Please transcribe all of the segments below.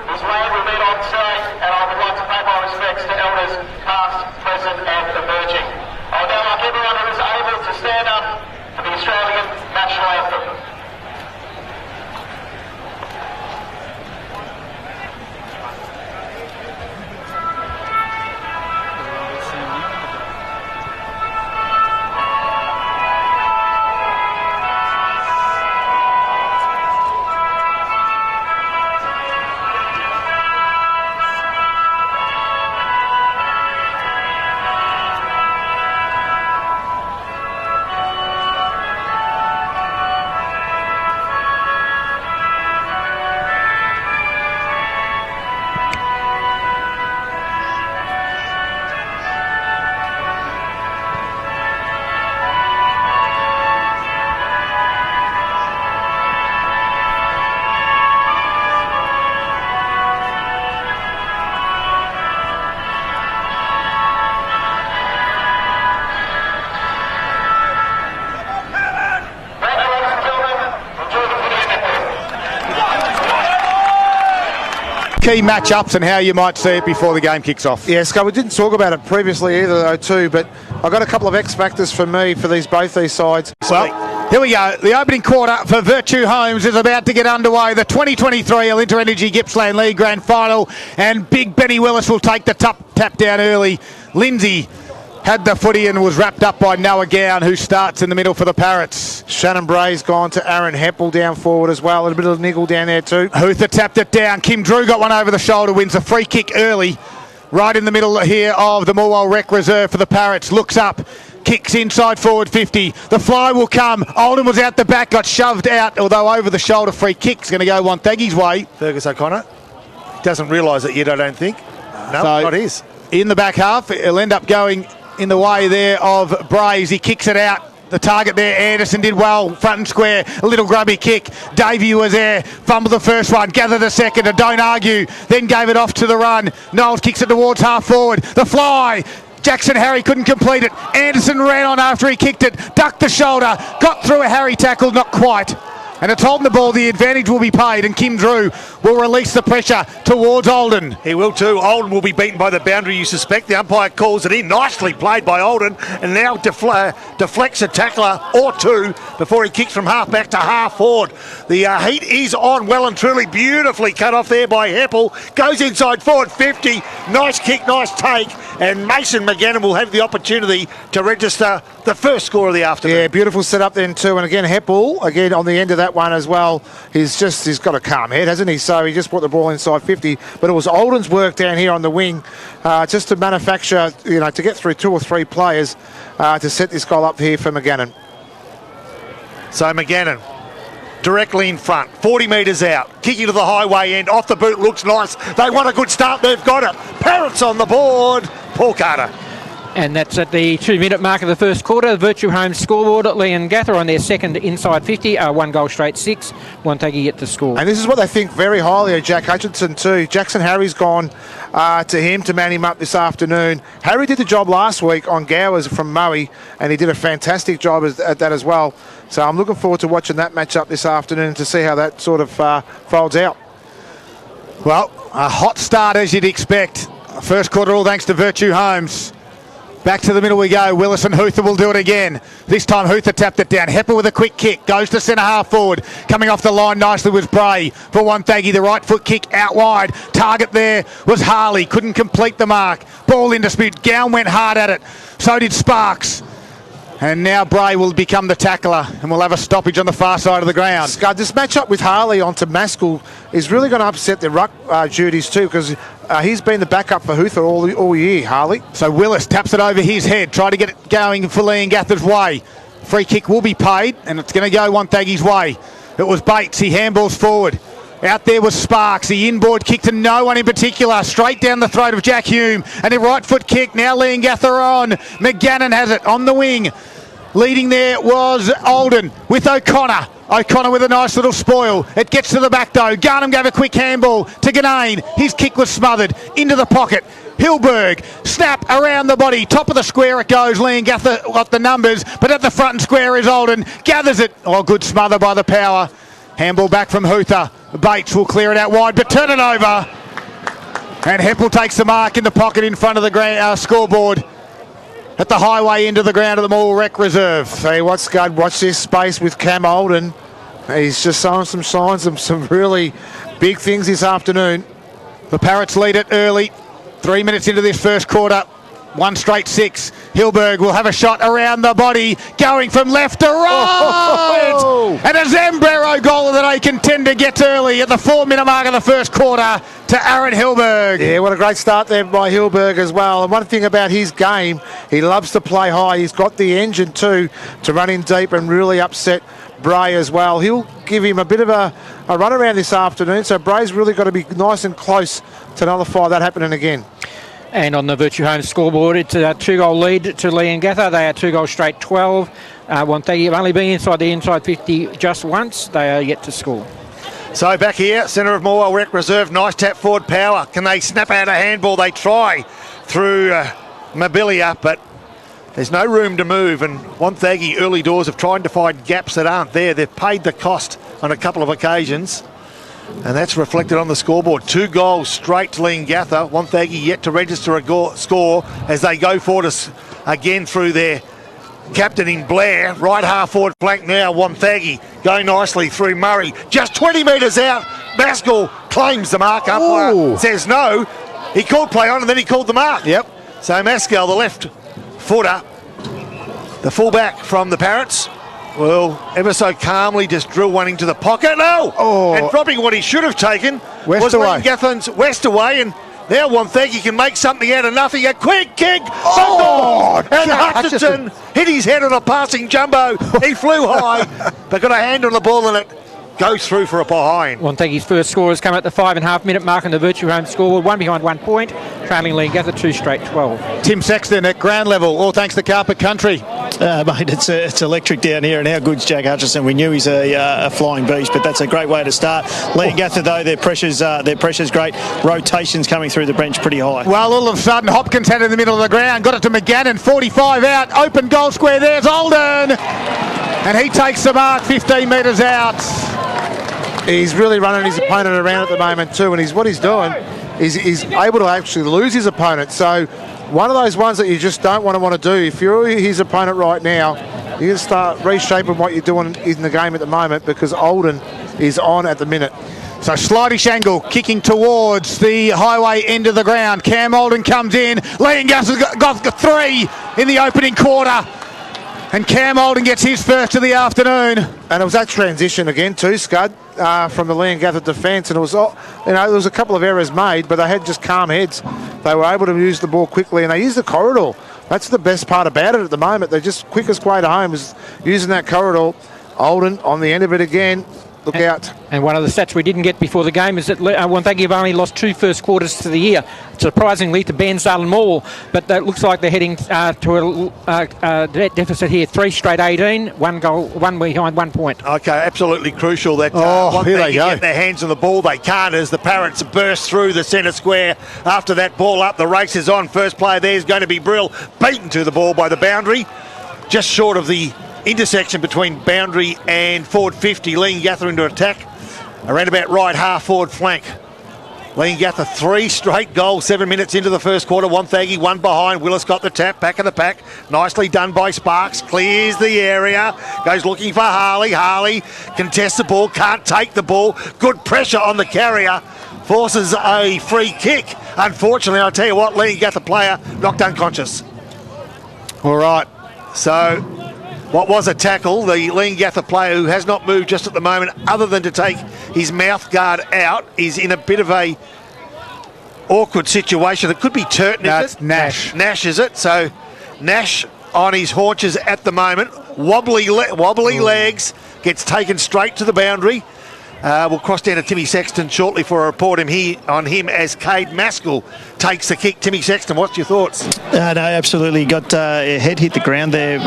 his land will meet on stage, and I would like to pay my respects to elders past, present and emerging. I would now like everyone who is able to stand up for the Australian National Anthem. Key matchups and how you might see it before the game kicks off. Yeah, Scott, we didn't talk about it previously either, though, too, but I've got a couple of X factors for me for both these sides. Well, here we go. The opening quarter for Virtue Homes is about to get underway. The 2023 Alinta Energy Gippsland League Grand Final, and Big Benny Willis will take the tap down early. Lindsay had the footy and was wrapped up by Noah Gown, who starts in the middle for the Parrots. Shannon Bray's gone to Aaron Heppel down forward as well. A bit of niggle down there too. Hutha tapped it down. Kim Drew got one over the shoulder, wins a free kick early. Right in the middle here of the Morwell Rec Reserve for the Parrots. Looks up, kicks inside forward 50. The fly will come. Oldham was out the back, got shoved out, although over the shoulder free kick's going to go Wonthaggi's way. Fergus O'Connor doesn't realise it yet, I don't think. No, So, not his. In the back half, it'll end up going in the way there of Brays. He kicks it out. The target there, Anderson did well, front and square, a little grubby kick. Davey was there, fumbled the first one, gathered the second, and don't argue, then gave it off to the run. Knowles kicks it towards half forward. The fly, Jackson Harry couldn't complete it. Anderson ran on after he kicked it, ducked the shoulder, got through a Harry tackle, not quite. And it's holding the ball, the advantage will be paid, and Kim Drew will release the pressure towards Olden. He will too. Olden will be beaten by the boundary, you suspect. The umpire calls it in. Nicely played by Olden, and now deflects a tackler or two before he kicks from half back to half forward. The heat is on well and truly. Beautifully cut off there by Heppel. Goes inside forward 50. Nice kick, nice take. And Mason McGannon will have the opportunity to register the first score of the afternoon. Yeah, beautiful setup then too. And again, Heppel, again on the end of that one as well. He's got a calm head, hasn't he? So he just brought the ball inside 50. But it was Olden's work down here on the wing just to manufacture, to get through two or three players to set this goal up here for McGannon. So McGannon directly in front, 40 metres out, kicking to the highway end, off the boot, looks nice. They want a good start, they've got it. Parrots on the board, Paul Carter. And that's at the 2-minute mark of the first quarter. Virtue Homes scoreboard at Leongatha on their second inside 50, 1 goal straight 6. Wonthaggi yet to score. And this is what they think very highly of Jack Hutchinson too. Jackson Harry's gone to him to man him up this afternoon. Harry did the job last week on Gowers from Murray, and he did a fantastic job at that as well. So I'm looking forward to watching that match up this afternoon to see how that sort of folds out. Well, a hot start as you'd expect. First quarter all thanks to Virtue Homes. Back to the middle we go. Willis and Hutha will do it again. This time Hutha tapped it down. Heppel with a quick kick. Goes to centre half forward. Coming off the line nicely was Bray for Wonthaggi. The right foot kick out wide. Target there was Harley. Couldn't complete the mark. Ball in dispute. Gown went hard at it. So did Sparks. And now Bray will become the tackler, and we'll have a stoppage on the far side of the ground. Scud, this matchup with Harley onto Maskell is really going to upset the ruck duties too, because he's been the backup for Hutha all year, Harley. So Willis taps it over his head, try to get it going for Leongatha's way. Free kick will be paid, and it's going to go Wonthaggi's way. It was Bates, he handballs forward. Out there was Sparks, the inboard kick to no one in particular, straight down the throat of Jack Hume, and a right foot kick, now Leongatha on. McGannon has it on the wing. Leading there was Olden with O'Connor. O'Connor with a nice little spoil. It gets to the back though. Garnham gave a quick handball to Ganane. His kick was smothered into the pocket. Hilberg, snap around the body. Top of the square it goes. Leongatha got the numbers, but at the front and square is Olden. Gathers it. Oh, good smother by the power. Handball back from Hutha. Bates will clear it out wide, but turn it over. And Heppel takes the mark in the pocket in front of the scoreboard at the highway end of the ground of the Mall Rec Reserve. Hey, what's good? Watch this space with Cam Olden. He's just showing some signs of some really big things this afternoon. The Parrots lead it early. 3 minutes into this first quarter. 1 straight 6. Hilberg will have a shot around the body, going from left to right. Oh. And a Zambrero goal that they contender gets early at the 4-minute mark of the first quarter to Aaron Hilberg. Yeah, what a great start there by Hilberg as well. And one thing about his game, he loves to play high. He's got the engine too to run in deep and really upset Bray as well. He'll give him a bit of a run around this afternoon. So Bray's really got to be nice and close to nullify that happening again. And on the Virtue Homes scoreboard, it's a 2-goal lead to Leongatha. They are 2 goals straight 12. Wonthaggi have only been inside the inside 50 just once. They are yet to score. So back here, centre of Morwell Rec Reserve, nice tap forward power. Can they snap out a handball? They try through Mobilia, but there's no room to move. And Wonthaggi early doors have tried to find gaps that aren't there. They've paid the cost on a couple of occasions. And that's reflected on the scoreboard. 2 goals straight to Leongatha. Wonthaggi yet to register a score as they go forward again through their captain in Blair. Right half forward flank now. Wonthaggi going nicely through Murray. Just 20 metres out. Maskell claims the mark. Umpire says no. He called play on and then he called the mark. Yep. So Maskell, the left footer, the fullback from the Parrots, will ever so calmly just drill one into the pocket. And dropping what he should have taken was Leongatha's West away, and now Wonthaggi can make something out of nothing. A quick kick, and Hutchinson hit his head on a passing jumbo. He flew high, but got a hand on the ball and it goes through for a behind. Wonthaggi's first score has come at the 5.5-minute mark on the Virtue Home scoreboard. 1 behind 1 point, trailing Leongatha 2 straight 12. Tim Sexton at ground level, all thanks to Carpet Country. Mate, it's electric down here, and how good's Jack Hutchinson? We knew he's a flying beast, but that's a great way to start. Leongatha, though, their pressure's great. Rotations coming through the bench pretty high. Well, all of a sudden, Hopkins had it in the middle of the ground, got it to McGannon, 45 out, open goal square, there's Olden, and he takes the mark 15 metres out. He's really running his opponent around at the moment too, and what he's doing is he's able to actually lose his opponent. So one of those ones that you just don't want to do. If you're his opponent right now, you're going to start reshaping what you're doing in the game at the moment, because Olden is on at the minute. So slideish angle, kicking towards the highway end of the ground. Cam Olden comes in. Leongatha's got 3 in the opening quarter. And Cam Olden gets his first of the afternoon. And it was that transition again too, Scud, from the Leongatha defence. And it was, there was a couple of errors made, but they had just calm heads. They were able to use the ball quickly, and they used the corridor. That's the best part about it at the moment. They're just quickest way to home is using that corridor. Olden on the end of it again. Look out. And one of the stats we didn't get before the game is that Wonthaggi have only lost 2 first quarters to the year, surprisingly to Bairnsdale and Morwell, but that looks like they're heading to a deficit here. 3 straight 18, 1 goal, 1 behind 1 point. Okay, absolutely crucial that here they go. Get their hands on the ball. They can't, as the Parrots burst through the centre square. After that ball up, the race is on. First player there is going to be Brill, beaten to the ball by the boundary, just short of the intersection between boundary and forward 50. Leongatha into attack around about right half forward flank. Leongatha 3 straight goals 7 minutes into the first quarter. Wonthaggi 1 behind. Willis got the tap, back of the pack, nicely done by Sparks, clears the area, goes looking for Harley. Harley contests the ball, can't take the ball, good pressure on the carrier, forces a free kick. Unfortunately, I'll tell you what, Leongatha player knocked unconscious. All right, so what was a tackle, the Leongatha player, who has not moved just at the moment other than to take his mouth guard out, is in a bit of a awkward situation. It could be Turton, is it? Nash. Nash, is it? So Nash on his haunches at the moment. Wobbly legs, gets taken straight to the boundary. We'll cross down to Timmy Sexton shortly for a report on him as Cade Maskell takes the kick. Timmy Sexton, what's your thoughts? No, absolutely. Got a head hit the ground there,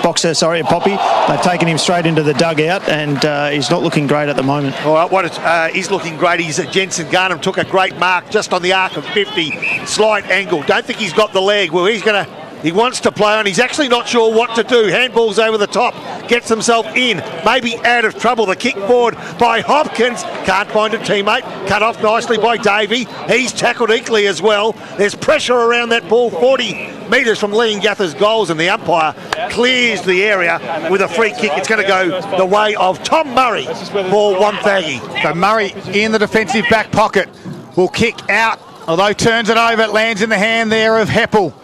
Poppy. They've taken him straight into the dugout, and he's not looking great at the moment. All right, he's looking great. Jensen Garnham took a great mark just on the arc of 50. Slight angle. Don't think he's got the leg. Well, he wants to play on. He's actually not sure what to do. Handball's over the top. gets himself in, maybe out of trouble. The kick forward by Hopkins, can't find a teammate, cut off nicely by Davey. He's tackled equally as well. There's pressure around that ball, 40 metres from Leongatha's goals, and the umpire clears the area with a free kick. It's going to go the way of Tom Murray for Wonthaggi. So Murray in the defensive back pocket will kick out, although turns it over, it lands in the hand there of Heppel.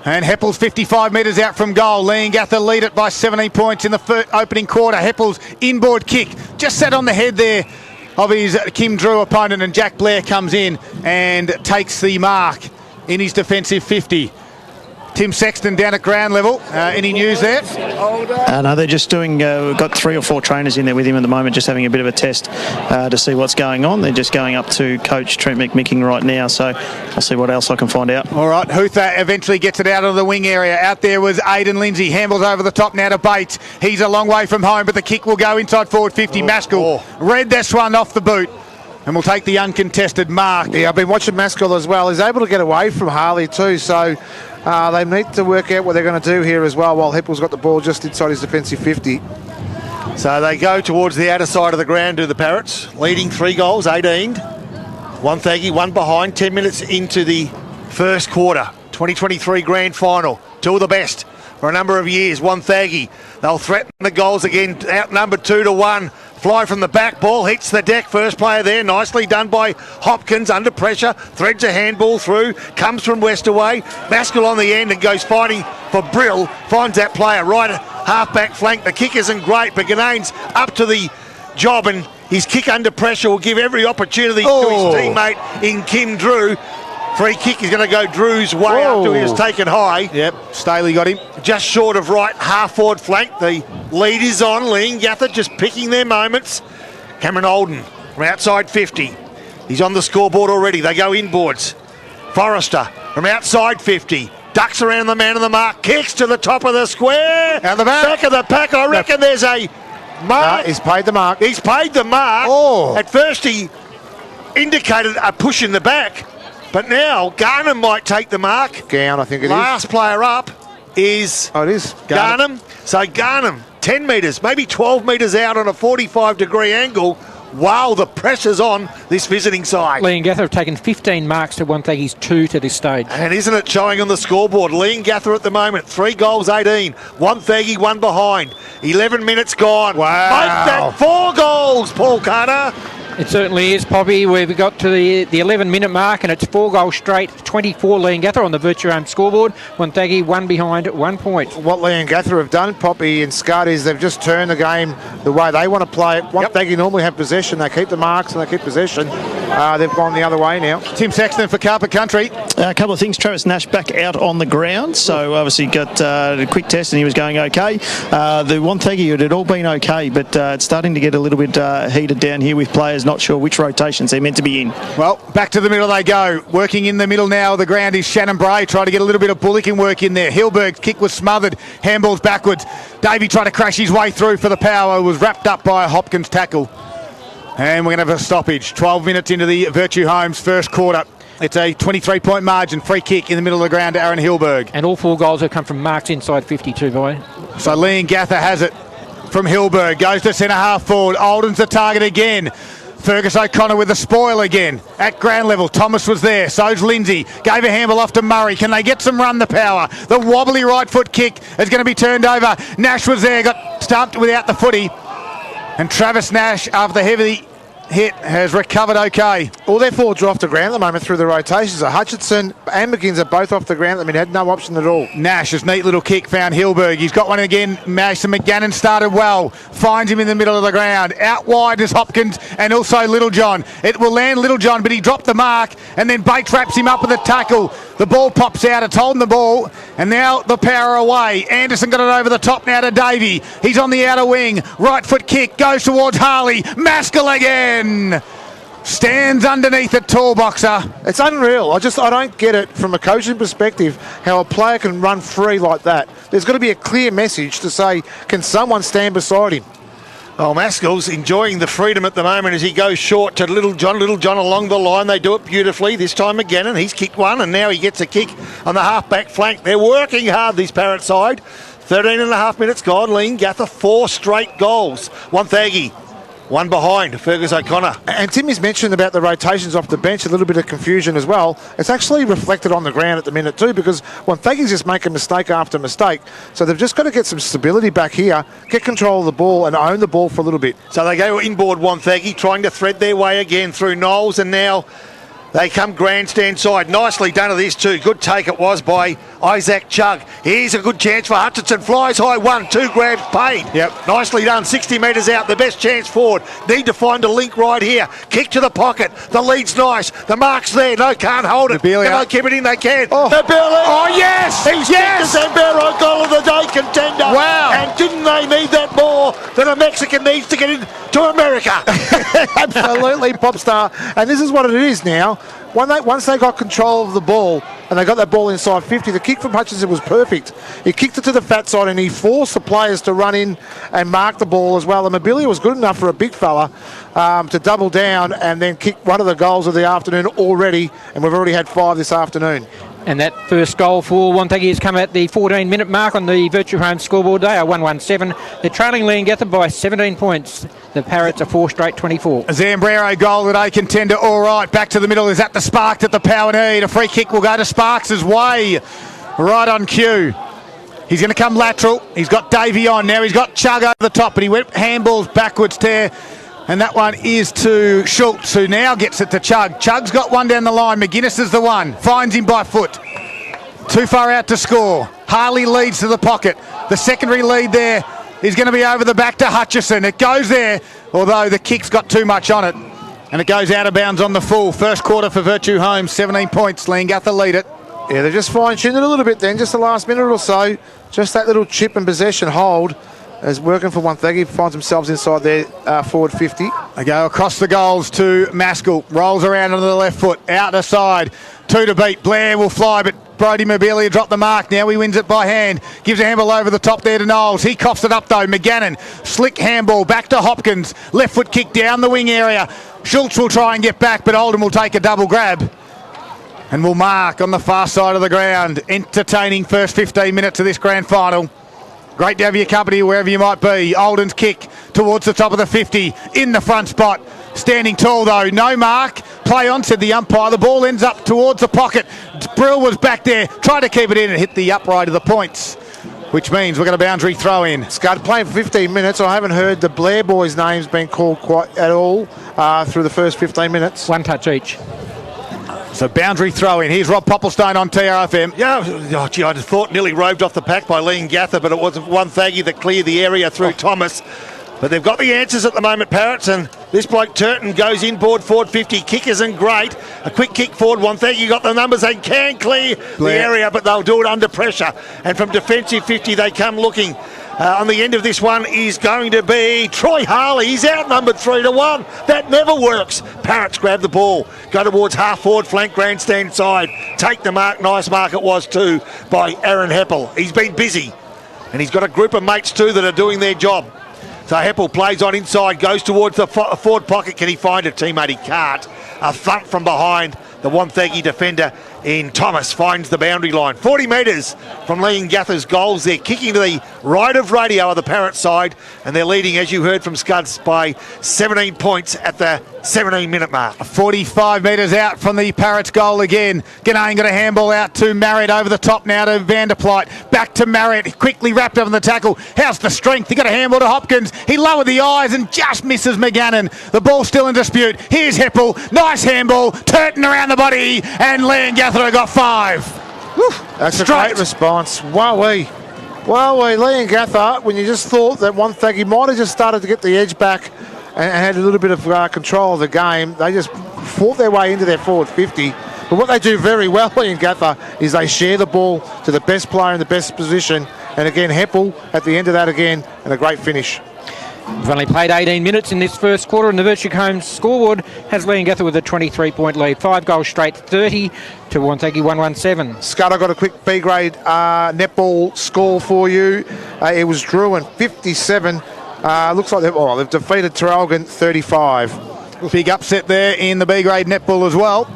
And Heppel's 55 metres out from goal. Leongatha lead it by 17 points in the opening quarter. Heppel's inboard kick just sat on the head there of his Kim Drew opponent, and Jack Blair comes in and takes the mark in his defensive 50. Tim Sexton down at ground level. Any news there? No, they're just doing, we've got 3 or 4 trainers in there with him at the moment, just having a bit of a test to see what's going on. They're just going up to Coach Trent McMicking right now, so I'll see what else I can find out. All right, Hutha eventually gets it out of the wing area. Out there was Aidan Lindsay. Handles over the top now to Bates. He's a long way from home, but the kick will go inside forward 50. Maskell read this one off the boot and will take the uncontested mark. Yeah, I've been watching Maskell as well. He's able to get away from Harley too, so they need to work out what they're going to do here as well, while Heppel's got the ball just inside his defensive 50. So they go towards the outer side of the ground, do the Parrots, leading 3 goals, 18. Wonthaggi, 1 behind, 10 minutes into the first quarter. 2023 grand final. 2 of the best for a number of years. Wonthaggi, they'll threaten the goals again, outnumbered 2-1. Fly from the back, ball hits the deck. First player there, nicely done by Hopkins, under pressure, threads a handball through, comes from Westaway. Maskell on the end and goes fighting for Brill, finds that player right at half-back flank. The kick isn't great, but Ganane's up to the job, and his kick under pressure will give every opportunity to his teammate in Kim Drew. Free kick is going to go Drew's way after he was taken high. Yep, Staley got him. Just short of right half-forward flank. The lead is on. Leongatha just picking their moments. Cameron Olden from outside 50. He's on the scoreboard already. They go inboards. Forrester from outside 50. Ducks around the man of the mark. Kicks to the top of the square. Out the back of the pack. I reckon there's a mark. He's paid the mark. He's paid the mark. At first he indicated a push in the back. But now Garnham might take the mark. Gown, I think it is. Last player up is it is Garnham. So Garnham, 10 metres, maybe 12 metres out on a 45-degree angle. Wow, the pressure's on this visiting side. Leongatha have taken 15 marks to Wonthaggi's 2 to this stage. And isn't it showing on the scoreboard? Leongatha at the moment, 3 goals, 18. Wonthaggi, 1 behind. 11 minutes gone. Wow. Make that 4 goals, Paul Carter. It certainly is, Poppy. We've got to the 11-minute mark, and it's 4 goals straight, 24 Leongatha on the Virtue Home scoreboard. Wonthaggi 1 behind, 1 point. What Leongatha have done, Poppy and Scott, is they've just turned the game the way they want to play it. Wonthaggi normally have possession. They keep the marks and they keep possession. They've gone the other way now. Tim Sexton for Carpet Country. A couple of things. Travis Nash back out on the ground, so obviously got a quick test and he was going okay. The Wonthaggi, it had all been okay, but it's starting to get a little bit heated down here with players not sure which rotations they're meant to be in. Well, back to the middle they go. Working in the middle now of the ground is Shannon Bray, trying to get a little bit of bullock work in there. Hilberg's kick was smothered. Handballs backwards. Davey tried to crash his way through for the power. Was wrapped up by a Hopkins tackle. And we're going to have a stoppage. 12 minutes into the Virtue Homes first quarter. It's a 23-point margin. Free kick in the middle of the ground to Aaron Hilberg. And all 4 goals have come from marks inside 52, boy. So Leongatha has it from Hilberg. Goes to centre half forward. Alden's the target again. Fergus O'Connor with the spoil again. At ground level, Thomas was there. So's Lindsay. Gave a handball off to Murray. Can they get some run the power? The wobbly right foot kick is going to be turned over. Nash was there. Got stumped without the footy. And Travis Nash, after the heavy hit, has recovered okay. All their forwards are off the ground at the moment through the rotations. So Hutchinson and McGinns are both off the ground. I mean, had no option at all. Nash's neat little kick found Hilberg. He's got one again. Mason McGannon started well. Finds him in the middle of the ground. Out wide is Hopkins and also Littlejohn. It will land Littlejohn, but he dropped the mark, and then Bates wraps him up with a tackle. The ball pops out. It's holding the ball, and now the power away. Anderson got it over the top now to Davey. He's on the outer wing. Right foot kick goes towards Harley. Maskell again. Stands underneath a tall boxer. It's unreal. I don't get it from a coaching perspective how a player can run free like that. There's got to be a clear message to say, can someone stand beside him? Oh, Maskell's enjoying the freedom at the moment as he goes short to Littlejohn. Littlejohn along the line. They do it beautifully. This time again, and he's kicked one, and now he gets a kick on the half-back flank. They're working hard, this Parrot side. 13 and a half minutes gone. Leongatha 4 straight goals. Wonthaggi, one behind Fergus O'Connor. And Timmy's mentioned about the rotations off the bench, a little bit of confusion as well. It's actually reflected on the ground at the minute too, because Wonthaggi's just making mistake after mistake. So they've just got to get some stability back here, get control of the ball and own the ball for a little bit. So they go inboard, Wonthaggi, trying to thread their way again through Knowles, and now they come grandstand side. Nicely done of this too. Good take it was by Isaac Chugg. Here's a good chance for Hutchinson. Flies high, 1-2 grabs paid. Yep. Nicely done. 60 metres out. The best chance forward. Need to find a link right here. Kick to the pocket. The lead's nice. The mark's there. No, can't hold it. Nabilia. If they keep it in, they can. Oh. Nabilia. Oh, yes! He's Yes! the Zambero goal of the day contender. Wow. And didn't they need that more than a Mexican needs to get into America? Absolutely, pop star. And this is what it is now. Once they got control of the ball and they got that ball inside 50, the kick from Hutchinson was perfect. He kicked it to the fat side and he forced the players to run in and mark the ball as well. And Mobilia was good enough for a big fella to double down and then kick one of the goals of the afternoon already. And we've already had 5 this afternoon. And that first goal for Wonthaggi has come at the 14-minute mark on the Virtue Home scoreboard. They are 1-1-7. They're trailing Leongatha by 17 points. The Parrots are 4 straight 24. Zambrero goal today, contender all right. Back to the middle. Is that the Spark that the power need? A free kick will go to Sparks' way. Right on cue. He's going to come lateral. He's got Davey on now. He's got Chugg over the top, but he went handballs backwards there. And that one is to Schultz, who now gets it to Chugg. Chugg's got one down the line. McGuinness is the one. Finds him by foot. Too far out to score. Harley leads to the pocket. The secondary lead there is going to be over the back to Hutchison. It goes there, although the kick's got too much on it. And it goes out of bounds on the full. First quarter for Virtue Home, 17 points. Leongatha lead it. Yeah, they just fine-tuned it a little bit then, just the last minute or so. Just that little chip and possession hold is working for Wonthaggi. Finds themselves inside their forward 50. They go across the goals to Maskell. Rolls around on the left foot. Out the side. 2 to beat. Blair will fly, but Brody Mobilia dropped the mark. Now he wins it by hand. Gives a handball over the top there to Knowles. He coughs it up though. McGannon. Slick handball back to Hopkins. Left foot kick down the wing area. Schultz will try and get back, but Oldham will take a double grab. And will mark on the far side of the ground. Entertaining first 15 minutes of this grand final. Great to have your company wherever you might be. Olden's kick towards the top of the 50. In the front spot. Standing tall though. No mark. Play on, said the umpire. The ball ends up towards the pocket. Brill was back there. Tried to keep it in and hit the upright of the points. Which means we've got a boundary throw in. Scud playing for 15 minutes. I haven't heard the Blair boys' names being called quite at all through the first 15 minutes. 1 touch each. So boundary throw in. Here's Rob Popplestone on TRFM. Yeah, oh, gee, I thought nearly roved off the pack by Leongatha, but it was Wonthaggi that cleared the area through Thomas. But they've got the answers at the moment, Parrots, and this bloke Turton goes inboard forward 50. Kick isn't great. A quick kick forward. Wonthaggi got the numbers. They can clear the area, but they'll do it under pressure. And from defensive 50, they come looking. On the end of this one is going to be Troy Harley. He's outnumbered 3-1. That never works. Parrots grab the ball. Go towards half forward flank grandstand side. Take the mark. Nice mark it was too by Aaron Heppel. He's been busy. And he's got a group of mates too that are doing their job. So Heppel plays on inside. Goes towards the forward pocket. Can he find a teammate? He can't. A thump from behind. The Wonthaggi defender in Thomas finds the boundary line. 40 metres from Leongatha's goals. They're kicking to the right of radio of the Parrot side, and they're leading, as you heard from Scuds, by 17 points at the 17-minute mark. 45 metres out from the Parrots goal again. Ganane got a handball out to Marriott over the top now to Vanderpleit. Back to Marriott, quickly wrapped up in the tackle. How's the strength? He got a handball to Hopkins. He lowered the eyes and just misses McGannon. The ball's still in dispute. Here's Heppel. Nice handball. Turton around the body, and Leongatha got 5. Whew, that's a great response. Wowee. Wowee. Leongatha, when you just thought that Wonthaggi might have just started to get the edge back and had a little bit of control of the game, they just fought their way into their forward 50. But what they do very well, Leongatha, is they share the ball to the best player in the best position. And again, Heppel at the end of that again, and a great finish. We've only played 18 minutes in this first quarter, and the Virtue Home scoreboard has Leongatha with a 23-point lead. 5 goals straight, 30 to Wonthaggi 1-1-7. Scott, I got a quick B-grade netball score for you. It was Druin 57. Looks like they've defeated Traralgon 35. Big upset there in the B-grade netball as well.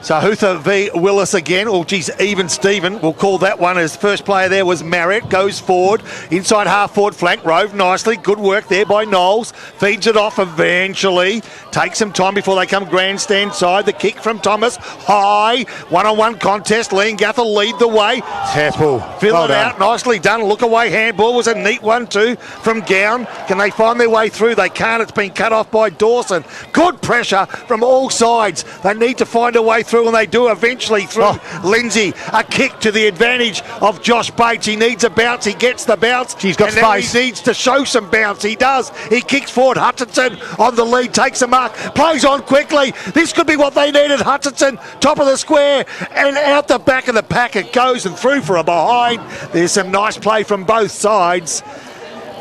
So Hutha v Willis again. Oh, geez, even Steven. We'll call that one as first player there was Marriott. Goes forward. Inside half forward flank. Rove nicely. Good work there by Knowles. Feeds it off eventually. Takes some time before they come grandstand side. The kick from Thomas. High. One-on-one contest. Leongatha lead the way. Careful. Fill Well it done. out. Nicely done. Look away handball was a neat one too from Gown. Can they find their way through? They can't. It's been cut off by Dawson. Good pressure from all sides. They need to find a way through, and they do eventually through Lindsay. A kick to the advantage of Josh Bates. He needs a bounce. He gets the bounce. He's got and now space. he needs to show some bounce. He does. He kicks forward. Hutchinson on the lead. Takes a mark. Plays on quickly. This could be what they needed. Hutchinson, top of the square, and out the back of the pack it goes and through for a behind. There's some nice play from both sides.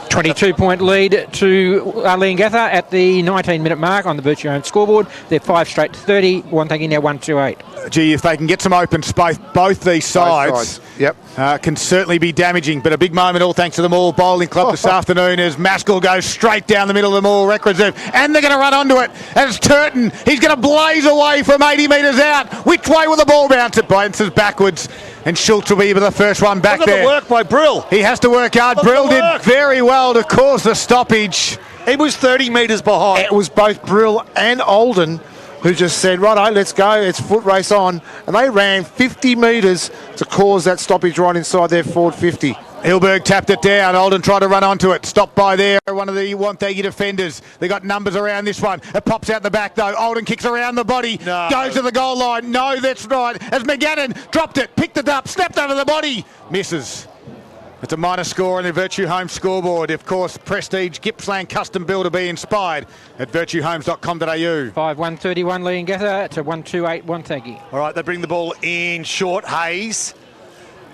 22-point lead to Leongatha at the 19-minute mark on the Virtue Home scoreboard. They're 5 straight to 30. Wonthaggi now 1-2-8. Gee, if they can get some open space, both these sides, Yep. can certainly be damaging. But a big moment, all thanks to the Maul Bowling Club this afternoon, as Maskell goes straight down the middle of the Maul Rec Reserve. And they're going to run onto it. As Turton, he's going to blaze away from 80 metres out. Which way will the ball bounce? It bounces backwards. And Schultz will be the first one back Look at there. the work by Brill. He has to work hard. Look at Brill the did work. very well to cause the stoppage. He was 30 metres behind. It was both Brill and Olden who just said, righto, let's go, it's foot race on. And they ran 50 metres to cause that stoppage right inside their forward 50. Hilberg tapped it down. Olden tried to run onto it. Stopped by there. One of the Wonthaggi defenders. They got numbers around this one. It pops out the back though. Olden kicks around the body. No. Goes to the goal line. No, that's right. As McGannon dropped it, picked it up, snapped over the body. Misses. It's a minor score on the Virtue Home scoreboard. Of course, Prestige Gippsland custom build to be inspired at virtuehomes.com.au. 5-1-31 Leongatha to 1-2-8 Wonthaggi. All right, they bring the ball in short. Hayes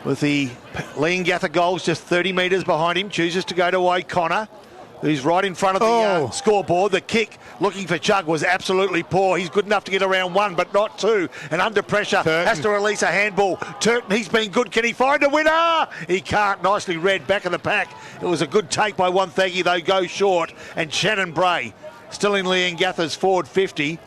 with the Leongatha goals just 30 metres behind him. Chooses to go to O'Connor, who's right in front of the scoreboard. The kick looking for Chug was absolutely poor. He's good enough to get around one, but not two. And under pressure, Turton has to release a handball. Turton, he's been good. Can he find a winner? He can't. Nicely read back of the pack. It was a good take by Wonthaggi. They go short. And Shannon Bray, still in Leongatha's forward 50,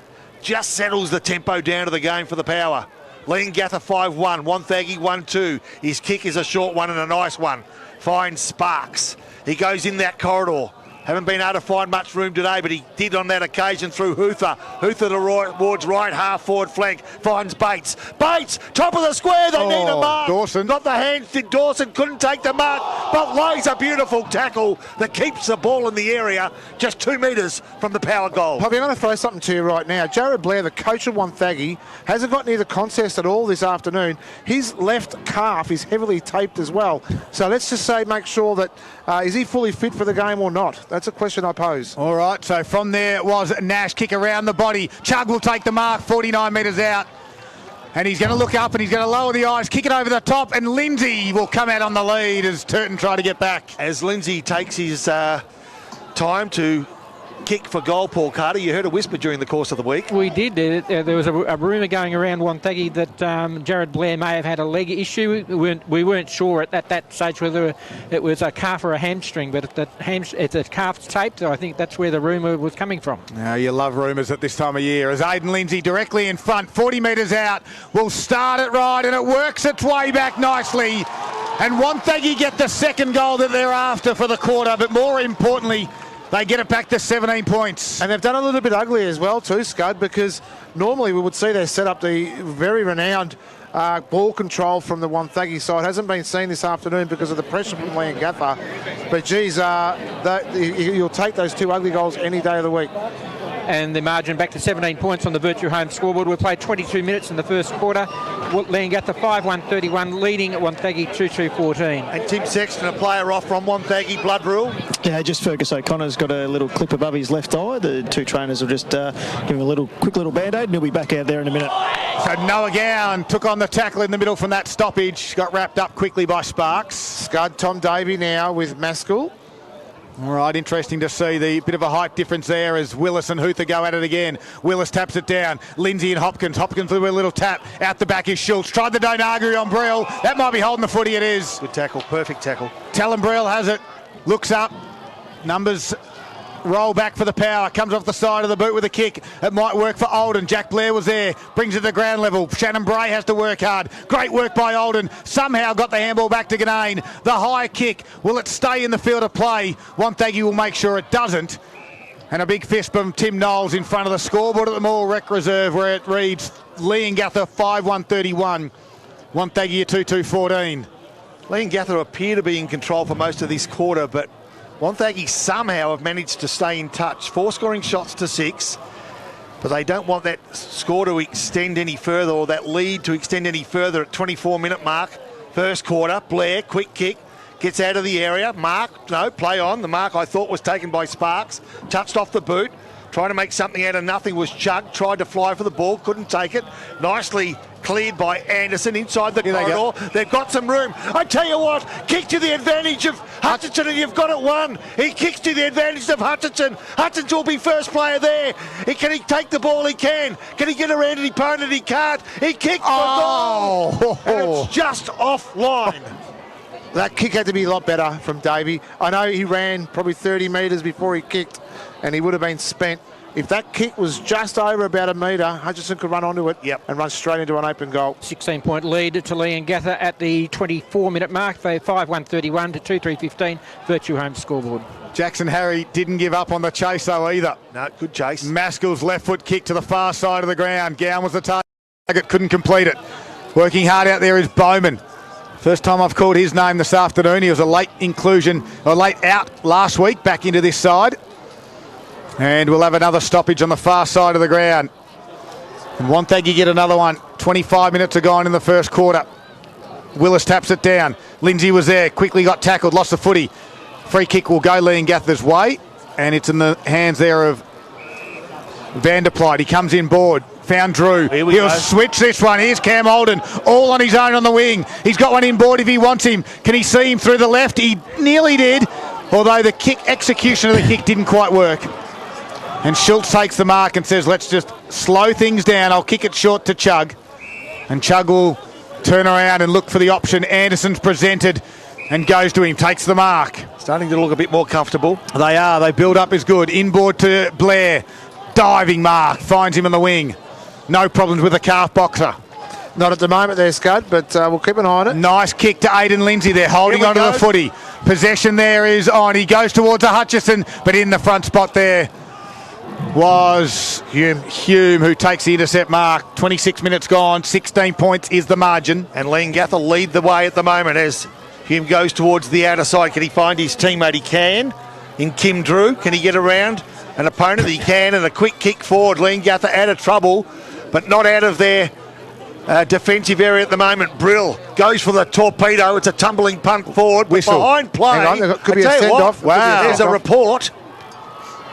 just settles the tempo down to the game for the Power. Leongatha 5-1, Wonthaggi 1-2. His kick is a short one and a nice one. Finds Sparks. He goes in that corridor. Haven't been able to find much room today, but he did on that occasion through Hutha. Hutha towards right half forward flank. Finds Bates. Bates, top of the square. They need a mark. Dawson. Got the hands. Dawson couldn't take the mark, but lays a beautiful tackle that keeps the ball in the area just 2 metres from the Power goal. Poppy, I'm going to throw something to you right now. Jared Blair, the coach of Wonthaggi, hasn't got near the contest at all this afternoon. His left calf is heavily taped as well. So let's just say, make sure that is he fully fit for the game or not? That's a question I pose. All right, so from there was Nash, kick around the body. Chug will take the mark, 49 metres out. And he's going to look up and he's going to lower the eyes, kick it over the top, and Lindsay will come out on the lead as Turton try to get back. As Lindsay takes his time to kick for goal, Paul Carter, you heard a whisper during the course of the week. We did. There was a rumour going around Wonthaggi that Jared Blair may have had a leg issue. We weren't sure at that stage whether it was a calf or a hamstring, but it's a calf's taped, so I think that's where the rumour was coming from. Now, you love rumours at this time of year. As Aidan Lindsay directly in front, 40 metres out, will start it right, and it works its way back nicely. And Wonthaggi get the second goal that they're after for the quarter, but more importantly, they get it back to 17 points. And they've done a little bit ugly as well too, Scud, because normally we would see they set up the very renowned ball control from the Wonthaggi side. Hasn't been seen this afternoon because of the pressure from Leongatha. But geez, you'll take those 2 ugly goals any day of the week. And the margin back to 17 points on the Virtue Home scoreboard. We played 22 minutes in the first quarter. Leongatha 5-1-31, leading at Wonthaggi 2-2-14. And Tim Sexton, a player off from Wonthaggi, blood rule. Yeah, just Fergus O'Connor's got a little clip above his left eye. The 2 trainers will just give him a quick little band-aid, and he'll be back out there in a minute. So Noah Gown took on the tackle in the middle from that stoppage. Got wrapped up quickly by Sparks. Scud, Tom Davey now with Maskell. All right, interesting to see the bit of a height difference there as Willis and Hutha go at it again. Willis taps it down. Lindsay and Hopkins. Hopkins with a little tap. Out the back is Schultz. Tried the Donagry on Brill. That might be holding the footy. It is. Good tackle, perfect tackle. Talon Brill has it. Looks up. Numbers Roll back for the power. Comes off the side of the boot with a kick. It might work for Olden. Jack Blair was there. Brings it to ground level. Shannon Bray has to work hard. Great work by Olden. Somehow got the handball back to Ganane. The high kick. Will it stay in the field of play? Wonthaggi will make sure it doesn't. And a big fist from Tim Knowles in front of the scoreboard at the Moore Rec Reserve, where it reads Leongatha 5-1-31. Wonthaggi 2-2-14. Leongatha appear to be in control for most of this quarter, but Wonthaggi somehow have managed to stay in touch. 4 scoring shots to 6, but they don't want that score to extend any further, or that lead to extend any further at 24-minute mark. First quarter, Blair, quick kick, gets out of the area. Mark, no, play on. The mark I thought was taken by Sparks. Touched off the boot. Trying to make something out of nothing was Chug. Tried to fly for the ball, couldn't take it. Nicely cleared by Anderson inside the corridor. They've got some room. I tell you what, kick to the advantage of Hutchinson and you've got it won. He kicks to the advantage of Hutchinson. Hutchinson will be first player there. Can he take the ball? He can. Can he get around an opponent? He can't. He kicks for goal. And it's just offline. That kick had to be a lot better from Davey. I know he ran probably 30 metres before he kicked, and he would have been spent. If that kick was just over about a metre, Hutchinson could run onto it and run straight into an open goal. 16-point lead to Leongatha at the 24-minute mark. They 5-1-31 to 2-3-15. Virtue Homes scoreboard. Jackson Harry didn't give up on the chase though either. No, good chase. Maskell's left foot kick to the far side of the ground. Gown was the target, couldn't complete it. Working hard out there is Bowman. First time I've called his name this afternoon. He was a late inclusion, or late out last week, back into this side. And we'll have another stoppage on the far side of the ground. And Wonthaggi get another one. 25 minutes are gone in the first quarter. Willis taps it down. Lindsay was there, quickly got tackled, lost the footy. Free kick will go Leongatha's way, and it's in the hands there of Vanderplyte. He comes in board. Found Drew. He'll switch this one. Here's Cam Olden, all on his own on the wing. He's got one in board if he wants him. Can he see him through the left? He nearly did, although the kick execution of the kick didn't quite work. And Schultz takes the mark and says, let's just slow things down. I'll kick it short to Chug. And Chug will turn around and look for the option. Anderson's presented and goes to him, takes the mark. Starting to look a bit more comfortable. They are. They build up is good. Inboard to Blair. Diving mark. Finds him on the wing. No problems with the calf boxer. Not at the moment there, Scud, but we'll keep an eye on it. Nice kick to Aidan Lindsay there, holding onto the footy. Possession there is on. He goes towards a Hutchison, but in the front spot there was Hume, who takes the intercept mark. 26 minutes gone, 16 points is the margin. And Leongatha lead the way at the moment as Hume goes towards the outer side. Can he find his teammate? He can. In Kim Drew, can he get around an opponent? He can, and a quick kick forward. Leongatha out of trouble, but not out of their defensive area at the moment. Brill goes for the torpedo. It's a tumbling punt forward. Whistle. Behind play. Hang on, could be a send-off. Wow. There's a report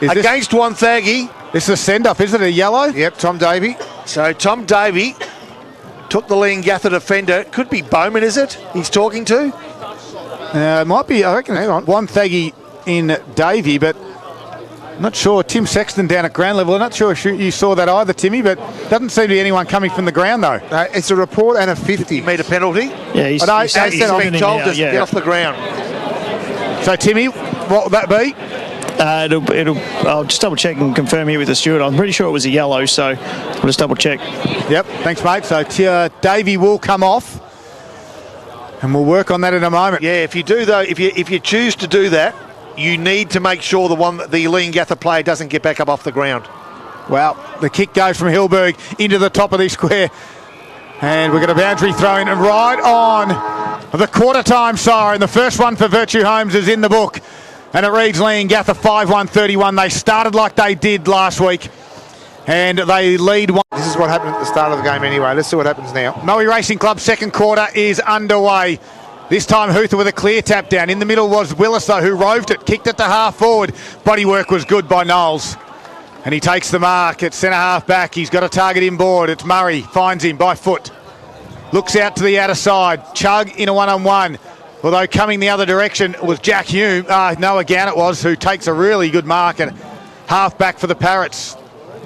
against Wonthaggi. This is a send-off, is it? A yellow? Yep, Tom Davey. So Tom Davey took the Leongatha defender. Could be Bowman, is it? He's talking to? It might be, I reckon, hang on. Wonthaggi in Davey, but I'm not sure. Tim Sexton down at ground level. I'm not sure if you saw that either, Timmy, but doesn't seem to be anyone coming from the ground, though. It's a report and a 50. Made a penalty. Yeah, he's been told to get off the ground. So, Timmy, what will that be? I'll just double check and confirm here with the steward. I'm pretty sure it was a yellow, so I'll just double check. Yep, thanks, mate. So Davey will come off, and we'll work on that in a moment. Yeah, if you do though, if you choose to do that, you need to make sure the Leongatha player doesn't get back up off the ground. Well, the kick goes from Hilberg into the top of the square, and we've got a boundary throw in, and right on the quarter time siren. The first one for Virtue Homes is in the book. And it reads Leongatha 5-1-31. They started like they did last week, and they lead one. This is what happened at the start of the game anyway. Let's see what happens now. Moe Racing Club second quarter is underway. This time Hutha with a clear tap down. In the middle was Willis, though, who roved it, kicked it to half forward. Body work was good by Knowles. And he takes the mark at centre half back. He's got a target inboard. It's Murray, finds him by foot. Looks out to the outer side. Chug in a one-on-one. Although coming the other direction was Jack Hume, Noah Gown it was, who takes a really good mark and half back for the Parrots.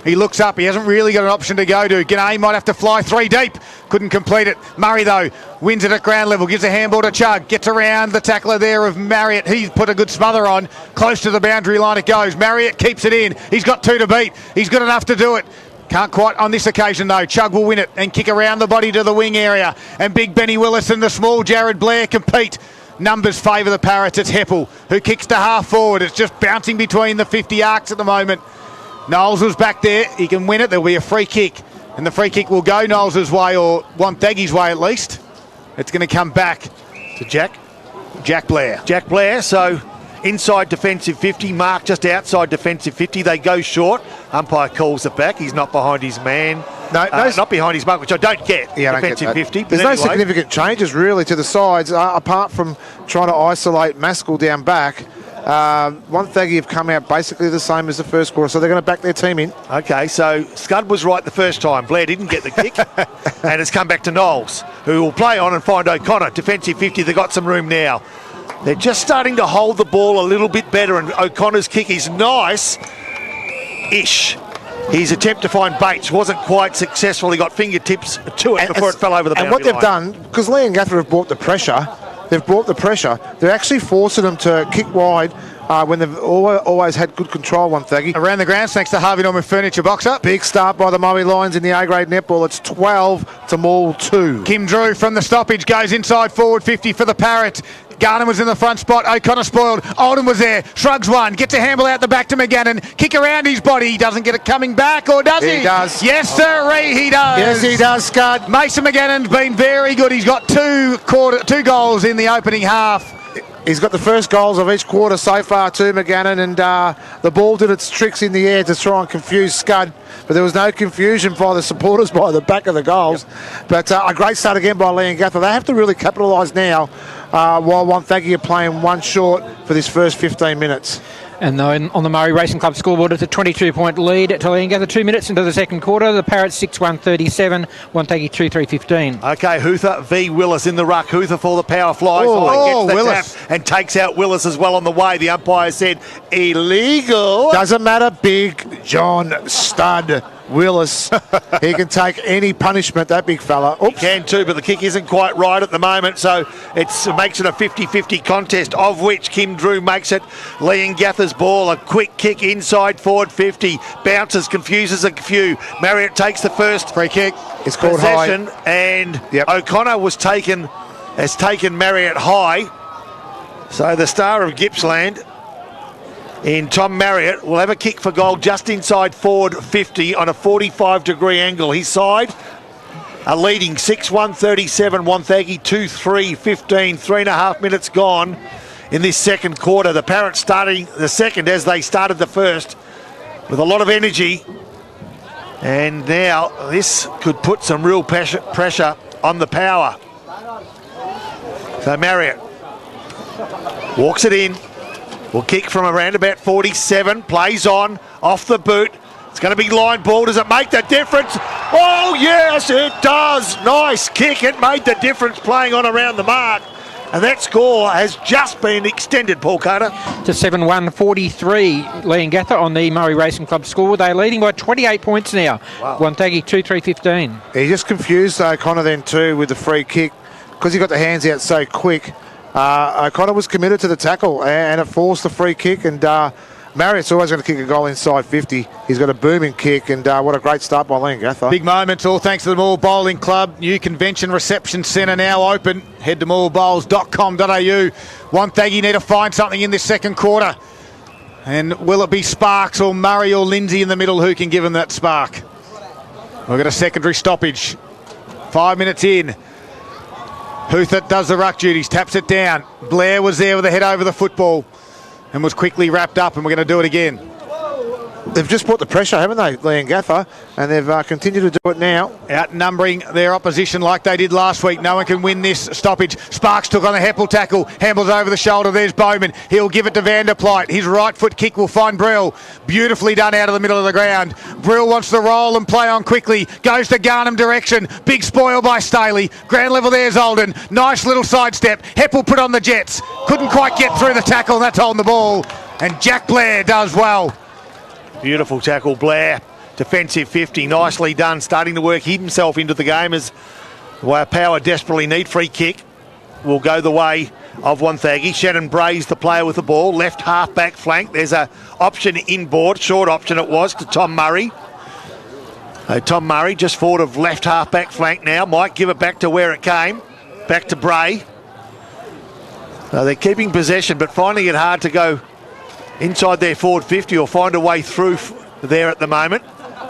He looks up, he hasn't really got an option to go to. Ganane might have to fly 3 deep. couldn't complete it. Murray, though, wins it at ground level, gives a handball to Chug, gets around the tackler there of Marriott. He's put a good smother on. Close to the boundary line it goes. Marriott keeps it in. He's got 2 to beat. He's good enough to do it. Can't quite on this occasion, though. Chug will win it and kick around the body to the wing area. And big Benny Willis and the small Jared Blair compete. Numbers favour the Parrots. It's Heppel who kicks to half forward. It's just bouncing between the 50 arcs at the moment. Knowles was back there. He can win it. There'll be a free kick. And the free kick will go Knowles' way, or Wonthaggi's way at least. It's going to come back to Jack Blair. Jack Blair, so inside defensive 50, Mark just outside defensive 50. They go short. Umpire calls it back. He's not behind his man. No, not behind his mark, which I don't get. Yeah, defensive I don't get 50. There's no significant changes really to the sides apart from trying to isolate Maskell down back. Wonthaggi have come out basically the same as the first quarter, so they're going to back their team in. Okay, so Scud was right the first time. Blair didn't get the kick, and it's come back to Knowles, who will play on and find O'Connor. Defensive 50, they've got some room now. They're just starting to hold the ball a little bit better, and O'Connor's kick is nice-ish. His attempt to find Bates wasn't quite successful. He got fingertips to it before it fell over the boundary line. And what they've done, because Leongatha have brought the pressure, they're actually forcing them to kick wide when they've always had good control, Wonthaggi. Around the grounds, thanks to Harvey Norman Furniture Boxer. Big start by the Murray Lions in the A-grade netball. It's 12 to Maul 2. Kim Drew from the stoppage goes inside forward 50 for the Parrot. Garner was in the front spot. O'Connor spoiled. Oldham was there. Shrugs one. Gets a handball out the back to McGannon. Kick around his body. He doesn't get it coming back, or does he? He does. Yes, sir. He does. Yes, he does, Scud. Mason McGannon's been very good. He's got two goals in the opening half. He's got the first goals of each quarter so far too, McGannon, and the ball did its tricks in the air to try and confuse Scud, but there was no confusion by the supporters by the back of the goals. Yep. But a great start again by Leongatha. They have to really capitalise now while Wonthaggi are playing one short for this first 15 minutes. And on the Murray Racing Club scoreboard, it's a 22-point lead to Leongatha 2 minutes into the second quarter. The Parrots 6-1-37, Wonthaggi 2-3-15. Okay, Hoother v Willis in the ruck. Hoother for the power flies. Oh, gets the Willis. tap and takes out Willis as well on the way. The umpire said illegal. Doesn't matter, Big John Stud Willis. He can take any punishment, that big fella. Oops. He can too, but the kick isn't quite right at the moment, so it makes it a 50-50 contest, of which Kim Drew makes it Leongatha's ball. A quick kick inside forward 50. Bounces, confuses a few. Marriott takes the first Free kick. It's called possession, high. and O'Connor has taken Marriott high. So the star of Gippsland in Tom Marriott will have a kick for goal just inside forward 50 on a 45-degree angle. His side are leading 6-1-37, Wonthaggi 2-3-15, 3.5 minutes gone in this second quarter. The Parrots starting the second as they started the first with a lot of energy. And now this could put some real pressure on the power. So Marriott walks it in. Will kick from around about 47. Plays on. Off the boot. It's going to be line ball. Does it make the difference? Oh, yes, it does. Nice kick. It made the difference playing on around the mark. And that score has just been extended, Paul Carter. To 7-1-43, Leongatha on the Murray Racing Club scoreboard. They're leading by 28 points now. Wow. Wonthaggi 2-3-15. He just confused O'Connor then too with the free kick because he got the hands out so quick. O'Connor was committed to the tackle and it forced the free kick, and Marriott's always going to kick a goal inside 50. He's got a booming kick, and what a great start by Leongatha. Big moments, all thanks to the Moore Bowling Club. New convention reception centre now open. Head to moorebowls.com.au. Wonthaggi need to find something in this second quarter. And will it be Sparks or Murray or Lindsay in the middle who can give them that spark? We've got a secondary stoppage. 5 minutes in. Huthert does the ruck duties, taps it down. Blair was there with a head over the football and was quickly wrapped up, and we're going to do it again. They've just brought the pressure, haven't they, Leongatha? And they've continued to do it now. Outnumbering their opposition like they did last week. No one can win this stoppage. Sparks took on a Heppel tackle. Hambles over the shoulder. There's Bowman. He'll give it to Vanderpleit. His right foot kick will find Brill. Beautifully done out of the middle of the ground. Brill wants to roll and play on quickly. Goes to Garnham direction. Big spoil by Staley. Ground level there's Olden. Nice little sidestep. Heppel put on the jets. Couldn't quite get through the tackle, and that's holding the ball. And Jack Blair does well. Beautiful tackle, Blair. Defensive 50, nicely done. Starting to work himself into the game as Well, Power desperately need free kick. Will go the way of Wonthaggi. Shannon Bray's the player with the ball. Left half-back flank. There's a option inboard. Short option it was to Tom Murray. Tom Murray just forward of left half-back flank now. Might give it back to where it came. Back to Bray. They're keeping possession but finding it hard to go inside their forward 50 or find a way through there at the moment.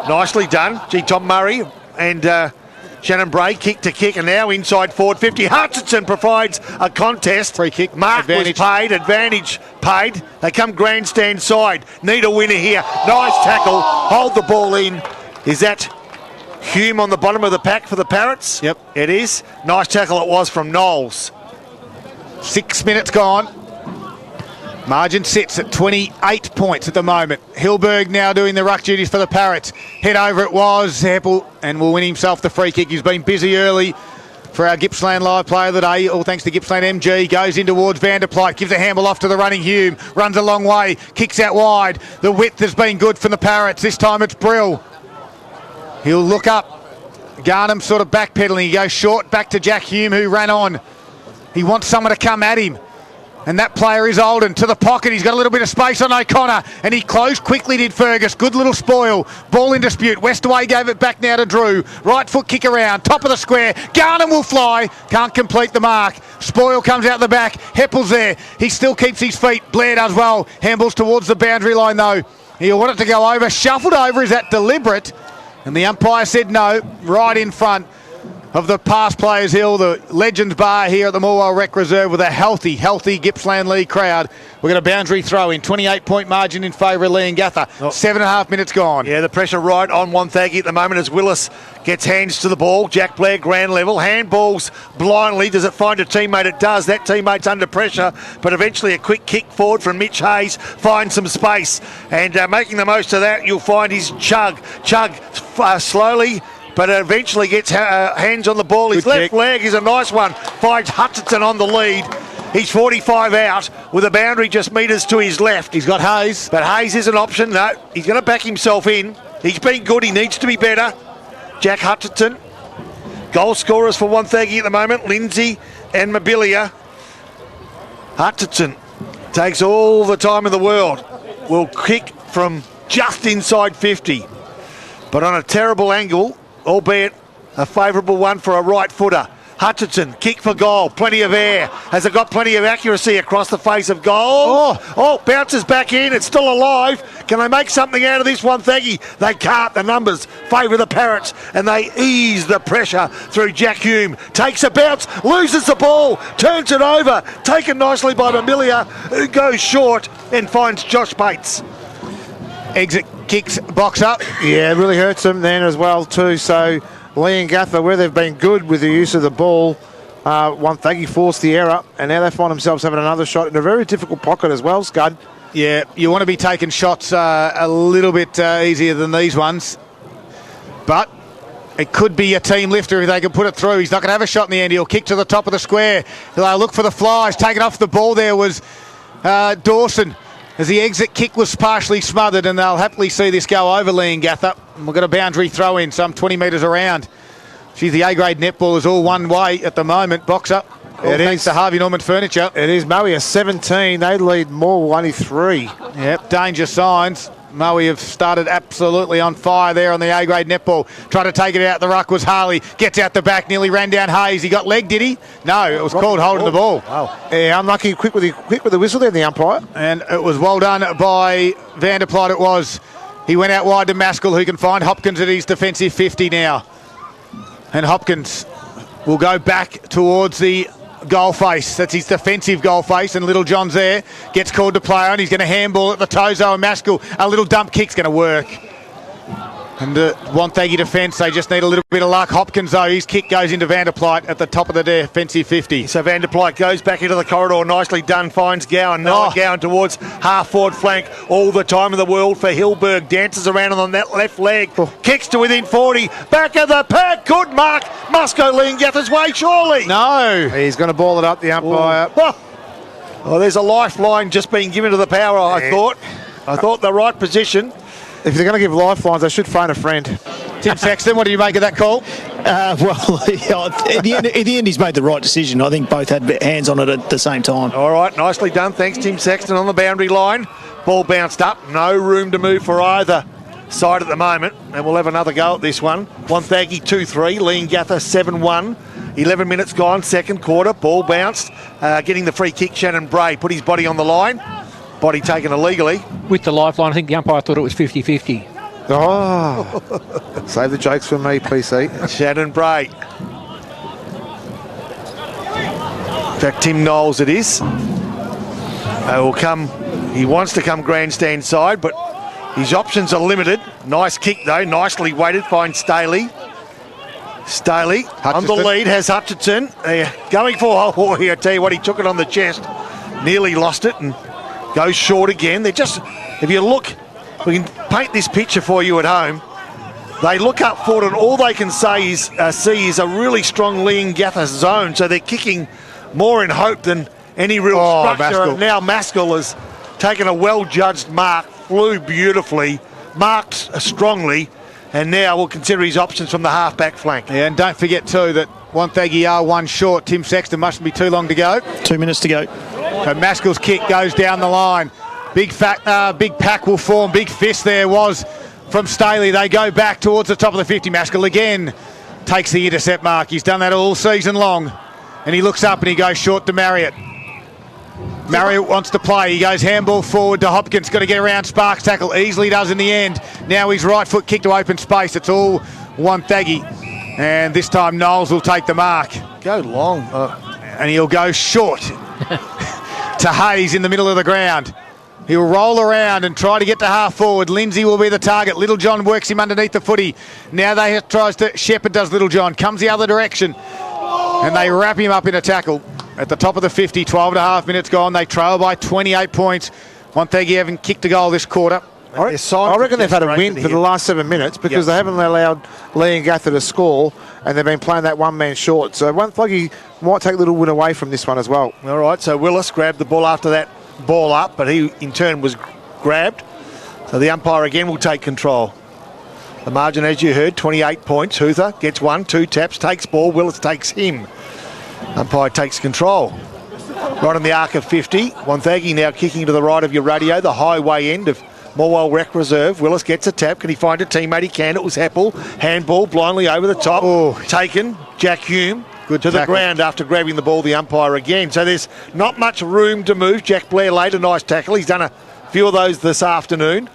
Nicely done. Tom Murray and Shannon Bray kick to kick, and now inside forward 50. Hutchinson provides a contest. Free kick. Mark advantage. was paid. Advantage paid. They come grandstand side. Need a winner here. Nice tackle. Hold the ball in. Is that Hume on the bottom of the pack for the Parrots? Yep. It is. Nice tackle it was from Knowles. 6 minutes gone. Margin sits at 28 points at the moment. Hilberg now doing the ruck duties for the Parrots. Head over it was Heppel and will win himself the free kick. He's been busy early for our Gippsland Live Player of the Day. All thanks to Gippsland MG. Goes in towards Vanderplyte. Gives a handball off to the running Hume. Runs a long way. Kicks out wide. The width has been good from the Parrots. This time it's Brill. He'll look up. Garnham sort of backpedaling. He goes short back to Jack Hume who ran on. He wants someone to come at him. And that player is Olden to the pocket. He's got a little bit of space on O'Connor. And he closed quickly, did Fergus. Good little spoil. Ball in dispute. Westaway gave it back now to Drew. Right foot kick around. Top of the square. Garnham will fly. Can't complete the mark. Spoil comes out the back. Heppel's there. He still keeps his feet. Blair does well. Handballs towards the boundary line though. He'll want it to go over. Shuffled over. Is that deliberate? And the umpire said no. Right in front of the past Players Hill, the Legends Bar here at the Morwell Rec Reserve with a healthy Gippsland League crowd. We've got a boundary throw in, 28-point margin in favour of Leongatha. 7.5 minutes gone. Yeah, the pressure right on Wonthaggi at the moment as Willis gets hands to the ball. Jack Blair, ground level, handballs blindly. Does it find a teammate? It does. That teammate's under pressure, but eventually a quick kick forward from Mitch Hayes finds some space. And making the most of that, you'll find his Chug slowly, but eventually gets hands on the ball. His left leg is a nice one. Finds Hutchinson on the lead. He's 45 out with a boundary just metres to his left. He's got Hayes. But Hayes is an option. No, he's going to back himself in. He's been good. He needs to be better. Jack Hutchinson. Goal scorers for Wonthaggi at the moment. Lindsay and Mobilia. Hutchinson takes all the time in the world. Will kick from just inside 50. But on a terrible angle, albeit a favourable one for a right footer. Hutchinson, kick for goal, plenty of air. Has it got plenty of accuracy across the face of goal? Oh, bounces back in, it's still alive. Can they make something out of this Wonthaggi? They can't. The numbers favour the Parrots and they ease the pressure through Jack Hume. Takes a bounce, loses the ball, turns it over. Taken nicely by Mamilia, who goes short and finds Josh Bates. Exit kicks box up. Yeah, it really hurts them then as well too. So Leongatha, where they've been good with the use of the ball, Wonthaggi forced the error, and now they find themselves having another shot in a very difficult pocket as well, Scud. Yeah, you want to be taking shots a little bit easier than these ones. But it could be a team lifter if they can put it through. He's not going to have a shot in the end. He'll kick to the top of the square. He'll look for the flies. Taken off the ball there was Dawson, as the exit kick was partially smothered, and they'll happily see this go over Leongatha. We've got a boundary throw in, some 20 metres around. Geez, the A-grade netball is all one way at the moment. Box up. Thanks to Harvey Norman Furniture. It is. Moe are 17. They lead Morwell only 3. Yep, danger signs. Moe have started absolutely on fire there on the A-grade netball. Trying to take it out the ruck was Harley. Gets out the back, nearly ran down Hayes. He got leg, did he? No, it was called holding the ball. Wow. Yeah, unlucky. Quick with the whistle there, the umpire. And it was well done by Vanderplyte, it was. He went out wide to Maskell, who can find Hopkins at his defensive 50 now. And Hopkins will go back towards the goal face. That's his defensive goal face, and Little John's there. Gets called to play on. He's going to handball at the Tozo and Maskell. A little dump kick's going to work. And Wonthaggi defence, they just need a little bit of luck. Hopkins, though, his kick goes into Vanderplyte at the top of the defensive 50. So Vanderplyte goes back into the corridor, nicely done, finds Gowan. Gowan towards half-forward flank, all the time in the world for Hilberg. Dances around on that left leg, kicks to within 40, back of the pack, good mark. Must go Leongatha's way, surely. No. He's going to ball it up, the umpire. Oh, there's a lifeline just being given to the Power, I thought. I thought the right position. If they're going to give lifelines, they should phone a friend. Tim Sexton, what do you make of that call? Well, at the end, he's made the right decision. I think both had hands on it at the same time. All right, nicely done. Thanks, Tim Sexton on the boundary line. Ball bounced up. No room to move for either side at the moment. And we'll have another go at this one. Wonthaggi 2-3, Leongatha 7-1. 11 minutes gone, second quarter. Ball bounced. Getting the free kick, Shannon Bray put his body on the line. Body taken illegally. With the lifeline, I think the umpire thought it was 50-50. Oh, save the jokes for me, PC. Shannon Bray. In fact, Tim Knowles it is. He wants to come grandstand side, but his options are limited. Nice kick though, nicely weighted, finds Staley. Staley on the lead, has Hutchinson. Going for, I tell you what, he took it on the chest. Nearly lost it and goes short again. They're just, if you look, we can paint this picture for you at home. They look up forward and all they can say is see is a really strong Leongatha zone. So they're kicking more in hope than any real structure. And now Maskell has taken a well-judged mark, flew beautifully, marked strongly, and now we'll consider his options from the half-back flank. Yeah, and don't forget too that Wonthaggi are one short. Tim Sexton mustn't be too long to go. 2 minutes to go. So Maskell's kick goes down the line. Big pack will form. Big fist there was from Staley. They go back towards the top of the 50. Maskell again takes the intercept mark. He's done that all season long. And he looks up and he goes short to Marriott. Marriott wants to play. He goes handball forward to Hopkins. Got to get around Sparks' tackle. Easily does in the end. Now his right foot kick to open space. It's all Wonthaggi. And this time Knowles will take the mark. Go long. And he'll go short to Hayes in the middle of the ground. He'll roll around and try to get to half forward. Lindsay will be the target. Little John works him underneath the footy. Now they tries to, Shepherd does Little John. Comes the other direction. And they wrap him up in a tackle. At the top of the 50, 12 and a half minutes gone. They trail by 28 points. Wonthaggi haven't kicked a goal this quarter. I reckon they've had a win for the last 7 minutes because they haven't allowed Leongatha to score and they've been playing that one man short. So Wonthaggi might take a little win away from this one as well. All right, so Willis grabbed the ball after that ball up, but he in turn was grabbed. So the umpire again will take control. The margin, as you heard, 28 points. Hutha gets 1, 2 taps, takes ball. Willis takes him. Umpire takes control. Right on the arc of 50. Wonthaggi now kicking to the right of your radio, the highway end of Morwell Rec Reserve. Willis gets a tap. Can he find a teammate? He can. It was Heppel. Handball blindly over the top. Taken. Jack Hume good to tackle. The ground after grabbing the ball, the umpire again. So there's not much room to move. Jack Blair laid a nice tackle. He's done a few of those this afternoon.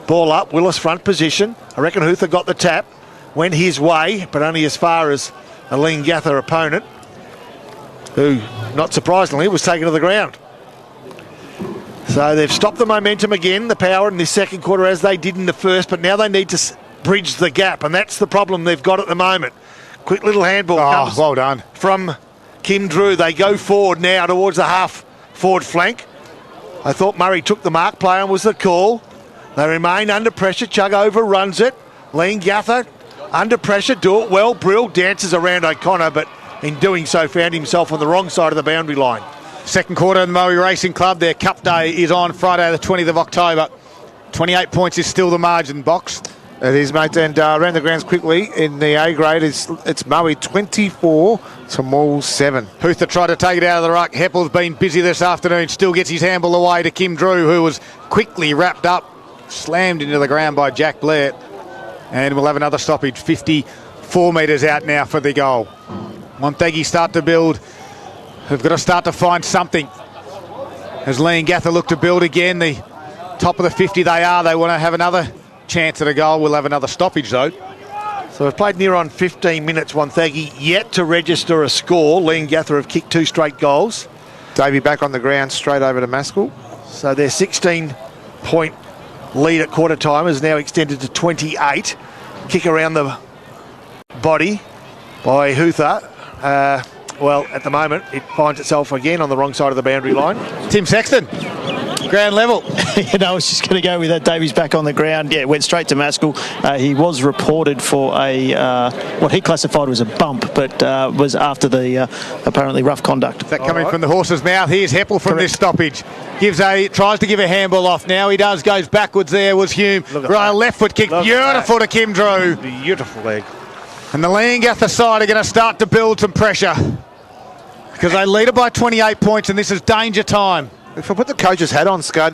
Ball up. Willis front position. I reckon Hutha got the tap. Went his way, but only as far as a Leongatha opponent, who, not surprisingly, was taken to the ground. So they've stopped the momentum again, the power in this second quarter as they did in the first, but now they need to bridge the gap, and that's the problem they've got at the moment. Quick little handball comes well done from Kim Drew. They go forward now towards the half-forward flank. I thought Murray took the mark, play on was the call. They remain under pressure, Chugg overruns it. Leongatha under pressure, do it well. Brill dances around O'Connor, but in doing so found himself on the wrong side of the boundary line. Second quarter of the Moe Racing Club. Their Cup Day is on Friday the 20th of October. 28 points is still the margin, Box. It is, mate, and around the grounds quickly in the A grade, it's Moe 24 to Maul 7. Hutha tried to take it out of the ruck. Heppel's been busy this afternoon, still gets his handball away to Kim Drew, who was quickly wrapped up, slammed into the ground by Jack Blair. And we'll have another stoppage, 54 metres out now for the goal. Wonthaggi start to build. They've got to start to find something. As Leongatha look to build again, the top of the 50 they are. They want to have another chance at a goal. We'll have another stoppage though. So we've played near on 15 minutes. Wonthaggi yet to register a score. Leongatha have kicked 2 straight goals. Davey back on the ground, straight over to Maskell. So their 16-point lead at quarter time is now extended to 28. Kick around the body by Hutha. Well, at the moment, it finds itself again on the wrong side of the boundary line. Tim Sexton, ground level. I was just going to go with that. Davies back on the ground. Yeah, went straight to Maskell. He was reported for a what he classified as a bump, but was after the apparently rough conduct. Is that coming from the horse's mouth? Here's Heppel from this stoppage. Tries to give a handball off now. He does, goes backwards there, was Hume. Right, left foot kick, beautiful to Kim Drew. Beautiful leg. And the Leongatha side are going to start to build some pressure because they lead it by 28 points, and this is danger time. If I put the coach's hat on, Scud,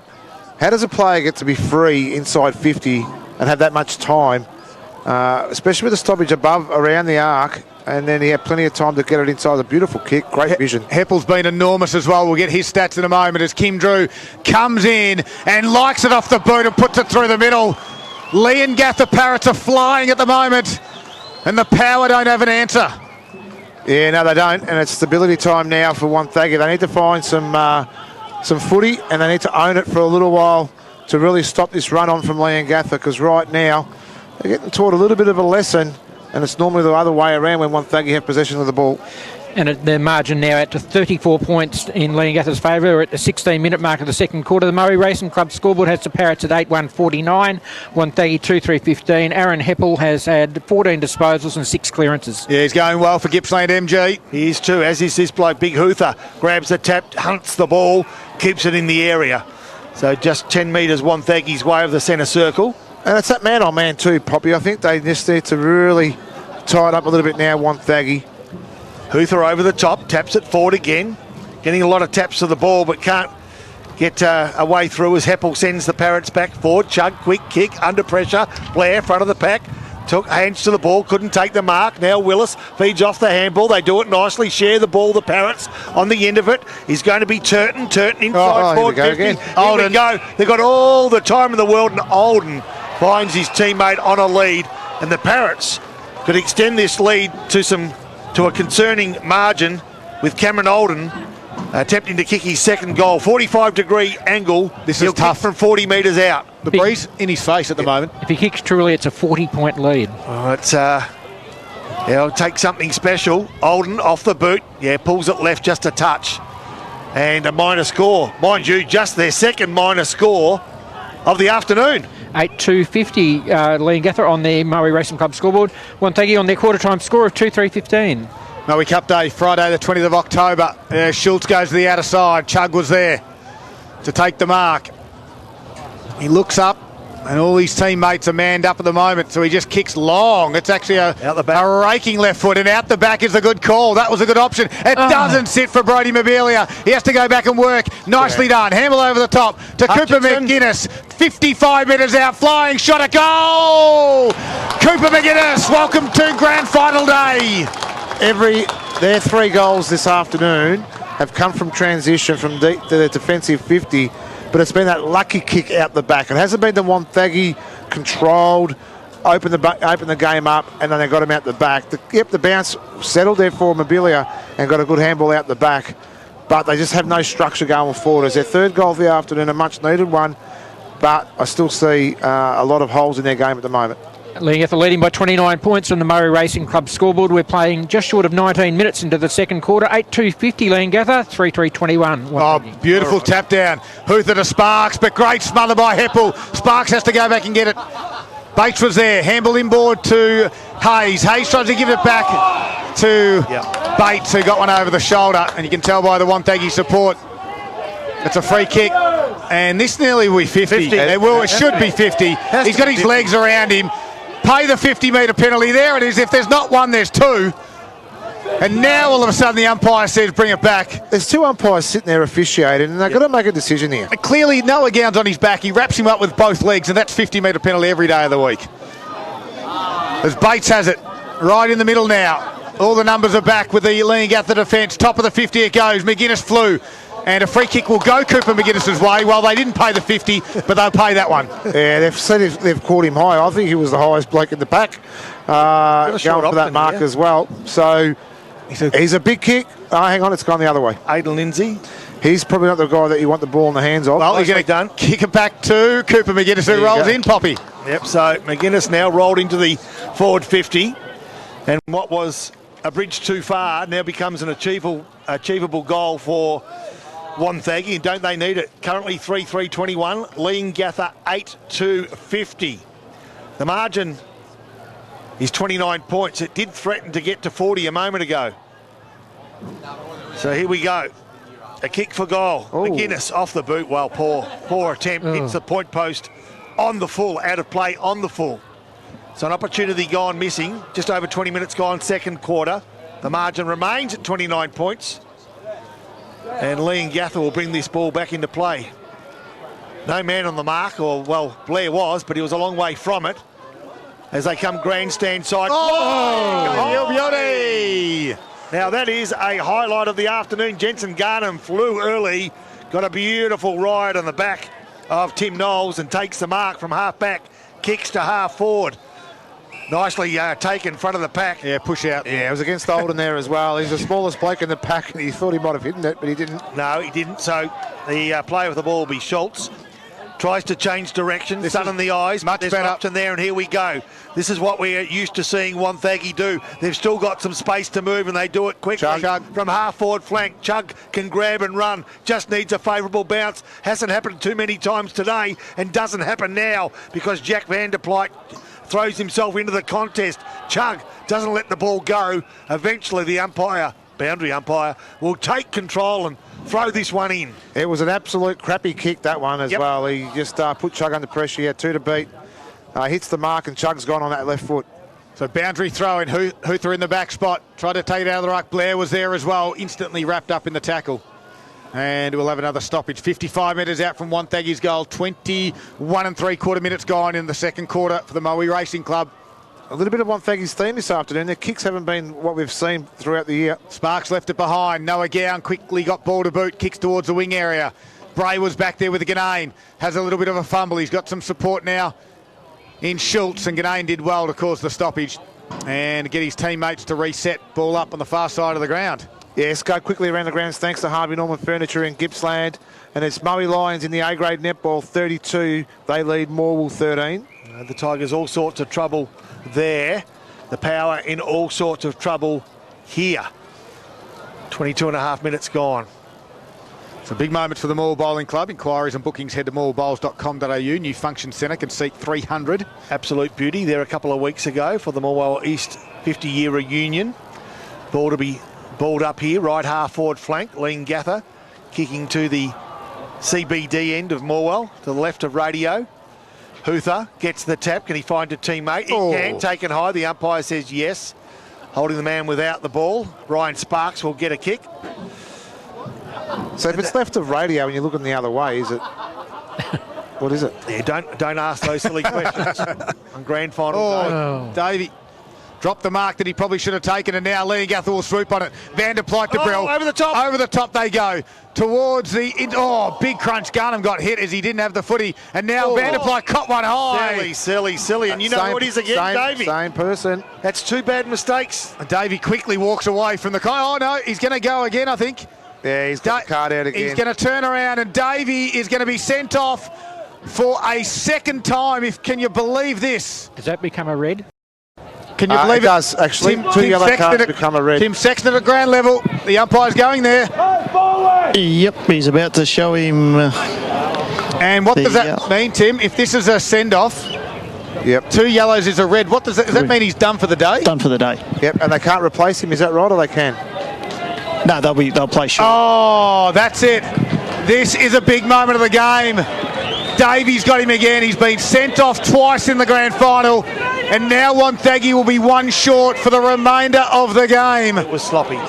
how does a player get to be free inside 50 and have that much time, especially with the stoppage above around the arc, and then he had plenty of time to get it inside. A beautiful kick, great vision. Heppel's been enormous as well. We'll get his stats in a moment as Kim Drew comes in and likes it off the boot and puts it through the middle. Leongatha Parrots are flying at the moment, and the Power don't have an answer. Yeah, no, they don't, and it's stability time now for Wonthaggi. They need to find some footy, and they need to own it for a little while to really stop this run on from Leongatha, because right now they're getting taught a little bit of a lesson, and it's normally the other way around when Wonthaggi have possession of the ball. And the margin now out to 34 points in Leongatha's favour. We're at the 16-minute mark of the second quarter. The Murray Racing Club scoreboard has the Parrots at 8-1-49, Wonthaggi 2-3-15. Aaron Heppel has had 14 disposals and 6 clearances. Yeah, he's going well for Gippsland MG. He is too, as is this bloke, Big Hoother. Grabs the tap, hunts the ball, keeps it in the area. So just 10 metres Wonthaggi's way of the centre circle. And it's that man-on-man too, Poppy. I think they just need to really tie it up a little bit now, Wonthaggi. Hoother over the top, taps it forward again. Getting a lot of taps to the ball, but can't get a way through as Heppel sends the Parrots back forward. Chug, quick kick, under pressure. Blair, front of the pack. Took hands to the ball, couldn't take the mark. Now Willis feeds off the handball. They do it nicely, share the ball, the Parrots on the end of it. He's going to be Turton inside forward 50. Here we go. They've got all the time in the world, and Olden finds his teammate on a lead, and the Parrots could extend this lead to a concerning margin with Cameron Olden attempting to kick his second goal. 45-degree angle. This is tough from 40 metres out. The breeze in his face at the moment. If he kicks truly, it's a 40-point lead. Oh, it'll take something special. Olden off the boot. Yeah, pulls it left just a touch. And a minor score. Mind you, just their second minor score of the afternoon. 8-2-50 Leongatha on their Murray Racing Club scoreboard. Wonthaggi on their quarter-time score of 2-3-15. Murray Cup Day, Friday the 20th of October. Schultz goes to the outer side. Chug was there to take the mark. He looks up, and all his teammates are manned up at the moment, so he just kicks long. It's actually a raking left foot, and out the back is a good call. That was a good option. It doesn't sit for Brody Mobilia. He has to go back and work. Nicely done. Handle over the top to Cooper McGuinness. 55 metres out, flying shot, a goal! Cooper McGuinness, welcome to Grand Final Day. Their 3 goals this afternoon have come from transition from deep to their defensive 50, but it's been that lucky kick out the back. It hasn't been the Wonthaggi controlled, open the game up, and then they got him out the back. The bounce settled there for Mobilia and got a good handball out the back, but they just have no structure going forward. It's their 3rd goal of the afternoon, a much needed one, but I still see a lot of holes in their game at the moment. Leongatha leading by 29 points on the Murray Racing Club scoreboard. We're playing just short of 19 minutes into the second quarter. 8-2-50 Leongatha, 3-3-21. Oh, beautiful tap down. Hoother to Sparks, but great smother by Heppel. Sparks has to go back and get it. Bates was there. Handball inboard to Hayes. Hayes tries to give it back to Bates, who got one over the shoulder, and you can tell by the Wonthaggi support it's a free kick, and this nearly will be 50. It should be 50. He's got his legs around him. Pay the 50-metre penalty. There it is. If there's not one, there's 2. And now all of a sudden the umpire says bring it back. There's 2 umpires sitting there officiating, and they've got to make a decision here. Clearly, Noah Gown's on his back. He wraps him up with both legs, and that's 50-metre penalty every day of the week. As Bates has it, right in the middle now. All the numbers are back with the Leongatha defence. Top of the 50 it goes. McGuinness flew. And a free kick will go Cooper McGuinness's way. Well, they didn't pay the 50, but they'll pay that one. Yeah, they've said they've caught him high. I think he was the highest bloke in the pack, going for that mark as well. So he's a big kick. Oh, hang on, it's gone the other way. Aidan Lindsay. He's probably not the guy that you want the ball in the hands of. Well, he's going to kick it back to Cooper McGuinness, who rolls in, Poppy. Yep, so McGuinness now rolled into the forward 50. And what was a bridge too far now becomes an achievable goal for Wonthaggi, and don't they need it? Currently 3-3-21, Leongatha 8-2-50. The margin is 29 points. It did threaten to get to 40 a moment ago. So here we go. A kick for goal. Ooh. McGuinness off the boot. Well, poor attempt. Hits the point post on the full, out of play on the full. So an opportunity gone missing. Just over 20 minutes gone, second quarter. The margin remains at 29 points. And Leongatha will bring this ball back into play. No man on the mark, or, well, Blair was, but he was a long way from it. As they come grandstand side. Oh, beauty! Now that is a highlight of the afternoon. Jensen Garnham flew early, got a beautiful ride on the back of Tim Knowles and takes the mark from half back, kicks to half forward. Nicely taken front of the pack. Yeah, push out. Yeah, it was against Olden there as well. He's the smallest bloke in the pack, and he thought he might have hidden it, but he didn't. No, he didn't. So the player with the ball will be Schultz. Tries to change direction, sun in the eyes. Much There's better. an option there, and here we go. This is what we're used to seeing Wonthaggi do. They've still got some space to move, and they do it quickly. Chug. From half forward flank. Chug can grab and run. Just needs a favourable bounce. Hasn't happened too many times today, and doesn't happen now because Jack van der Plyk throws himself into the contest. Chug doesn't let the ball go. Eventually, the boundary umpire, will take control and throw this one in. It was an absolute crappy kick, that one as well. He just put Chug under pressure. He had 2 to beat. Hits the mark, and Chug's gone on that left foot. So boundary throw in. Huther in the back spot. Tried to take it out of the ruck. Blair was there as well. Instantly wrapped up in the tackle. And we'll have another stoppage. 55 metres out from Wonthaggi's goal. 21 3/4 minutes gone in the second quarter for the Moe Racing Club. A little bit of Wonthaggi's theme this afternoon. Their kicks haven't been what we've seen throughout the year. Sparks left it behind. Noah Gown quickly got ball to boot. Kicks towards the wing area. Bray was back there with Ganane. Has a little bit of a fumble. He's got some support now in Schultz, and Ganane did well to cause the stoppage and get his teammates to reset. Ball up on the far side of the ground. Yes, go quickly around the grounds thanks to Harvey Norman Furniture in Gippsland. And it's Moe Lions in the A-grade netball 32. They lead Morwell 13. The Tigers all sorts of trouble there. The Power in all sorts of trouble here. 22 and a half minutes gone. Some big moments for the Morwell Bowling Club. Inquiries and bookings head to morwellbowls.com.au. New function centre can seat 300. Absolute beauty there a couple of weeks ago for the Morwell East 50-year reunion. Ball to be balled up here, right half forward flank. Leongatha kicking to the CBD end of Morwell, to the left of Radio. Huther gets the tap. Can he find a teammate? He can. Taken high. The umpire says yes. Holding the man without the ball. Ryan Sparks will get a kick. So if it's left of Radio and you're looking the other way, is it? What is it? Yeah, don't ask those silly questions on grand final day. Davey dropped the mark that he probably should have taken, and now Leongatha will swoop on it. Van der Plyk to Brill. Over the top. Over the top they go. Towards the... big crunch. Garnham got hit as he didn't have the footy. And now Van der Plyk caught one high. Silly. And you know who it is again, Davey? Same person. That's 2 bad mistakes. And Davey quickly walks away from the... Oh, no, he's going to go again, I think. Yeah, he's got the card out again. He's going to turn around, and Davey is going to be sent off for a second time. Can you believe this? Does that become a red? Can you believe it? Does, actually. Two yellow cards become a red. Tim Sexton at ground level. The umpire's going there. Yep, he's about to show him. And what does that mean, Tim? If this is a send-off, yep, 2 yellows is a red. What does that mean? He's done for the day? Done for the day. Yep, and they can't replace him. Is that right, or they can? No, they'll play short. Oh, that's it. This is a big moment of the game. Davey's got him again. He's been sent off twice in the grand final, and now Wonthaggi will be 1 short for the remainder of the game. It was sloppy.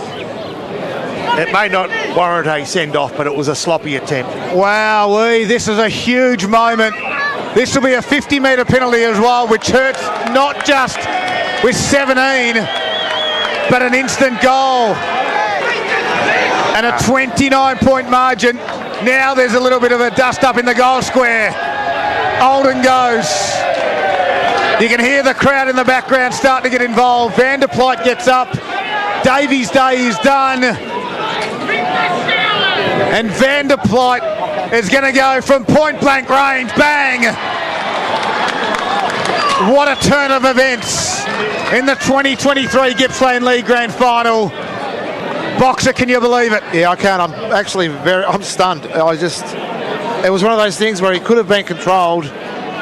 It may not warrant a send-off, but it was a sloppy attempt. Wowee, this is a huge moment. This will be a 50-metre penalty as well, which hurts not just with 17, but an instant goal. And a 29-point margin. Now there's a little bit of a dust-up in the goal square. Olden goes. You can hear the crowd in the background starting to get involved. Van der Plyk gets up. Davies' day is done. And Van der Plyk is going to go from point-blank range. Bang! What a turn of events in the 2023 Gippsland League Grand Final. Boxer, can you believe it? Yeah, I can. I'm stunned. It was one of those things where he could have been controlled.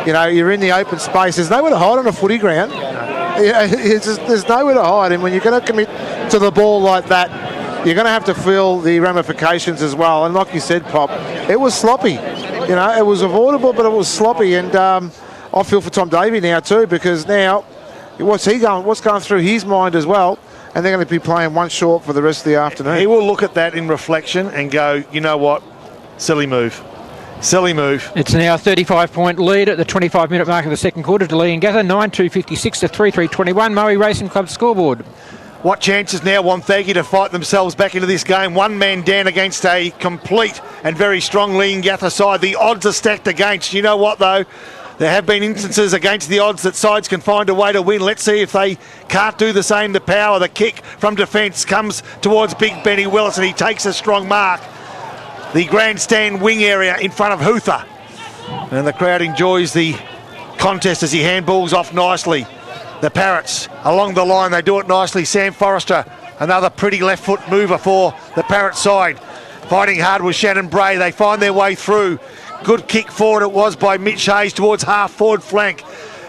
You know, you're in the open space. There's nowhere to hide on a footy ground. There's nowhere to hide. And when you're going to commit to the ball like that, you're going to have to feel the ramifications as well. And like you said, Pop, it was sloppy. You know, it was avoidable, but it was sloppy. And I feel for Tom Davey now too, because now what's going through his mind as well, and they're going to be playing one short for the rest of the afternoon. He will look at that in reflection and go, you know what, silly move. Silly move. It's now a 35-point lead at the 25-minute mark of the second quarter to Leongatha, 9-2-56 to 3-3-21. Murray Racing Club scoreboard. What chances now Wonthaggi to fight themselves back into this game? One man down against a complete and very strong Leongatha side. The odds are stacked against. You know what, though? There have been instances against the odds that sides can find a way to win. Let's see if they can't do the same. The power, the kick from defence comes towards Big Benny Willis, and he takes a strong mark. The grandstand wing area in front of Hootha. And the crowd enjoys the contest as he handballs off nicely. The Parrots along the line, they do it nicely. Sam Forrester, another pretty left foot mover for the Parrot side. Fighting hard with Shannon Bray. They find their way through. Good kick forward it was by Mitch Hayes towards half forward flank.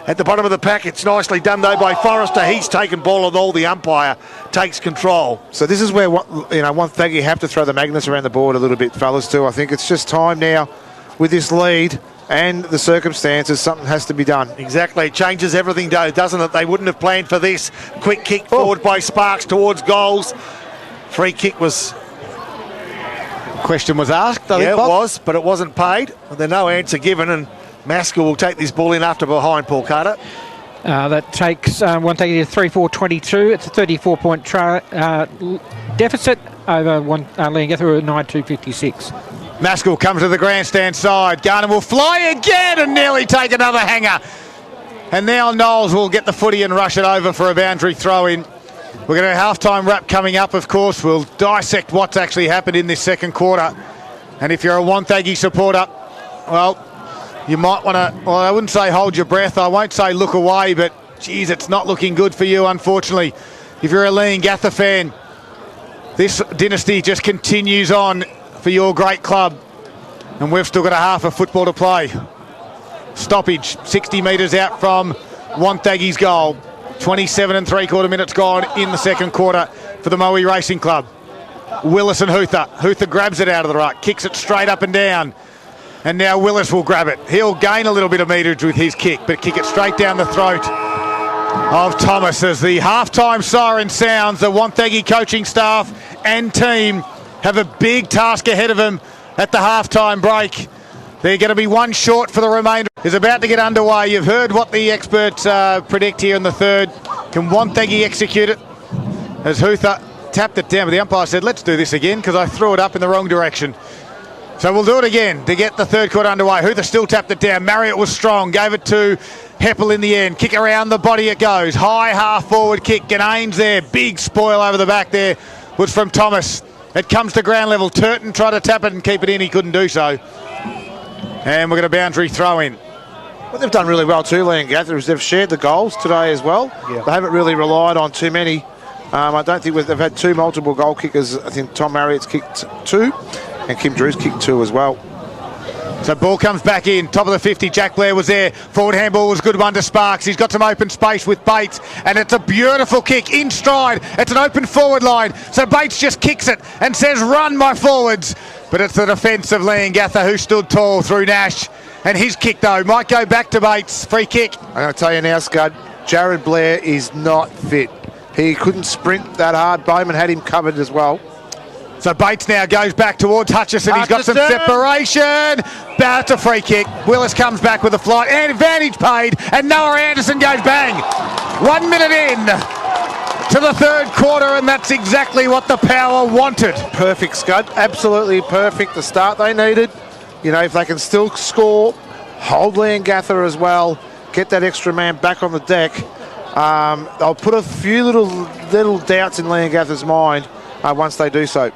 At the bottom of the pack, it's nicely done though by Forrester. He's taken ball and all. The umpire takes control. So this is where Wonthaggi have to throw the magnets around the board a little bit, fellas, too. I think it's just time now with this lead and the circumstances, something has to be done. Exactly. It changes everything, though, doesn't it? They wouldn't have planned for this. Quick kick forward by Sparks towards goals. Free kick was... Question was asked, I think, it Bob. was, but it wasn't paid. There's no answer given, and Maskell will take this ball in after behind, Paul Carter. That takes Wonthaggi to 3-4-22. It's a 34-point deficit over Leongatha at 9-2-56. Maskell comes to the grandstand side. Garner will fly again and nearly take another hanger. And now Knowles will get the footy and rush it over for a boundary throw-in. We're going to have half-time wrap coming up, of course. We'll dissect what's actually happened in this second quarter. And if you're a Wonthaggi supporter, well, you might want to, well, I wouldn't say hold your breath. I won't say look away, but, geez, it's not looking good for you, unfortunately. If you're a Leongatha fan, this dynasty just continues on for your great club. And we've still got a half of football to play. Stoppage, 60 metres out from Wonthaggi's goal. 27 3/4 minutes gone in the second quarter for the Moe Racing Club. Willis and Hootha. Hootha grabs it out of the ruck, kicks it straight up and down. And now Willis will grab it. He'll gain a little bit of meterage with his kick, but kick it straight down the throat of Thomas as the halftime siren sounds. The Wonthaggi coaching staff and team have a big task ahead of them at the halftime break. They're going to be one short for the remainder. Is about to get underway. You've heard what the experts predict here in the third. Can Wonthaggi execute it? As Hootha tapped it down, but the umpire said, let's do this again because I threw it up in the wrong direction. So we'll do it again to get the third quarter underway. Hootha still tapped it down. Marriott was strong. Gave it to Heppel in the end. Kick around the body it goes. High half forward kick. Gaines there. Big spoil over the back there was from Thomas. It comes to ground level. Turton tried to tap it and keep it in. He couldn't do so. And we're going to boundary throw in. What they've done really well too, Leongatha, is they've shared the goals today as well. Yeah. They haven't really relied on too many. I don't think they've had two multiple goal kickers. I think Tom Marriott's kicked 2 and Kim Drew's kicked 2 as well. So ball comes back in, top of the 50. Jack Blair was there. Forward handball was a good one to Sparks. He's got some open space with Bates, and it's a beautiful kick in stride. It's an open forward line. So Bates just kicks it and says, run, my forwards. But it's the defence of Leongatha who stood tall through Nash. And his kick, though, might go back to Bates. Free kick. I'm going to tell you now, Scud, Jared Blair is not fit. He couldn't sprint that hard. Bowman had him covered as well. So Bates now goes back towards Hutchison. He's got some separation. That's a free kick. Willis comes back with a flight. And advantage paid. And Noah Anderson goes bang. 1 minute in to the third quarter, and that's exactly what the Power wanted. Perfect, Scud. Absolutely perfect. The start they needed. You know, if they can still score, hold Leongatha as well, get that extra man back on the deck, they'll put a few little doubts in Leongatha's mind once they do so.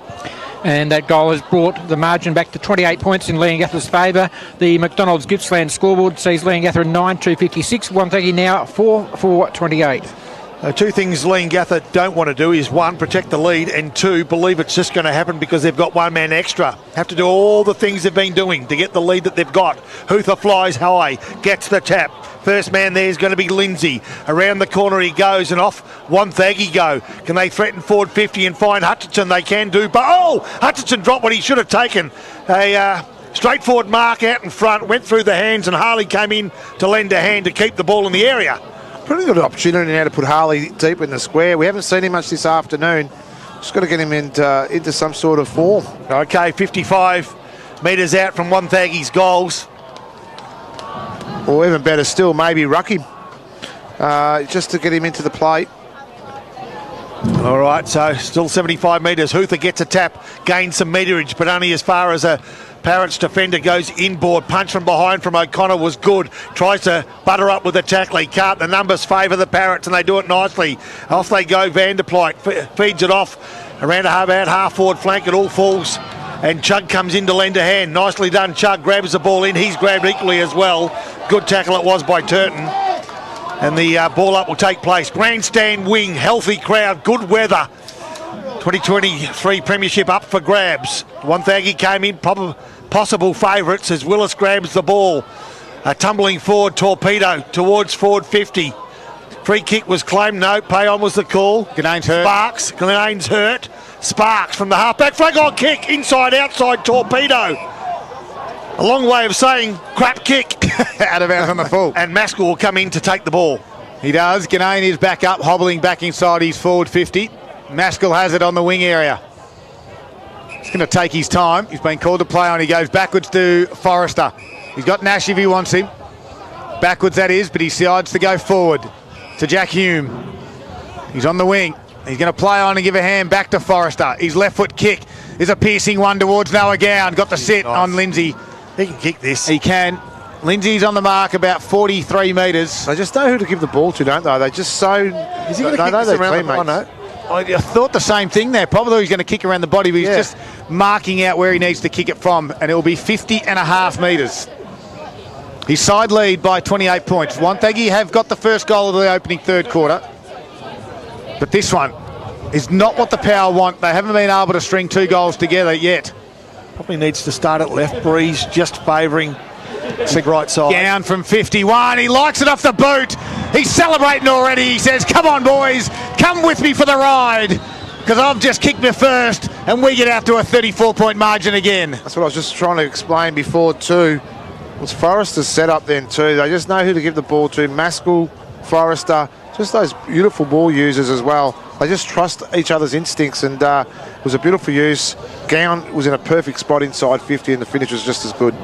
And that goal has brought the margin back to 28 points in Leongatha's favour. The McDonald's Gippsland scoreboard sees Leongatha at 9-2-56. Wonthaggi now 4-4-28. Two things Leongatha don't want to do is, one, protect the lead, and two, believe it's just going to happen because they've got one man extra. Have to do all the things they've been doing to get the lead that they've got. Hootha flies high, gets the tap. First man there is going to be Lindsay. Around the corner he goes, and off Wonthaggi go. Can they threaten forward 50 and find Hutchinson? They can do, but Hutchinson dropped what he should have taken. A Straightforward mark out in front, went through the hands, and Harley came in to lend a hand to keep the ball in the area. Pretty good opportunity now to put Harley deep in the square. We haven't seen him much this afternoon. Just got to get him into some sort of form. Okay, 55 metres out from Wonthaggi's goals. Or even better still, maybe ruck him just to get him into the plate. All right, so still 75 metres. Hoother gets a tap, gains some meterage, but only as far as a Parrots defender goes inboard. Punch from behind from O'Connor was good. Tries to butter up with the tackle. He can't. The numbers favour the Parrots and they do it nicely. Off they go. Vanderplyke feeds it off around about half forward flank. It all falls. And Chug comes in to lend a hand. Nicely done. Chug grabs the ball in. He's grabbed equally as well. Good tackle it was by Turton. And the ball up will take place. Grandstand wing. Healthy crowd. Good weather. 2023 Premiership up for grabs. Wonthaggi came in, possible favourites as Willis grabs the ball. A tumbling forward torpedo towards forward 50. Free kick was claimed. No, pay on was the call. Ganane's hurt. Ganane's hurt. Sparks from the halfback. Flag on kick. Inside, outside torpedo. A long way of saying crap kick. Out of bounds on the full. And Maskell will come in to take the ball. He does. Ganane is back up, hobbling back inside his forward 50. Maskell has it on the wing area. He's going to take his time. He's been called to play on. He goes backwards to Forrester. He's got Nash if he wants him. Backwards that is, but he decides to go forward to Jack Hume. He's on the wing. He's going to play on and give a hand back to Forrester. His left foot kick is a piercing one towards Noah Gown. Got the sit on Lindsay. He can kick this. He can. Lindsay's on the mark about 43 metres. They just know who to give the ball to, don't they? They just so... Is he going to kick this around the corner? I thought the same thing there. Probably he's going to kick around the body, but he's just marking out where he needs to kick it from, and it will be 50.5 metres. He's side lead by 28 points. Wonthaggi have got the first goal of the opening third quarter, but this one is not what the Power want. They haven't been able to string 2 goals together yet. Probably needs to start at left. Breeze just favouring the right side. Down from 51. He likes it off the boot. He's celebrating already. He says, come on, boys. Come with me for the ride, because I've just kicked me first, and we get out to a 34-point margin again. That's what I was just trying to explain before too. Was Forrester's set up then too. They just know who to give the ball to. Maskell, Forrester, just those beautiful ball users as well. They just trust each other's instincts, and it was a beautiful use. Gown was in a perfect spot inside 50, and the finish was just as good.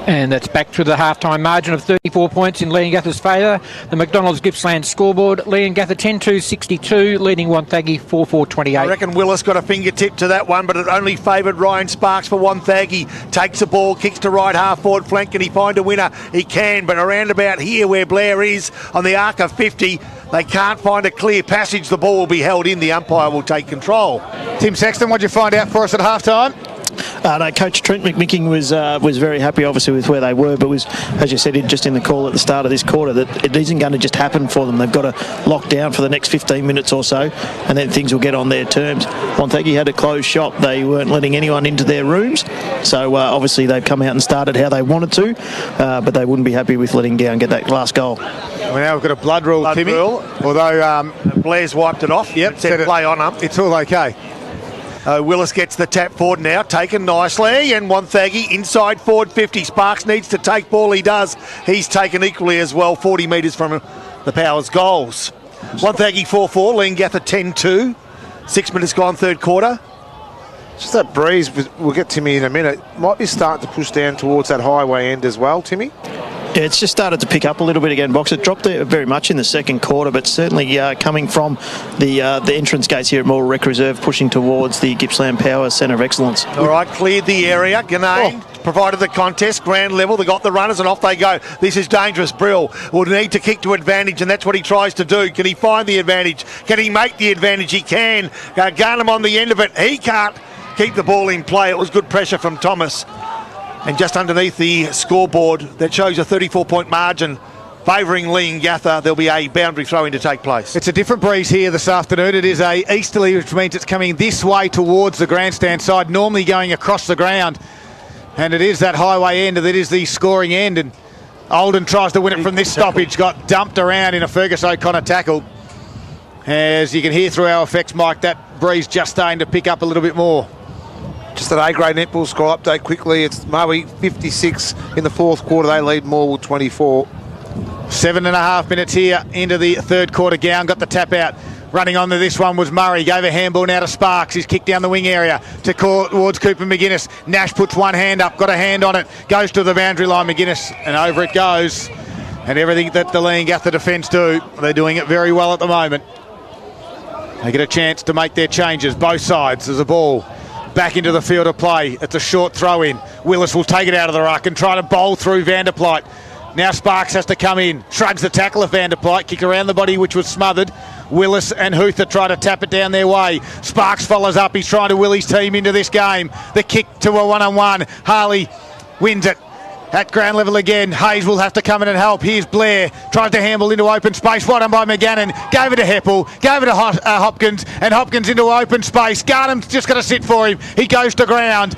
And that's back to the half-time margin of 34 points in Leongatha's favour. The McDonald's Gippsland scoreboard, Leongatha 10-2-62, leading Wonthaggi 4-4-28. I reckon Willis got a fingertip to that one, but it only favoured Ryan Sparks for Wonthaggi. Takes the ball, kicks to right half-forward flank. Can he find a winner? He can, but around about here where Blair is, on the arc of 50, they can't find a clear passage. The ball will be held in. The umpire will take control. Tim Sexton, what did you find out for us at half-time? No, Coach Trent McMicking was very happy, obviously, with where they were, but was, as you said, just in the call at the start of this quarter, that it isn't going to just happen for them. They've got to lock down for the next 15 minutes or so, and then things will get on their terms. Wonthaggi had a closed shop. They weren't letting anyone into their rooms, so obviously they've come out and started how they wanted to, but they wouldn't be happy with letting Gown get that last goal. Well, now we've got a blood rule, Timmy. Although Blair's wiped it off. Yep, said play on them. It's all okay. Willis gets the tap forward now, taken nicely, and Wonthaggi inside forward 50. Sparks needs to take ball, he does. He's taken equally as well, 40 metres from the Powers' goals. Wonthaggi 4-4, Leongatha 10-2. 6 minutes gone, third quarter. Just that breeze, we'll get Timmy in a minute, might be starting to push down towards that highway end as well, Timmy. Yeah, it's just started to pick up a little bit again, Box. It dropped there very much in the second quarter, but certainly coming from the entrance gates here at Moore Rec Reserve, pushing towards the Gippsland Power Centre of Excellence. All right, cleared the area. Ganane provided the contest, ground level. They got the runners and off they go. This is dangerous. Brill will need to kick to advantage, and that's what he tries to do. Can he find the advantage? Can he make the advantage? He can. Garnham on the end of it. He can't keep the ball in play. It was good pressure from Thomas. And just underneath the scoreboard, that shows a 34-point margin favouring Leongatha. There'll be a boundary throw-in to take place. It's a different breeze here this afternoon. It is a easterly, which means it's coming this way towards the grandstand side, normally going across the ground. And it is that highway end, and it is the scoring end. And Olden tries to win it from this stoppage, got dumped around in a Fergus O'Connor tackle. As you can hear through our effects, Mike, that breeze just starting to pick up a little bit more. Just an A-grade netball score update quickly. It's Maui 56 in the fourth quarter. They lead Morwood 24. 7.5 minutes here into the third quarter. Gown got the tap out. Running on to this one was Murray. Gave a handball now to Sparks. He's kicked down the wing area towards Cooper McGuinness. Nash puts one hand up, got a hand on it, goes to the boundary line. McGuinness, and over it goes. And everything that the Leongatha defence do, they're doing it very well at the moment. They get a chance to make their changes. Both sides. There's a ball back into the field of play. It's a short throw in. Willis will take it out of the ruck and try to bowl through Vanderpleit. Now Sparks has to come in. Shrugs the tackle of Vanderpleit. Kick around the body, which was smothered. Willis and Hoother try to tap it down their way. Sparks follows up. He's trying to will his team into this game. The kick to a one-on-one. Harley wins it. At ground level again, Hayes will have to come in and help. Here's Blair, tries to handle into open space. Well done by McGannon. Gave it to Heppel, gave it to Hopkins, and Hopkins into open space. Garnham's just going to sit for him. He goes to ground.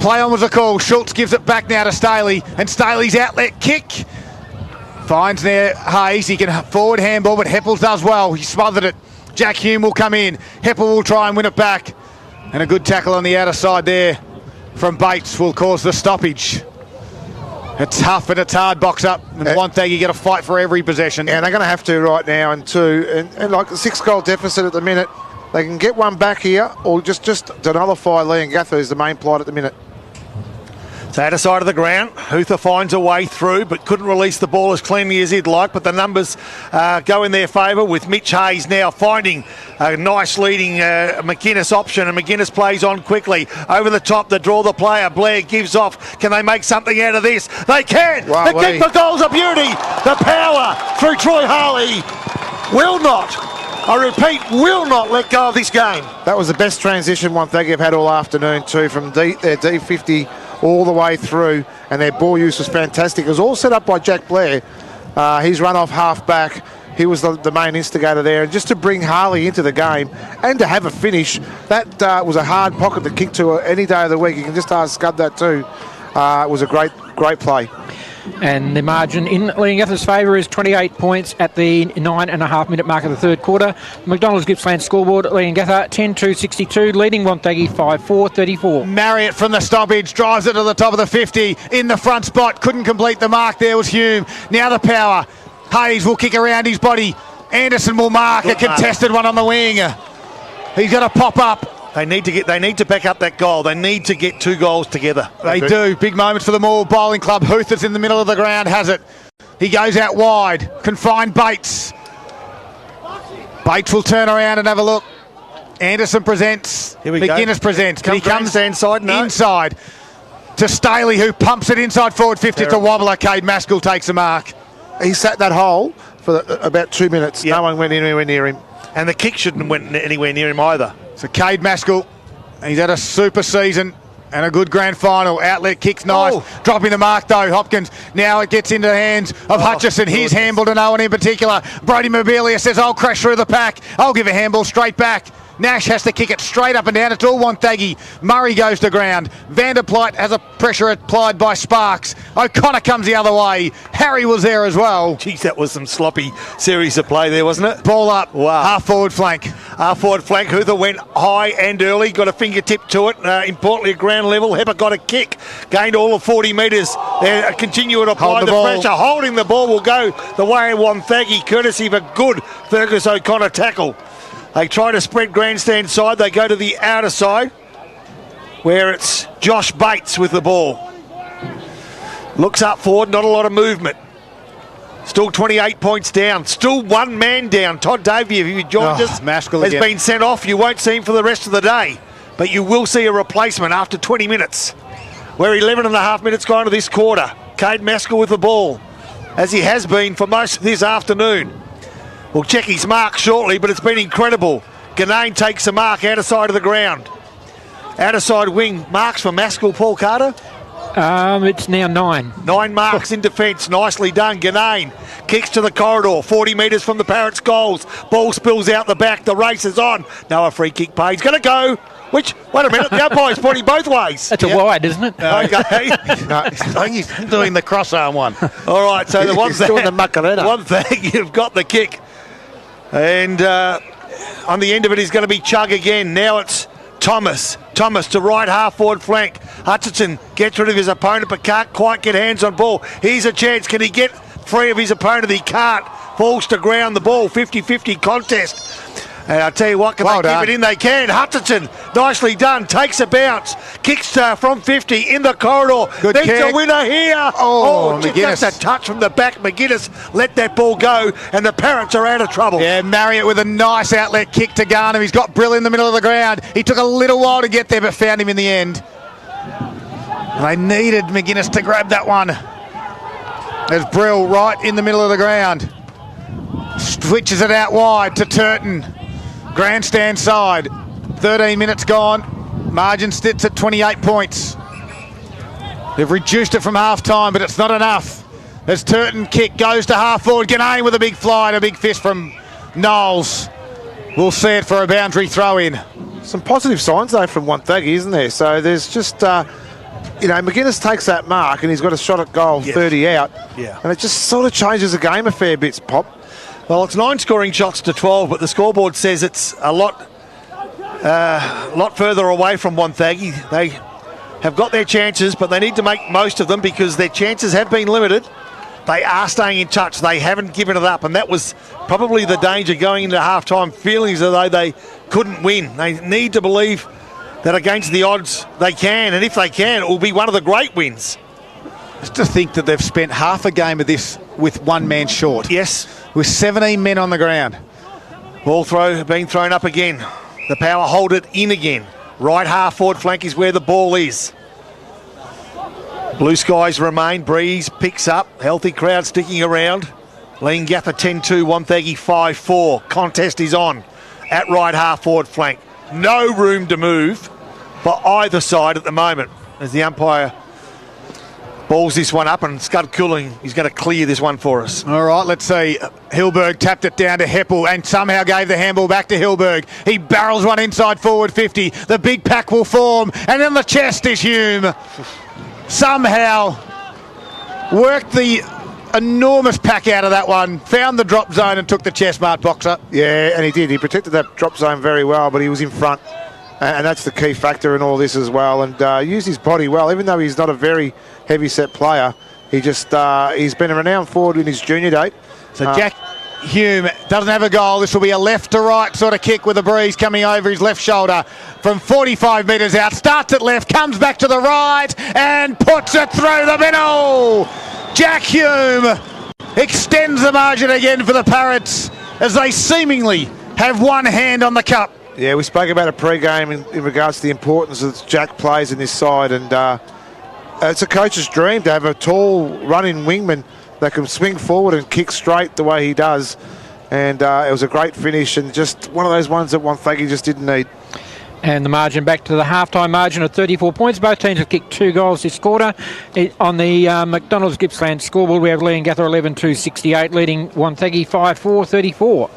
Play on was a call. Schultz gives it back now to Staley, and Staley's outlet kick finds there Hayes. He can forward handball, but Heppel does well. He smothered it. Jack Hume will come in. Heppel will try and win it back. And a good tackle on the outer side there from Bates will cause the stoppage. It's tough and it's hard box up. And Wonthaggi get a fight for every possession. Yeah, they're going to have to right now. And like a 6-goal deficit at the minute, they can get one back here or just to nullify Leongatha is the main plight at the minute. So out of side of the ground, Hoother finds a way through but couldn't release the ball as cleanly as he'd like, but the numbers go in their favour with Mitch Hayes now finding a nice leading McGuinness option, and McGuinness plays on quickly. Over the top to draw the player. Blair gives off. Can they make something out of this? They can! Wow, the kick for goal's a beauty! The power through Troy Harley will not, I repeat, will not let go of this game. That was the best transition Wonthaggi have had all afternoon too, from their D50 all the way through, and their ball use was fantastic. It was all set up by Jack Blair. He's run off half back. He was the main instigator there, and just to bring Harley into the game and to have a finish, that was a hard pocket to kick to any day of the week. You can just ask Scud that too. It was a great play. And the margin in Leongatha's favour is 28 points at the 9.5 minute mark of the third quarter. McDonald's Gippsland scoreboard, Leongatha 10-2-62, leading Wonthaggi 5-4-34. Marriott from the stoppage, drives it to the top of the 50, in the front spot, couldn't complete the mark. There was Hume. Now the power. Hayes will kick around his body. Anderson will mark a contested one on the wing. He's going to pop up. They need to back up that goal. They need to get 2 goals together. They do. Big moments for the Moore Bowling Club. Hoother's in the middle of the ground, has it. He goes out wide. Can find Bates. Bates will turn around and have a look. Anderson presents. Here we McGuinness go. presents. He comes inside. No. Inside to Staley, who pumps it inside forward 50. It's a wobbler. Cade Maskell takes a mark. He sat that hole for about 2 minutes. Yep. No one went anywhere near him. And the kick shouldn't have went anywhere near him either. So Cade Maskell, he's had a super season and a good grand final. Outlet kicks nice. Oh. Dropping the mark though, Hopkins. Now it gets into the hands of Hutchison. He's handball to no one in particular. Brody Mobilia says, I'll crash through the pack. I'll give a handball straight back. Nash has to kick it straight up and down. It's all Wonthaggi. Murray goes to ground. Vanderpleit has a pressure applied by Sparks. O'Connor comes the other way. Harry was there as well. Geez, that was some sloppy series of play there, wasn't it? Ball up. Wow. Half forward flank. Hoother went high and early. Got a fingertip to it. Importantly, at ground level, Hepper got a kick. Gained all of 40 metres. They continue to apply the pressure. Holding the ball will go the way of Wonthaggi, courtesy of a good Fergus O'Connor tackle. They try to spread grandstand side. They go to the outer side where it's Josh Bates with the ball. Looks up forward, not a lot of movement. Still 28 points down. Still one man down. Todd Davey, if you joined us, has been sent off. You won't see him for the rest of the day. But you will see a replacement after 20 minutes. We're 11.5 minutes gone to this quarter. Cade Maskell with the ball, as he has been for most of this afternoon. We'll check his mark shortly, but it's been incredible. Ganane takes a mark out of side of the ground. Outer side wing marks for Maskell, Paul Carter. It's now 9. 9 marks in defence. Nicely done. Ganane kicks to the corridor, 40 metres from the Parrots' goals. Ball spills out the back. The race is on. Now a free kick paid. He's going to go. Wait a minute. The umpire's pointing both ways. That's a wide, isn't it? Okay. No, I think he's doing the cross-arm one. All right, so the one doing the Macarena. One thing, you've got the kick. And on the end of it is going to be Chug again. Now it's Thomas to right half forward flank. Hutchinson gets rid of his opponent but can't quite get hands on ball. Here's a chance. Can he get free of his opponent? He can't. Falls to ground the ball. 50-50 contest. And I'll tell you what, can they keep it in? They can. Hutchinson, nicely done. Takes a bounce. Kicks from 50 in the corridor. Good There's kick. a winner here. McGuinness. Just a touch from the back. McGuinness let that ball go, and the Parrots are out of trouble. Yeah, Marriott with a nice outlet kick to Garnham. He's got Brill in the middle of the ground. He took a little while to get there, but found him in the end. They needed McGuinness to grab that one. There's Brill right in the middle of the ground. Switches it out wide to Turton. Grandstand side. 13 minutes gone. Margin sits at 28 points. They've reduced it from half time, but it's not enough. As Turton kick goes to half forward. Ganane with a big fly and a big fist from Knowles. We'll see it for a boundary throw in. Some positive signs though from Wonthaggi, isn't there? So there's just McGuinness takes that mark and he's got a shot at goal, 30 out. Yeah. And it just sort of changes the game a fair bit, Pop. Well, it's 9 scoring shots to 12, but the scoreboard says it's a lot further away from Wonthaggi. They have got their chances, but they need to make most of them because their chances have been limited. They are staying in touch. They haven't given it up, and that was probably the danger going into half-time, feeling as though they couldn't win. They need to believe that against the odds they can, and if they can, it will be one of the great wins. Just to think that they've spent half a game of this with one man short. Yes. With 17 men on the ground. Ball being thrown up again. The Power hold it in again. Right half forward flank is where the ball is. Blue skies remain. Breeze picks up. Healthy crowd sticking around. Leongatha 10-2, Wonthaggi 5-4. Contest is on at right half forward flank. No room to move for either side at the moment as the umpire balls this one up, and Scud Cooling is going to clear this one for us. All right, let's see. Hilberg tapped it down to Heppel and somehow gave the handball back to Hilberg. He barrels one inside forward 50. The big pack will form, and in the chest is Hume. Somehow worked the enormous pack out of that one, found the drop zone and took the chest mark, Boxer. Yeah, and he did. He protected that drop zone very well, but he was in front. And that's the key factor in all this as well. And used his body well, even though he's not a very heavy-set player. He just he's been a renowned forward in his junior date. So Jack Hume doesn't have a goal. This will be a left to right sort of kick with a breeze coming over his left shoulder from 45 metres out. Starts at left, comes back to the right and puts it through the middle. Jack Hume extends the margin again for the Parrots as they seemingly have one hand on the cup. Yeah, we spoke about a pre-game in regards to the importance that Jack plays in this side, and it's a coach's dream to have a tall running wingman that can swing forward and kick straight the way he does. And it was a great finish and just one of those ones that Wonthaggi just didn't need. And the margin back to the half-time margin of 34 points. Both teams have kicked 2 goals this quarter. On the McDonald's Gippsland scoreboard, we have Leongatha 11-2-68, leading Wonthaggi 5-4-34.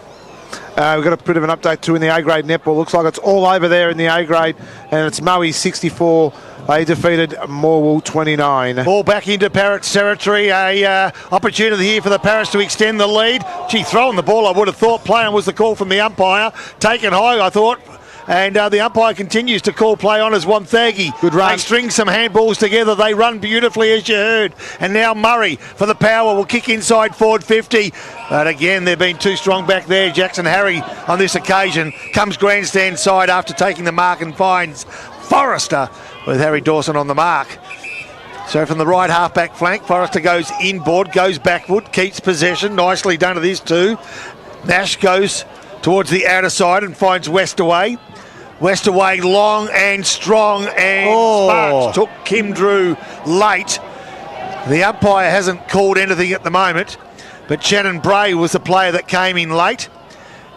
We've got a bit of an update too in the A-grade netball. Looks like it's all over there in the A-grade, and it's Maui 64. They defeated Morwell 29. Ball back into Parrots territory. A opportunity here for the Parrots to extend the lead. Gee, throwing the ball, I would have thought. Playing was the call from the umpire. Taken high, I thought. And the umpire continues to call play on as Wonthaggi. Good run. They string some handballs together. They run beautifully, as you heard. And now Murray for the Power will kick inside forward 50. But again, they've been too strong back there. Jackson Harry on this occasion comes grandstand side after taking the mark and finds Forrester with Harry Dawson on the mark. So from the right half-back flank, Forrester goes inboard, goes backward, keeps possession. Nicely done to this too. Nash goes towards the outer side and finds Westaway. Westaway long and strong, and Sparks took Kim Drew late. The umpire hasn't called anything at the moment, but Shannon Bray was the player that came in late.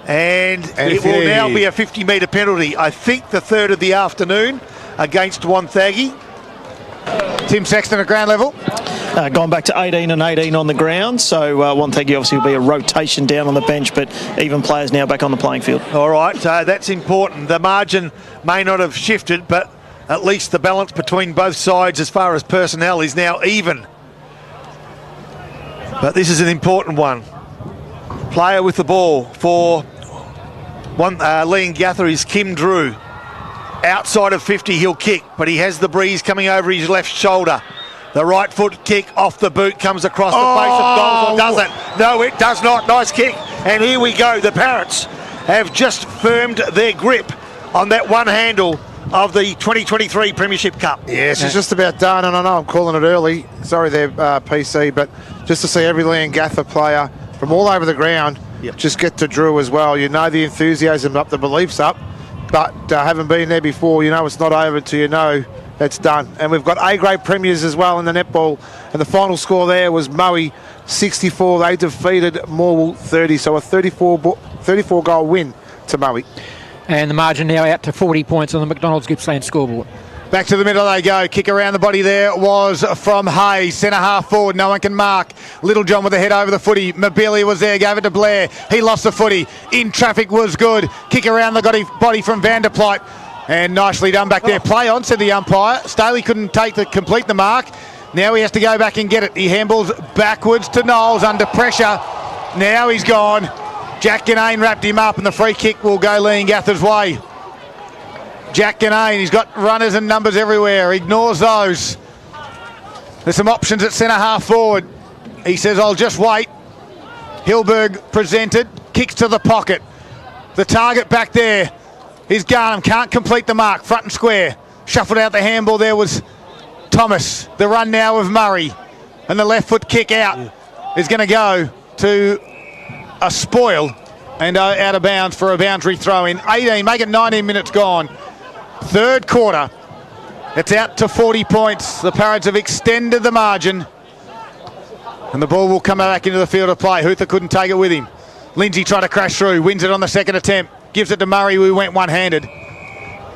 And it will now be a 50-metre penalty. I think the third of the afternoon against Wonthaggi. Tim Sexton at ground level. Gone back to 18 and 18 on the ground, so Wonthaggi obviously will be a rotation down on the bench, but even players now back on the playing field. All right, that's important. The margin may not have shifted, but at least the balance between both sides as far as personnel is now even. But this is an important one. Player with the ball for Leongatha is Kim Drew. Outside of 50, he'll kick, but he has the breeze coming over his left shoulder. The right foot kick off the boot comes across the face of goals, or does it? No, it does not. Nice kick. And here we go. The Parrots have just firmed their grip on that one handle of the 2023 Premiership Cup. Yes, it's just about done, and I know I'm calling it early. Sorry there, PC, but just to see every Leongatha player from all over the ground just get to Drew as well. You know the enthusiasm up, the belief's up, but having been there before, you know it's not over until you know it's done. And we've got A-grade premiers as well in the netball, and the final score there was Moe 64. They defeated Morwell 30, so a 34 goal win to Moe. And the margin now out to 40 points on the McDonald's Gippsland scoreboard. Back to the middle they go. Kick around the body there was from Hayes. Centre half forward. No one can mark. Little John with the head over the footy. Mabili was there. Gave it to Blair. He lost the footy. In traffic was good. Kick around the body from Vanderpleit. And nicely done back there. Play on, said the umpire. Staley couldn't complete the mark. Now he has to go back and get it. He handballs backwards to Knowles under pressure. Now he's gone. Jack Ganane wrapped him up, and the free kick will go Leongatha's way. Jack Ganane, he's got runners and numbers everywhere. Ignores those. There's some options at centre half forward. He says, I'll just wait. Hilberg presented. Kicks to the pocket. The target back there is Garnham. Can't complete the mark. Front and square. Shuffled out the handball. There was Thomas. The run now of Murray. And the left foot kick out is going to go to a spoil and out of bounds for a boundary throw in. 18, make it 19 minutes gone. Third quarter. It's out to 40 points. The Parrots have extended the margin. And the ball will come back into the field of play. Huther couldn't take it with him. Lindsay tried to crash through. Wins it on the second attempt. Gives it to Murray, who went one-handed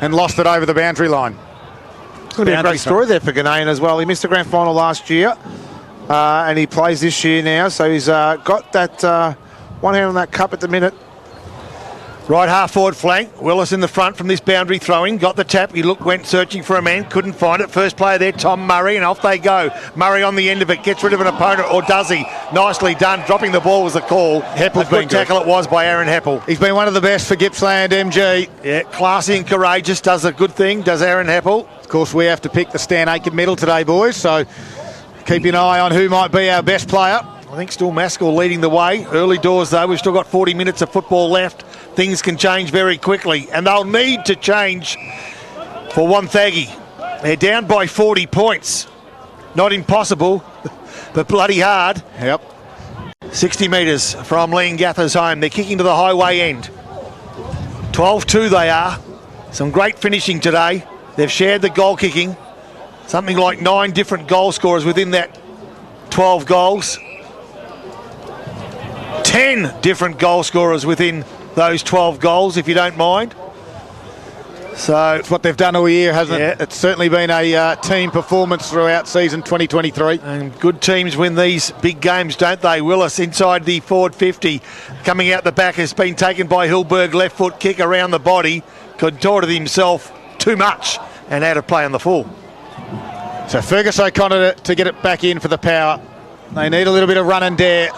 and lost it over the boundary line. It's going to be a great story there for Ganane as well. He missed the grand final last year, and he plays this year now. So he's got that one hand on that cup at the minute. Right half forward flank. Willis in the front from this boundary throwing. Got the tap. He went searching for a man. Couldn't find it. First player there, Tom Murray, and off they go. Murray on the end of it. Gets rid of an opponent, or does he? Nicely done. Dropping the ball was the call. Heppel's been good tackle it was by Aaron Heppel. He's been one of the best for Gippsland MG. Yeah, classy and courageous. Does a good thing. Does Aaron Heppel. Of course, we have to pick the Stan Aiken medal today, boys. So keep an eye on who might be our best player. I think still Maskell leading the way. Early doors, though. We've still got 40 minutes of football left. Things can change very quickly, and they'll need to change for Wonthaggi. They're down by 40 points. Not impossible, but bloody hard. Yep. 60 metres from Leongatha's home. They're kicking to the highway end. 12-2 they are. Some great finishing today. They've shared the goal kicking. Something like 9 different goal scorers within that 12 goals. 10 different goal scorers within those 12 goals, if you don't mind. So it's what they've done all year, hasn't it? It's certainly been a team performance throughout season 2023. And good teams win these big games, don't they? Willis inside the forward 50. Coming out the back has been taken by Hilberg. Left foot kick around the body. Contorted himself too much and out of play on the full. So Fergus O'Connor to get it back in for the Power. They need a little bit of run and dare.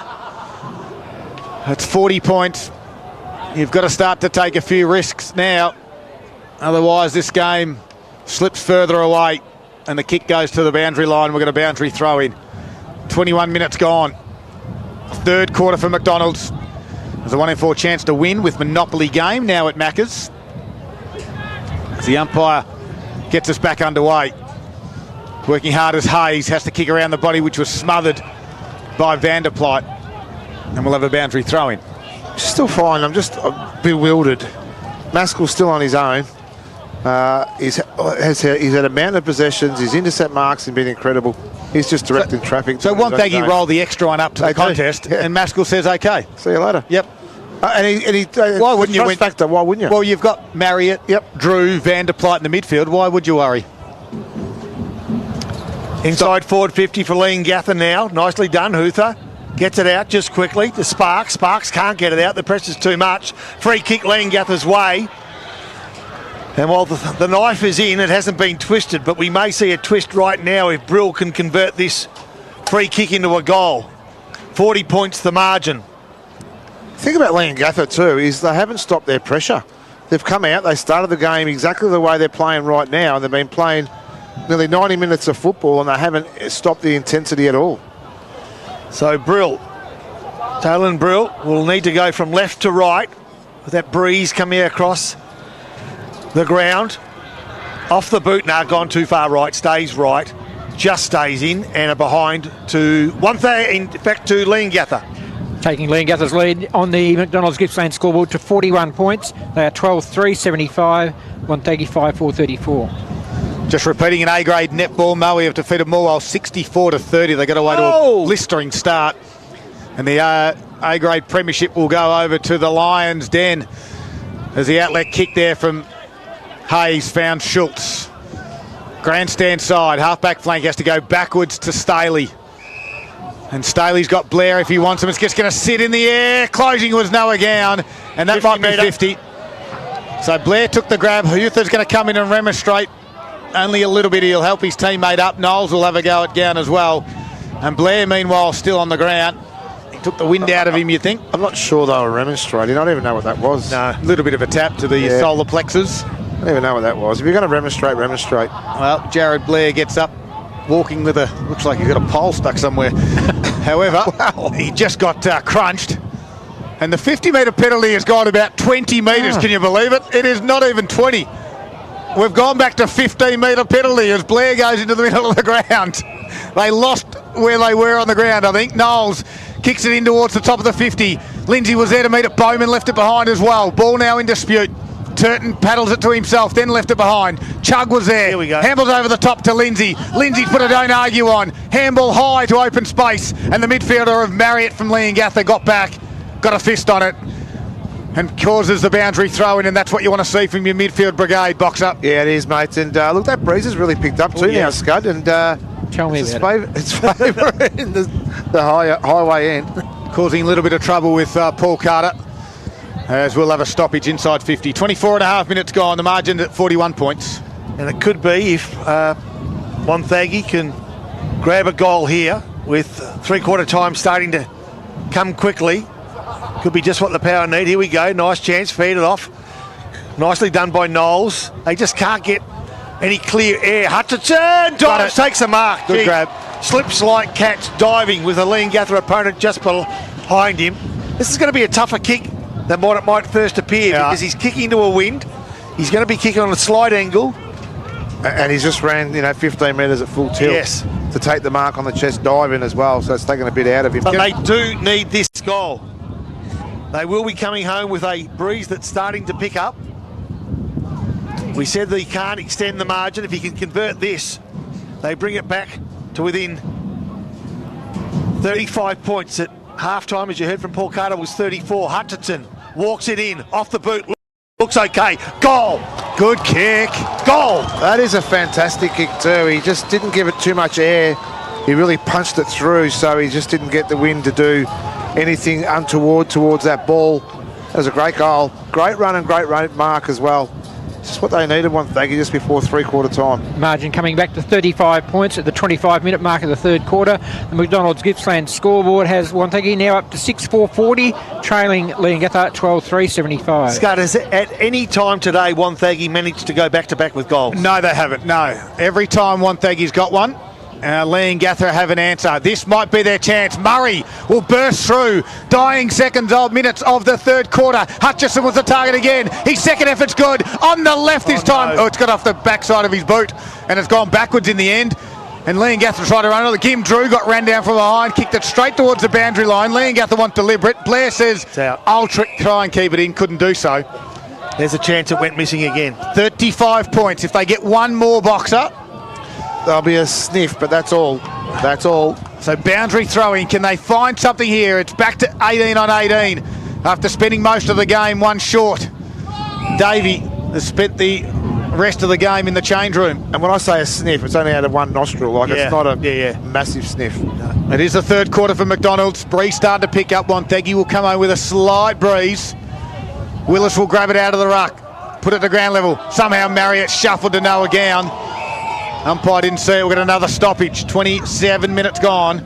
It's 40 points. You've got to start to take a few risks now. Otherwise, this game slips further away and the kick goes to the boundary line. We've got a boundary throw in. 21 minutes gone. Third quarter for McDonald's. There's a 1 in 4 chance to win with Monopoly game now at Macca's. As the umpire gets us back underway. Working hard as Hayes has to kick around the body, which was smothered by Vanderpleit. And we'll have a boundary throw in. Still fine. I'm just bewildered. Maskell's still on his own. He's had a amount of possessions. His intercept marks have been incredible. He's just directing traffic. So Wonthaggi rolled the extra one up to the contest, and Maskell says, "Okay, see you later." Yep. Why wouldn't you win? Factor. Why wouldn't you? Well, you've got Marriott, Drew, Vanderpleit in the midfield. Why would you worry? Inside forward 50 for Leongatha now. Nicely done, Huther. Gets it out just quickly to Sparks. Sparks can't get it out. The pressure's too much. Free kick Leongatha's way. And while the knife is in, it hasn't been twisted, but we may see a twist right now if Brill can convert this free kick into a goal. 40 points the margin. The thing about Leongatha too is they haven't stopped their pressure. they've come out, they started the game exactly the way they're playing right now, and they've been playing nearly 90 minutes of football, and they haven't stopped the intensity at all. So Brill, Talon Brill will need to go from left to right with that breeze coming across the ground. Off the boot, now gone too far right, stays right, just stays in, and are behind to Wonthaggi, in fact to Leongatha. Taking Leongatha's lead on the McDonald's Gippsland scoreboard to 41 points. They are 12-3-75, Wonthaggi 5-4-34. Just repeating an A-grade netball, Maui have defeated Morwell 64-30. They got away to a blistering start. And the A-grade premiership will go over to the Lions' Den as the outlet kick there from Hayes found Schultz. Grandstand side, half-back flank has to go backwards to Staley. And Staley's got Blair if he wants him. It's just going to sit in the air. Closing was Noah Gown, and that might be 50. So Blair took the grab. Huther's going to come in and remonstrate. Only a little bit. He'll help his teammate up. Knowles will have a go at Gown as well. And Blair, meanwhile, still on the ground. He took the wind out of him, you think? I'm not sure they were remonstrating. I don't even know what that was. No, a little bit of a tap to the solar plexus. I don't even know what that was. If you're going to remonstrate, remonstrate. Well, Jared Blair gets up, walking with looks like he's got a pole stuck somewhere. However, he just got crunched. And the 50-metre penalty has gone about 20 metres, can you believe it? It is not even 20. We've gone back to 15-metre penalty as Blair goes into the middle of the ground. They lost where they were on the ground, I think. Knowles kicks it in towards the top of the 50. Lindsay was there to meet it. Bowman left it behind as well. Ball now in dispute. Turton paddles it to himself, then left it behind. Chug was there. Here we go. Handballs over the top to Lindsay. Lindsay's put a don't argue on. Handball high to open space. And the midfielder of Marriott from Leongatha got back, got a fist on it, and causes the boundary throw in, and that's what you want to see from your midfield brigade, Boxer. Yeah, it is, mate. And look, that breeze has really picked up too now, Scud. And Tell me about it. It's favourite in the highway end. Causing a little bit of trouble with Paul Carter, as we'll have a stoppage inside 50. 24 and a half minutes gone, the margin at 41 points. And it could be if Wonthaggi can grab a goal here with three-quarter time starting to come quickly. Could be just what the Power need. Here we go. Nice chance. Feed it off. Nicely done by Knowles. They just can't get any clear air. Hutchinson dives, takes a mark. Good grab. Slips like cats, diving with a Leongatha opponent just behind him. This is going to be a tougher kick than what it might first appear because he's kicking to a wind. He's going to be kicking on a slight angle. And he's just ran, 15 metres at full tilt. Yes. To take the mark on the chest dive in as well. So it's taken a bit out of him. But they do need this goal. They will be coming home with a breeze that's starting to pick up. We said that he can't extend the margin. If he can convert this, they bring it back to within 35 points at half-time, as you heard from Paul Carter, was 34. Hutchinson walks it in, off the boot, looks okay. Goal! Good kick. Goal! That is a fantastic kick too. He just didn't give it too much air. He really punched it through, so he just didn't get the wind to do anything untoward towards that ball. That was a great goal. Great run and great mark as well. It's just what they needed, Wonthaggi, just before three-quarter time. Margin coming back to 35 points at the 25-minute mark of the third quarter. The McDonald's Gippsland scoreboard has Wonthaggi now up to 6-4-40, trailing Leongatha 12-3-75. Scott, has at any time today Wonthaggi managed to go back-to-back with goals? No, they haven't, no. Every time Wonthaggi's got one, Leongatha have an answer. This might be their chance. Murray will burst through. Dying minutes of the third quarter. Hutchison was the target again. His second effort's good. On the left this time. No. Oh, it's got off the backside of his boot, and it's gone backwards in the end. And Leongatha tried to run it. Kim Drew got ran down from behind, kicked it straight towards the boundary line. Leongatha want deliberate. Blair says, I'll try and keep it in. Couldn't do so. There's a chance it went missing again. 35 points. If they get one more, Boxer, there'll be a sniff, but that's all. That's all. So boundary throwing, can they find something here? It's back to 18 on 18 after spending most of the game one short. Davey has spent the rest of the game in the change room. And when I say a sniff, it's only out of one nostril. It's not a massive sniff. It is the third quarter for McDonald's. Breeze starting to pick up. Wonthaggi will come home with a slight breeze. Willis will grab it out of the ruck, put it to ground level. Somehow Marriott shuffled to Noah Gown. Umpire didn't see it. We've got another stoppage. 27 minutes gone.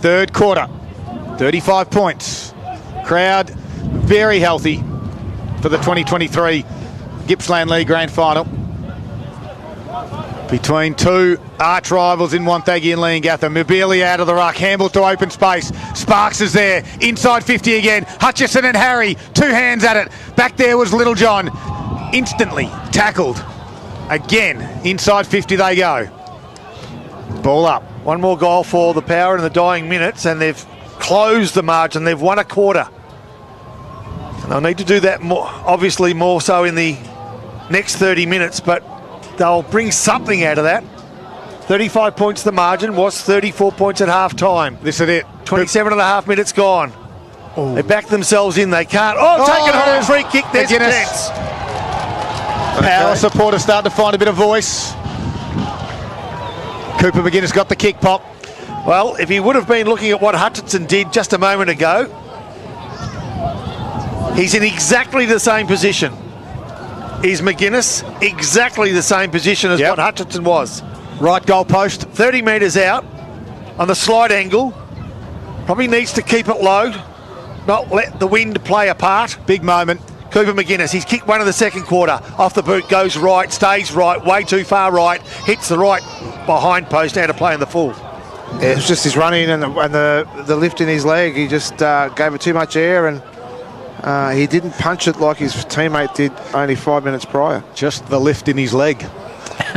Third quarter. 35 points. Crowd very healthy. for the 2023 Gippsland League Grand Final. Between two arch rivals in Wonthaggi and Leongatha. Mobilia out of the ruck. Hamble to open space. Sparks is there. Inside 50 again. Hutchison and Harry. 2 hands at it. Back there was Little John. Instantly tackled. Again. Inside 50 they go. Ball up. One more goal for the Power in the dying minutes, and they've closed the margin. They've won a quarter. And they'll need to do that more, obviously more so in the next 30 minutes, but they'll bring something out of that. 35 points the margin, was 34 points at half time. This is it. 27 and a half minutes gone. Ooh. They back themselves in, they can't. Take it home, free kick, there's chance. Power supporters starting to find a bit of voice. Cooper McGuinness got the kick pop. Well, if he would have been looking at what Hutchinson did just a moment ago, he's in exactly the same position. Is McGuinness exactly the same position as what Hutchinson was? Right goal post. 30 metres out on the slide angle. Probably needs to keep it low, not let the wind play a part. Big moment. Cooper McGuinness, he's kicked one in the second quarter. Off the boot, goes right, stays right, way too far right, hits the right behind post, out of play in the full. Yeah, it was just his running and the lift in his leg. He just gave it too much air, and he didn't punch it like his teammate did only 5 minutes prior. Just the lift in his leg.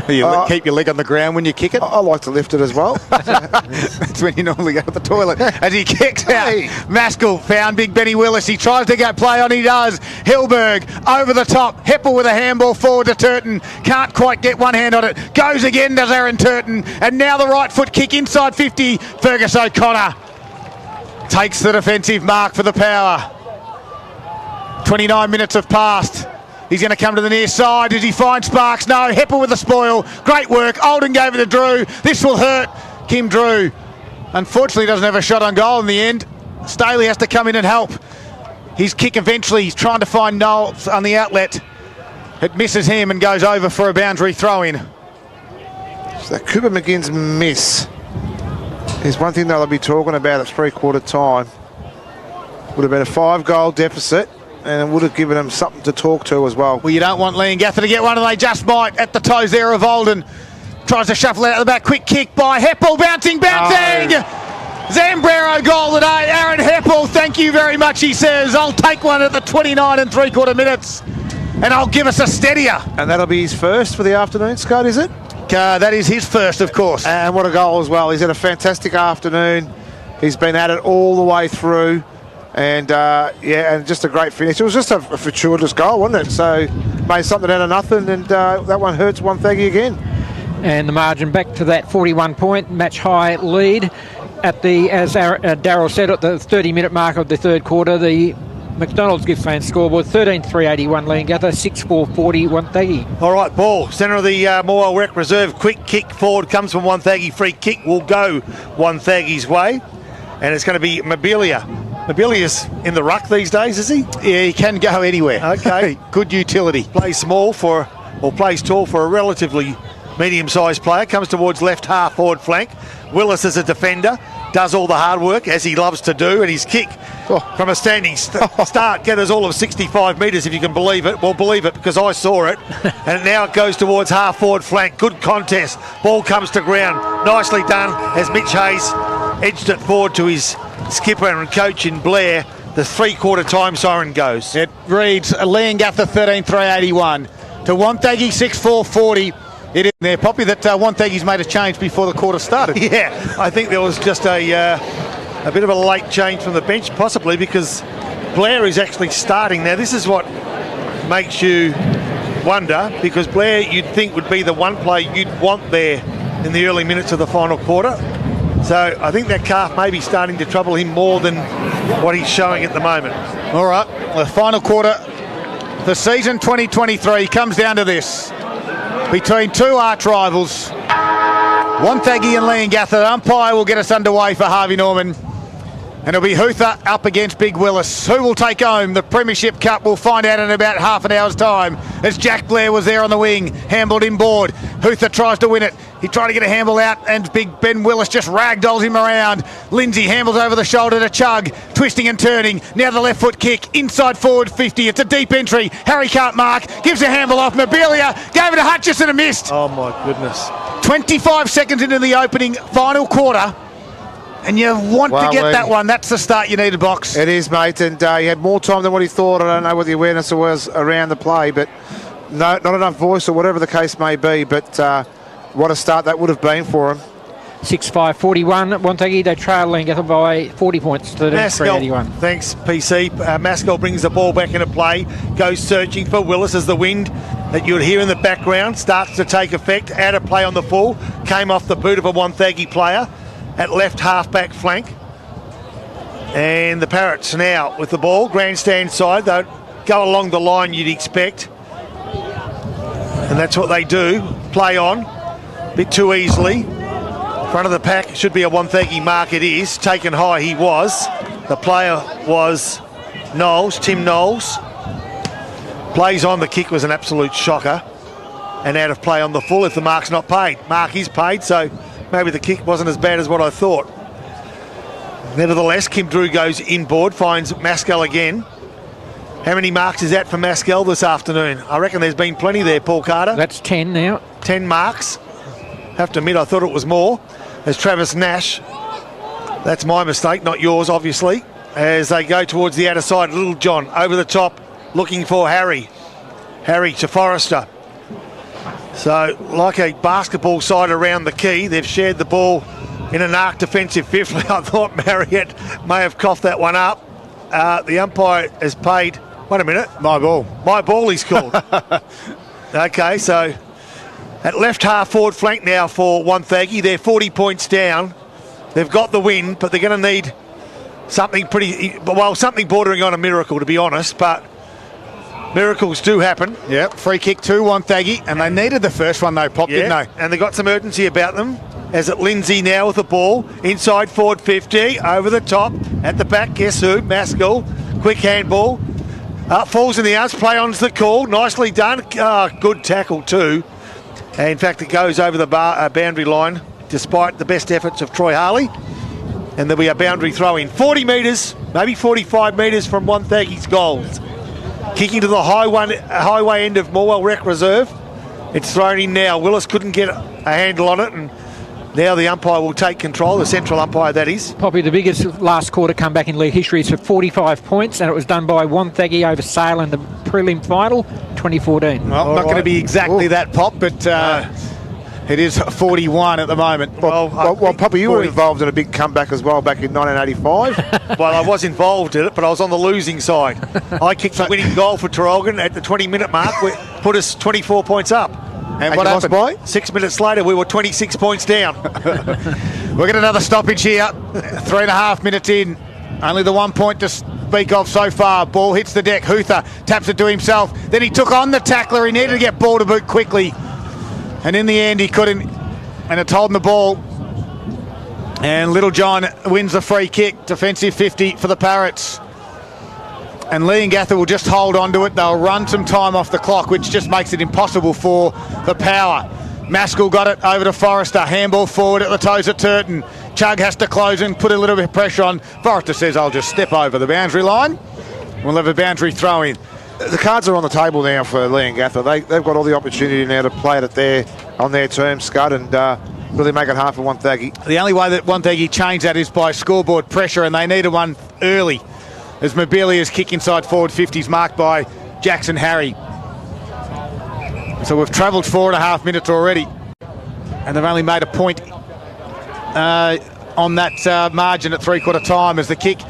You keep your leg on the ground when you kick it? I like to lift it as well. That's when you normally go to the toilet. As he kicks out, Maskell found Big Benny Willis. He tries to get play on, he does. Hilberg over the top. Heppel with a handball forward to Turton. Can't quite get one hand on it. Goes again, does Aaron Turton. And now the right foot kick inside 50. Fergus O'Connor takes the defensive mark for the Power. 29 minutes have passed. He's going to come to the near side. Does he find Sparks? No. Heppel with the spoil. Great work. Olden gave it to Drew. This will hurt Kim Drew. Unfortunately, doesn't have a shot on goal in the end. Staley has to come in and help. His kick eventually, he's trying to find Knowles on the outlet. It misses him and goes over for a boundary throw-in. So Cooper McGinn's miss is one thing they'll be talking about at three-quarter time. Would have been a 5-goal deficit, and it would have given them something to talk to as well. Well, you don't want Leongatha to get one, and they just might at the toes there of Olden. Tries to shuffle out of the back. Quick kick by Heppel. Bouncing! Zambrero goal today. Aaron Heppel, thank you very much, he says. I'll take one at the 29 and three-quarter minutes, and I'll give us a steadier. And that'll be his first for the afternoon, Scott, is it? That is his first, of course. And what a goal as well. He's had a fantastic afternoon. He's been at it all the way through. And and just a great finish. It was just a fortuitous goal, wasn't it? So made something out of nothing, and that one hurts Wonthaggi again. And the margin back to that 41-point match high lead at the, as Darryl said, at the 30-minute mark of the third quarter. The McDonald's Gippsland scoreboard 13-3-81 Leongatha, 6-4-40 Wonthaggi. All right, ball centre of the Morwell Rec Reserve. Quick kick forward comes from Wonthaggi. Free kick will go Wonthaggi's way, and it's going to be Mobilia. Mobilia's in the ruck these days, is he? Yeah, he can go anywhere. Okay. Good utility. Plays tall for a relatively medium-sized player. Comes towards left half forward flank. Willis is a defender. Does all the hard work, as he loves to do. And his kick from a standing start gathers all of 65 metres, if you can believe it. Well, believe it, because I saw it. And now it goes towards half forward flank. Good contest. Ball comes to ground. Nicely done as Mitch Hayes edged it forward to his skipper and coach in Blair. The three-quarter time siren goes. It reads Leongatha 13-3-81 to Wonthaggi 6-4-40. It is there, Poppy, that Wonthaggi's made a change before the quarter started. Yeah, I think there was just a bit of a late change from the bench, possibly because Blair is actually starting. Now, this is what makes you wonder, because Blair, you'd think, would be the one player you'd want there in the early minutes of the final quarter. So I think that calf may be starting to trouble him more than what he's showing at the moment. All right, the final quarter, the season 2023 comes down to this. Between two arch rivals, Wonthaggi and Leongatha. The umpire will get us underway for Harvey Norman. And it'll be Hootha up against Big Willis. Who will take home the Premiership Cup? We'll find out in about half an hour's time. As Jack Blair was there on the wing, handled inboard. Hootha tries to win it. He tried to get a handle out, and Big Ben Willis just ragdolls him around. Lindsay handles over the shoulder to Chug, twisting and turning. Now the left foot kick, inside forward 50. It's a deep entry. Harry can't mark, gives a handle off. Mobilia gave it to Hutchison and missed. Oh my goodness. 25 seconds into the opening final quarter. And you want to get that one. That's the start you needed, Box. It is, mate. And he had more time than what he thought. I don't know what the awareness was around the play, but no, not enough voice or whatever the case may be. But what a start that would have been for him. 6-5-41. Wonthaggi, they trail Leongatha by 40 points to 381. Thanks, PC. Maskell brings the ball back into play, goes searching for Willis as the wind that you'd hear in the background starts to take effect. Out of play on the full, came off the boot of a Wonthaggi player at left half-back flank. And the Parrots now with the ball, grandstand side. They'll go along the line you'd expect. And that's what they do, play on. A bit too easily. Front of the pack should be a Wonthaggi mark. It is. Taken high he was. The player was Knowles, Tim Knowles. Plays on. The kick was an absolute shocker. And out of play on the full if the mark's not paid. Mark is paid, so maybe the kick wasn't as bad as what I thought. Nevertheless, Kim Drew goes inboard, finds Maskell again. How many marks is that for Maskell this afternoon? I reckon there's been plenty there, Paul Carter. That's 10 now. 10 marks. Have to admit, I thought it was more. As Travis Nash, that's my mistake, not yours, obviously. As they go towards the outer side, Little John over the top, looking for Harry. Harry to Forrester. So, like a basketball side around the key, they've shared the ball in an arc defensive fifthly. I thought Marriott may have coughed that one up. The umpire has paid... Wait a minute. My ball. My ball he's called. Okay, so at left half forward flank now for Wonthaggi. They're 40 points down. They've got the win, but they're going to need something something bordering on a miracle, to be honest, but miracles do happen. Yep, free kick to Wonthaggi, and they needed the first one though, Pop, didn't they? And they got some urgency about them. As it Lindsay now with the ball, inside forward 50, over the top, at the back, guess who? Maskell, quick handball. Falls in the arms, play on's the call, nicely done. Good tackle too. And in fact, it goes over the boundary line, despite the best efforts of Troy Harley. And there'll be a boundary throw in. 40 metres, maybe 45 metres from Wonthaggi's goals. Kicking to the highway end of Morwell Rec Reserve. It's thrown in now. Willis couldn't get a handle on it, and now the umpire will take control, the central umpire that is. Probably the biggest last quarter comeback in league history. It's for 45 points, and it was done by Wonthaggi over Sale in the prelim final, 2014. Well, not going to be exactly that, Pop, but it is 41 at the moment. Well, Poppy, you were involved in a big comeback as well back in 1985. Well, I was involved in it, but I was on the losing side. I kicked the winning goal for Traralgon at the 20-minute mark, which put us 24 points up. And what happened? By? 6 minutes later, we were 26 points down. We'll get another stoppage here. 3.5 minutes in. Only the 1 point to speak of so far. Ball hits the deck. Hootha taps it to himself. Then he took on the tackler. He needed to get ball to boot quickly. And in the end, he couldn't. And it's holding the ball. And Little John wins the free kick. Defensive 50 for the Parrots. And Leongatha will just hold on to it. They'll run some time off the clock, which just makes it impossible for the Power. Maskell got it over to Forrester. Handball forward at the toes of Turton. Chug has to close and put a little bit of pressure on. Forrester says, I'll just step over the boundary line. We'll have a boundary throw in. The cards are on the table now for Leongatha. They've got all the opportunity now to play it on their terms, Scud, and really make it hard for Wonthaggi. The only way that Wonthaggi changed that is by scoreboard pressure, and they needed one early. As Mobilia's kick inside forward 50s marked by Jackson Harry. So we've travelled 4.5 minutes already, and they've only made a point on that margin at three-quarter time as the kick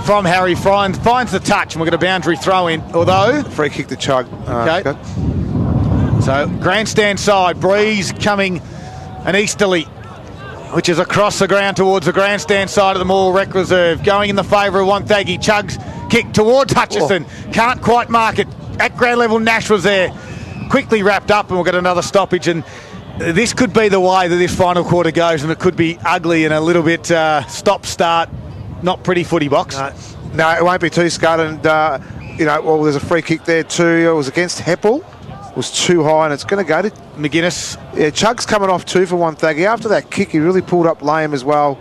from Harry finds the touch, and we've got a boundary throw in, although... Free kick to Chug. Okay. So grandstand side, breeze coming an easterly, which is across the ground towards the grandstand side of the Morwell Rec Reserve, going in the favour of Wonthaggi. Chug's kick towards Hutchison. Can't quite mark it. At ground level, Nash was there. Quickly wrapped up, and we'll get another stoppage. And this could be the way that this final quarter goes, and it could be ugly and a little bit stop-start Not pretty footy box. No, it won't be too, Scud. And, there's a free kick there too. It was against Heppel. It was too high, and it's going to go to McGuinness. Yeah, Chug's coming off too for Wonthaggi. After that kick, he really pulled up lame as well.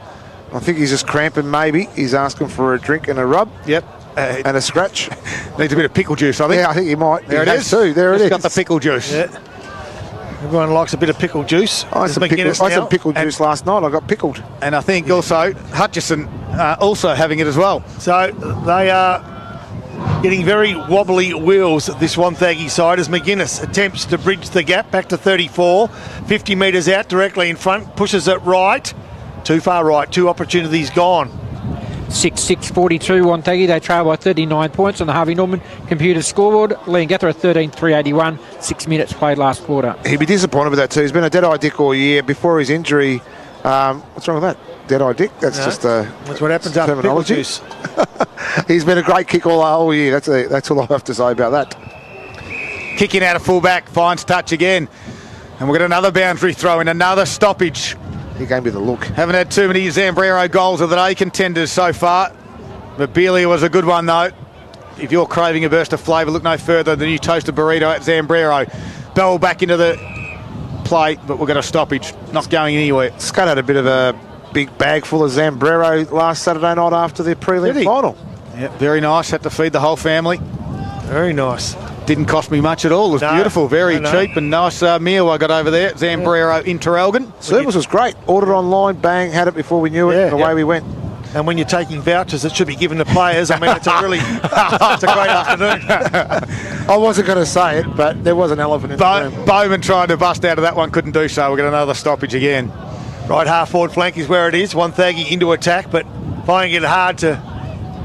I think he's just cramping maybe. He's asking for a drink and a rub. Yep. And a scratch. Needs a bit of pickle juice, I think. Yeah, I think he might. There he it is. Too. There it is. Got the pickle juice. Yeah. Everyone likes a bit of pickle juice. I had some pickle juice last night. I got pickled. And I think also Hutchison also having it as well. So they are getting very wobbly wheels, this Wonthaggi side, as McGuinness attempts to bridge the gap back to 34. 50 metres out, directly in front, pushes it right. Too far right, 2 opportunities gone. 6-6-42 Wonthaggi. They trail by 39 points on the Harvey Norman computer scoreboard. Leongatha at 13-381. 6 minutes played last quarter. He'd be disappointed with that too. He's been a dead-eye dick all year. Before his injury, what's wrong with that? Dead-eye dick? That's just that's what happens after pickle juice. He's been a great kick all the whole year. That's all I have to say about that. Kicking out of fullback, finds touch again. And we've got another boundary throw in, another stoppage. He gave me the look. Haven't had too many Zambrero goals of the day contenders so far. Mobilia was a good one though. If you're craving a burst of flavour, look no further than your toasted burrito at Zambrero. Bell back into the play, but we've got a stoppage. Not going anywhere. Scud had a bit of a big bag full of Zambrero last Saturday night after the prelim final. Yeah, very nice. Had to feed the whole family. Very nice. Didn't cost me much at all. It was beautiful, very cheap and nice meal I got over there. Zambrero Interalgan. Service was great. Ordered online, bang, had it before we knew it, and away we went. And when you're taking vouchers, it should be given to players. I mean, it's a really it's a great afternoon. I wasn't going to say it, but there was an elephant in the room. Bowman tried to bust out of that one, couldn't do so. We've got another stoppage again. Right half forward flank is where it is. Wonthaggi into attack, but finding it hard to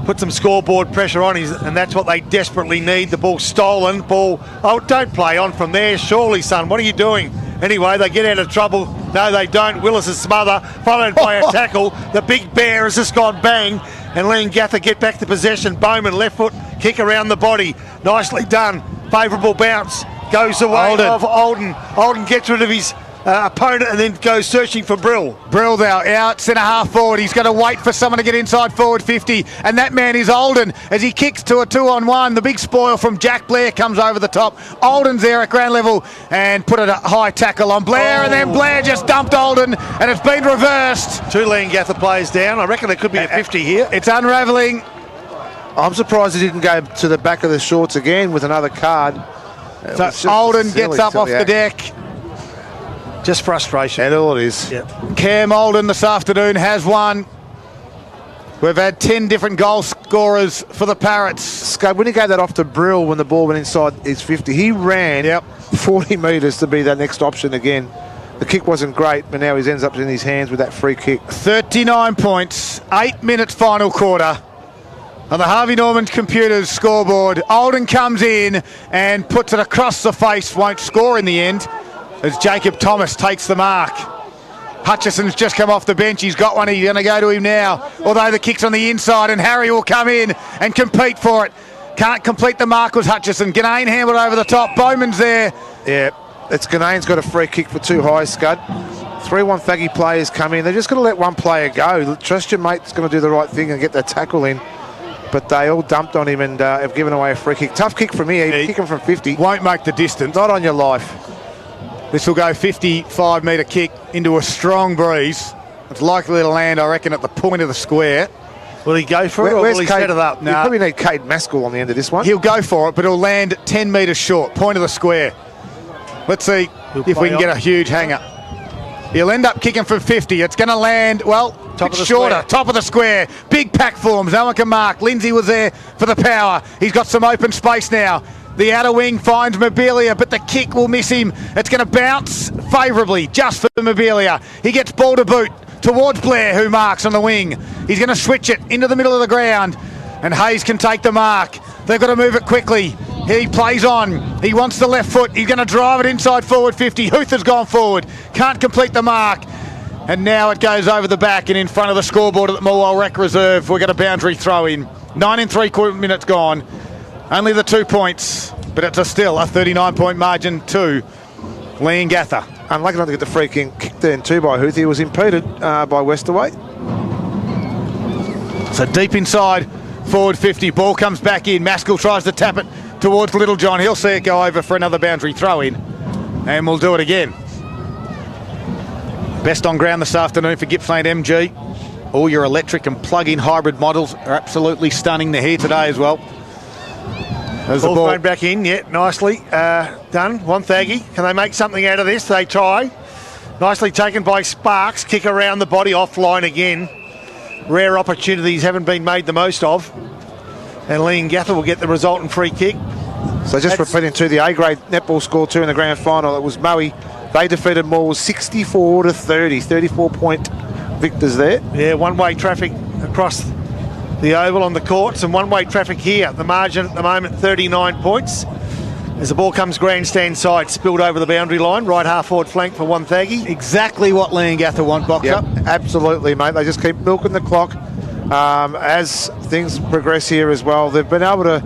put some scoreboard pressure on, and that's what they desperately need. The ball stolen. Don't play on from there. Surely, son, what are you doing? Anyway, they get out of trouble. No, they don't. Willis' smother, followed by a tackle. The big bear has just gone bang, and Leongatha get back to possession. Bowman, left foot, kick around the body. Nicely done. Favourable bounce. Goes away of Olden. Olden gets rid of his opponent and then goes searching for Brill. Brill now out centre half forward. He's going to wait for someone to get inside forward 50, and that man is Olden as he kicks to a 2-on-1. The big spoil from Jack Blair comes over the top. Olden's there at ground level and put a high tackle on Blair, and then Blair just dumped Olden, and it's been reversed. 2 Leongatha players down. I reckon there could be a 50 here. It's unravelling. I'm surprised he didn't go to the back of the shorts again with another card. So Olden gets up off the deck. Just frustration. And all it is. Yep. Cam Olden this afternoon has won. We've had 10 different goal scorers for the Parrots. Scud, when he gave that off to Brill when the ball went inside his 50, he ran 40 metres to be that next option again. The kick wasn't great, but now he ends up in his hands with that free kick. 39 points, 8 minutes final quarter. On the Harvey Norman Computers scoreboard, Olden comes in and puts it across the face, won't score in the end, as Jacob Thomas takes the mark. Hutchison's just come off the bench. He's got one. He's going to go to him now. Although the kick's on the inside, and Harry will come in and compete for it. Can't complete the mark was Hutchison. Ganane hammered over the top. Bowman's there. Yeah, it's Ganane's got a free kick for too high, Scud. 3 Wonthaggi players come in. They're just going to let one player go. Trust your mate's going to do the right thing and get that tackle in. But they all dumped on him and have given away a free kick. Tough kick from here. Kick him from 50. Won't make the distance. Not on your life. This will go 55-metre kick into a strong breeze. It's likely to land, I reckon, at the point of the square. Will he go for it, or will he set it up? You probably need Cade Maskell on the end of this one. He'll go for it, but it'll land 10 metres short, point of the square. Let's see if we can get a huge hanger. He'll end up kicking from 50. It's going to land, well, shorter, top of the square. Big pack forms. No one can mark. Lindsay was there for the power. He's got some open space now. The outer wing finds Mobilia, but the kick will miss him. It's going to bounce favourably just for Mobilia. He gets ball to boot towards Blair, who marks on the wing. He's going to switch it into the middle of the ground, and Hayes can take the mark. They've got to move it quickly. He plays on. He wants the left foot. He's going to drive it inside forward 50. Huth has gone forward. Can't complete the mark. And now it goes over the back and in front of the scoreboard at the Morwell Rec Reserve. We've got a boundary throw in. 9 3/4 minutes gone. Only the 2 points, but it's still a 39-point margin to Leongatha. Unlucky not to get the free kick kicked in too by Huth. He was impeded by Westerway. So deep inside, forward 50. Ball comes back in. Maskell tries to tap it towards Little John. He'll see it go over for another boundary throw in. And we'll do it again. Best on ground this afternoon for Gippsland MG. All your electric and plug-in hybrid models are absolutely stunning. They're here today as well. There's the ball thrown back in, yeah, nicely done. Wonthaggi, can they make something out of this? They try. Nicely taken by Sparks. Kick around the body, offline again. Rare opportunities haven't been made the most of. And Leongatha will get the resultant free kick. So just repeating to the A-grade netball score 2 in the grand final, it was Maui. They defeated Moores 64-30, 34-point victors there. Yeah, one-way traffic across the oval on the courts and one-way traffic here. The margin at the moment, 39 points. As the ball comes grandstand side, spilled over the boundary line, right half-forward flank for Wonthaggi. exactly what Leongatha want, Boxer. Yep, absolutely, mate. They just keep milking the clock. As things progress here as well, they've been able to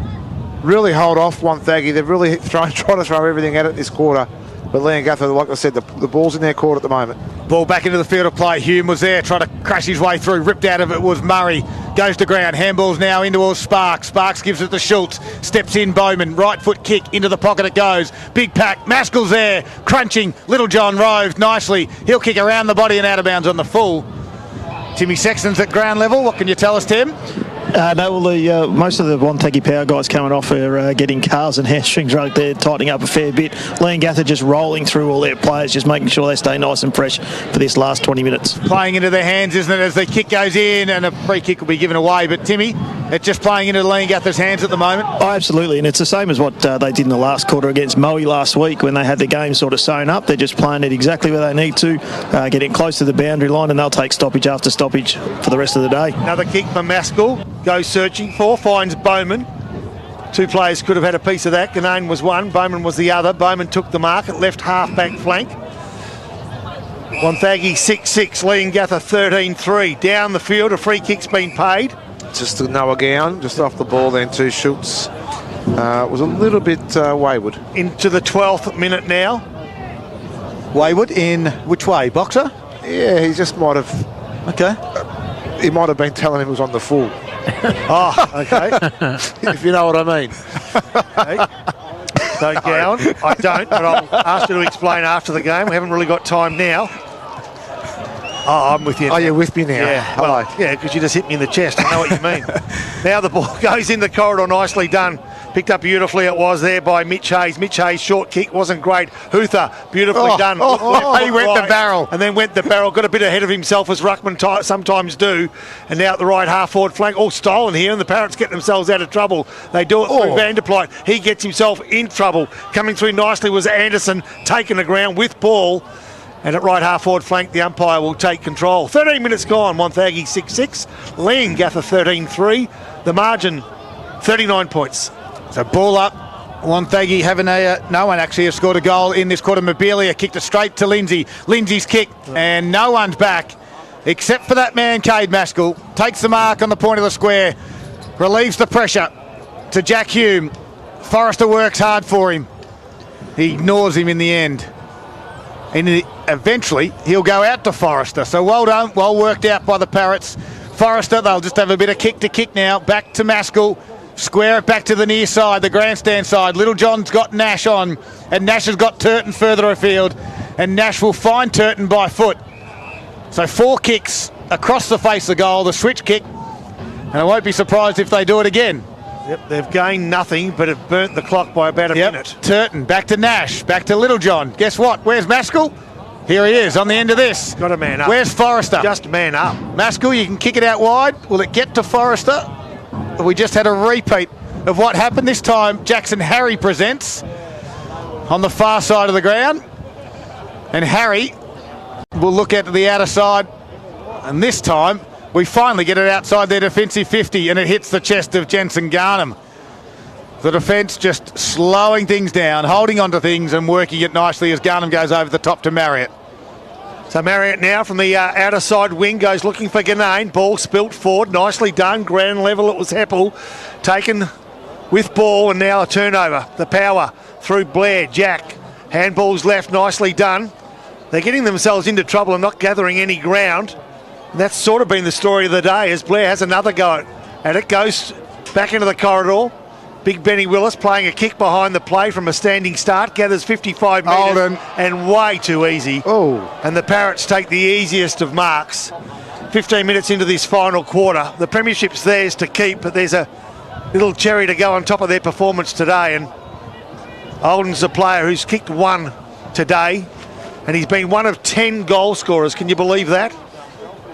really hold off Wonthaggi. They've really tried to throw everything at it this quarter. But Leongatha, like I said, the ball's in their court at the moment. Ball back into the field of play. Hume was there, trying to crash his way through. Ripped out of it was Murray. Goes to ground. Handball's now in towards Sparks. Sparks gives it to Schultz. Steps in Bowman. Right foot kick. Into the pocket it goes. Big pack. Maskell's there. Crunching. Little John roved nicely. He'll kick around the body and out of bounds on the full. Timmy Sexton's at ground level. What can you tell us, Tim? No, well, most of the Wonthaggi power guys coming off are getting calves and hamstrings right there, tightening up a fair bit. Leongatha just rolling through all their players, just making sure they stay nice and fresh for this last 20 minutes. Playing into their hands, isn't it, as the kick goes in and a free kick will be given away. But, Timmy, it's just playing into Leongatha's hands at the moment. Oh, absolutely, and it's the same as what they did in the last quarter against Moe last week when they had the game sort of sewn up. They're just playing it exactly where they need to, getting close to the boundary line, and they'll take stoppage after stoppage for the rest of the day. Another kick for Maskell. Goes searching for, finds Bowman. Two players could have had a piece of that. Ganane was one, Bowman was the other. Bowman took the mark at left half-back flank. Wonthaggi 6-6, Leongatha 13-3. Down the field, a free kick's been paid. Just to Noah Gown, just off the ball then to Schultz. Was a little bit wayward. Into the 12th minute now. Wayward in which way, Boxer? Yeah, he just might have... Okay. He might have been telling him he was on the full. Oh, okay. If you know what I mean. Okay. So, Gowan, I don't, but I'll ask you to explain after the game. We haven't really got time now. Oh, I'm with you. Oh, you're with me now. Yeah, Hello. well, yeah, because you just hit me in the chest. I know what you mean. Now the ball goes in the corridor, nicely done. Picked up beautifully, it was there by Mitch Hayes. Mitch Hayes' short kick wasn't great. Huther, beautifully done. He went the barrel. And then went the barrel, got a bit ahead of himself, as ruckman sometimes do. And now at the right half-forward flank, all stolen here, and the Parrots get themselves out of trouble. They do it through Vanderplyte. He gets himself in trouble. Coming through nicely was Anderson, taking the ground with ball. And at right half-forward flank, the umpire will take control. 13 minutes gone, Wonthaggi 6-6. Leongatha 13-3. The margin, 39 points. So ball up. Wonthaggi having no one actually has scored a goal in this quarter. Mobilia kicked it straight to Lindsay. Lindsay's kick, and no one's back except for that man, Cade Maskell. Takes the mark on the point of the square. Relieves the pressure to Jack Hume. Forrester works hard for him. He ignores him in the end. And eventually he'll go out to Forrester. So well done, well worked out by the Parrots. Forrester, they'll just have a bit of kick to kick now. Back to Maskell. Square it back to the near side, the grandstand side. Little John's got Nash on, and Nash has got Turton further afield, and Nash will find Turton by foot. So 4 kicks across the face of goal, the switch kick, and I won't be surprised if they do it again. Yep, they've gained nothing, but have burnt the clock by about a minute. Turton, back to Nash, back to Little John. Guess what? Where's Maskell? Here he is on the end of this. Got a man up. Where's Forrester? Just man up. Maskell, you can kick it out wide. Will it get to Forrester? We just had a repeat of what happened this time. Jackson Harry presents on the far side of the ground, and Harry will look at the outer side, and this time we finally get it outside their defensive 50, and it hits the chest of Jensen Garnham. The defence just slowing things down, holding on to things and working it nicely as Garnham goes over the top to Marriott. So Marriott now from the outer side wing goes looking for Ganane. Ball spilt forward, nicely done. Ground level, it was Heppel. Taken with ball, and now a turnover. The power through Blair. Jack. Handball's left, nicely done. They're getting themselves into trouble and not gathering any ground. And that's sort of been the story of the day as Blair has another go and it goes back into the corridor. Big Benny Willis playing a kick behind the play from a standing start, gathers 55 metres Alden. and way too easy. Oh. And the Parrots take the easiest of marks. 15 minutes into this final quarter. The premiership's theirs to keep, but there's a little cherry to go on top of their performance today. And Alden's a player who's kicked one today, and he's been one of 10 goal scorers. Can you believe that?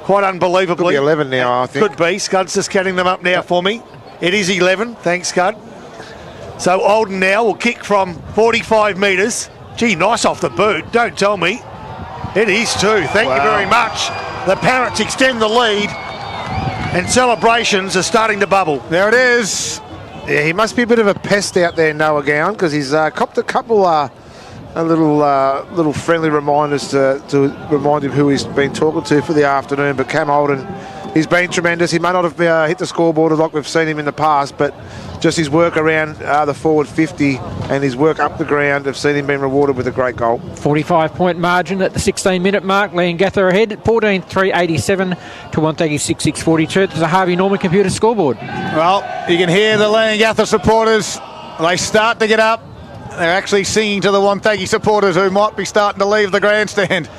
Quite unbelievably. Could be 11 now, I think. Could be. Scud's just counting them up now for me. It is 11. Thanks, Scud. So Alden now will kick from 45 metres. Gee, nice off the boot. Don't tell me. It is too. Thank you very much. The Parrots extend the lead, and celebrations are starting to bubble. There it is. Yeah, he must be a bit of a pest out there, Noah Gowan, because he's copped a couple little friendly reminders to remind him who he's been talking to for the afternoon. But Cam Alden, he's been tremendous. He may not have hit the scoreboard like we've seen him in the past, but just his work around the forward 50 and his work up the ground have seen him being rewarded with a great goal. 45-point margin at the 16-minute mark. Leongatha ahead at 14-3-87 to Wonthaggi 6-6-42. There's a Harvey Norman computer scoreboard. Well, you can hear the Leongatha supporters. They start to get up. They're actually singing to the Wonthaggi supporters who might be starting to leave the grandstand.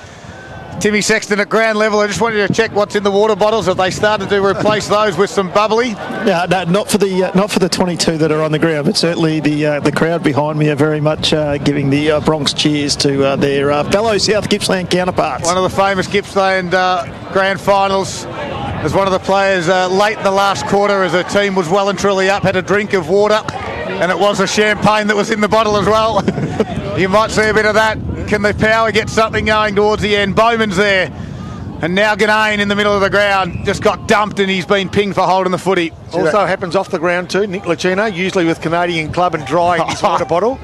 Timmy Sexton at ground level. I just wanted to check what's in the water bottles. Have they started to replace those with some bubbly? No, not for the 22 that are on the ground, but certainly the crowd behind me are very much giving the Bronx cheers to their fellow South Gippsland counterparts. One of the famous Gippsland grand finals. As one of the players late in the last quarter, as the team was well and truly up, had a drink of water, and it was a champagne that was in the bottle as well. You might see a bit of that. Can the Power get something going towards the end? Bowman's there. And now Ganane in the middle of the ground. Just got dumped and he's been pinged for holding the footy. Also happens off the ground too. Nick Lucino, usually with Canadian Club and drying his water bottle.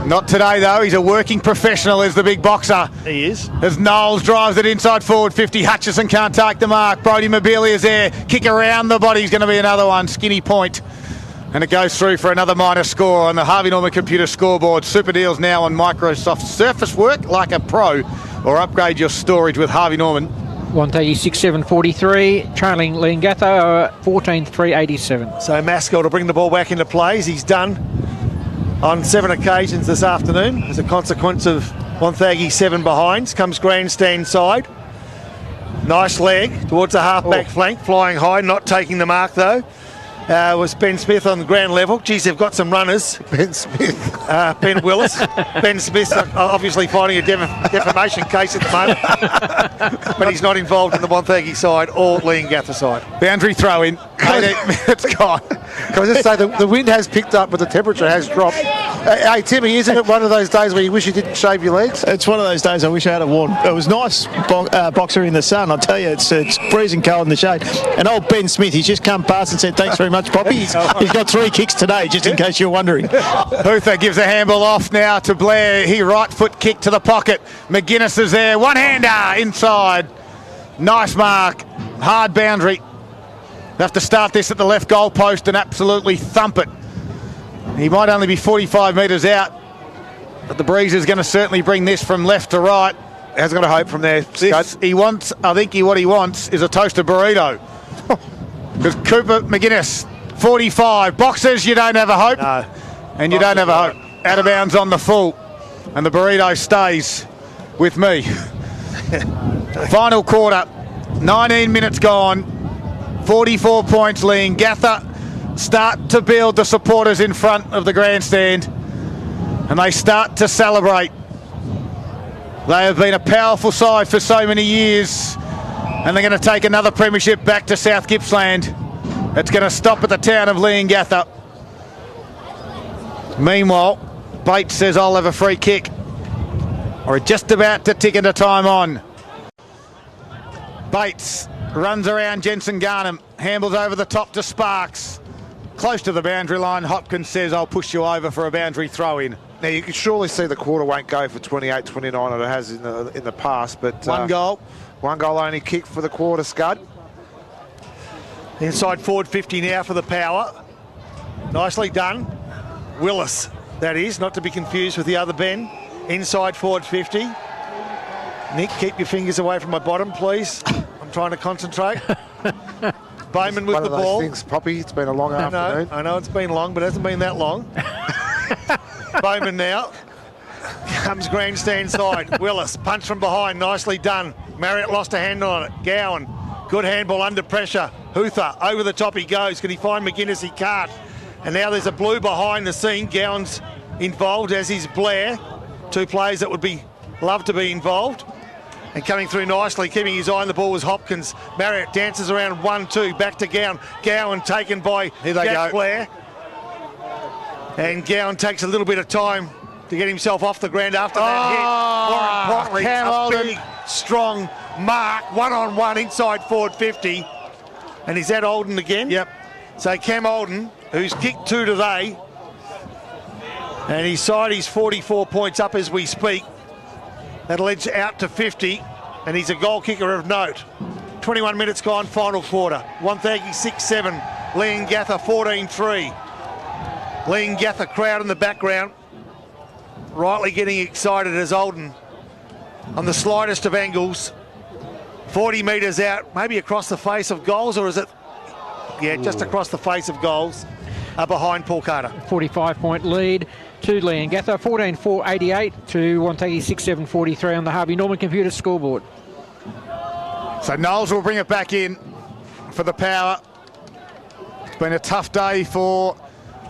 Not today though. He's a working professional as the big boxer. He is. As Knowles drives it inside forward 50. Hutchison can't take the mark. Brodie Mobili is there. Kick around the body's going to be another one. Skinny point. And it goes through for another minor score on the Harvey Norman computer scoreboard. Super deals now on Microsoft Surface. Work like a pro or upgrade your storage with Harvey Norman. Wonthaggi 6-7-43, trailing Leongatha 14-3-87. So Maskell to bring the ball back into play, as he's done on 7 occasions this afternoon as a consequence of Wonthaggi 7 behinds. Comes grandstand side. Nice leg towards the half-back flank, flying high, not taking the mark though. Was Ben Smith on the ground level. Geez, they've got some runners. Ben Smith. Ben Willis. Ben Smith obviously fighting a defamation case at the moment. But he's not involved in the Wonthaggi side or Leongatha side. Boundary throw in. 18 minutes gone. Can I just say the wind has picked up but the temperature has dropped. Hey Timmy, isn't it one of those days where you wish you didn't shave your legs? It's one of those days I wish I had worn. It was nice boxer in the sun. I'll tell you, it's freezing cold in the shade. And old Ben Smith, he's just come past and said, thanks very much, Poppy. He's got 3 kicks today, just in case you're wondering. Huther gives a handball off now to Blair. He right foot kick to the pocket. McGuinness is there. One-hander inside. Nice mark. Hard boundary. They have to start this at the left goal post and absolutely thump it. He might only be 45 metres out, but the breeze is going to certainly bring this from left to right. Hasn't got a hope from there. What he wants is a toasted burrito. Because Cooper McGuinness, 45. Boxers, you don't have a hope. No. And you don't have a hope. Out of bounds on the full. And the burrito stays with me. Final quarter. 19 minutes gone. 44 points. Leongatha start to build the supporters in front of the grandstand. And they start to celebrate. They have been a powerful side for so many years. And they're going to take another premiership back to South Gippsland. It's going to stop at the town of Leongatha. Meanwhile, Bates says, I'll have a free kick. Or just about to tick into time on. Bates runs around Jensen Garnham. Handles over the top to Sparks. Close to the boundary line. Hopkins says, I'll push you over for a boundary throw in. Now you can surely see the quarter won't go for 28-29 it has in the past, but One goal only kick for the quarter, Scud. Inside forward 50 now for the Power. Nicely done. Willis, that is, not to be confused with the other Ben. Inside forward 50. Nick, keep your fingers away from my bottom, please. I'm trying to concentrate. Bowman with One the of those ball. things, Poppy. It's been a long afternoon. I know it's been long, but it hasn't been that long. Bowman now. Comes grandstand side. Willis, punch from behind, nicely done. Marriott lost a handle on it. Gowan, good handball under pressure. Huther, over the top he goes. Can he find McGuinness? He can't. And now there's a blue behind the scene. Gowan's involved, as is Blair. Two players that would love to be involved. And coming through nicely, keeping his eye on the ball was Hopkins. Marriott dances around 1-2, back to Gowan. Gowan taken by Jack Blair. And Gowan takes a little bit of time to get himself off the ground after that hit. Warren Prockley, a big, strong mark, one-on-one inside forward 50. And is that Olden again? Yep. So Cam Olden, who's kicked 2 today, and his side is 44 points up as we speak. That'll edge out to 50, and he's a goal kicker of note. 21 minutes gone, final quarter. Wonthaggi 6-7, Leongatha 14-3. Leongatha crowd in the background, rightly getting excited as Olden, on the slightest of angles, 40 metres out, maybe across the face of goals, or is it? Yeah, just across the face of goals, behind Paul Carter. 45-point lead to Leongatha, 14-4-88 to Wonthaggi 6-7-43 on the Harvey Norman computer scoreboard. So Knowles will bring it back in for the power. It's been a tough day for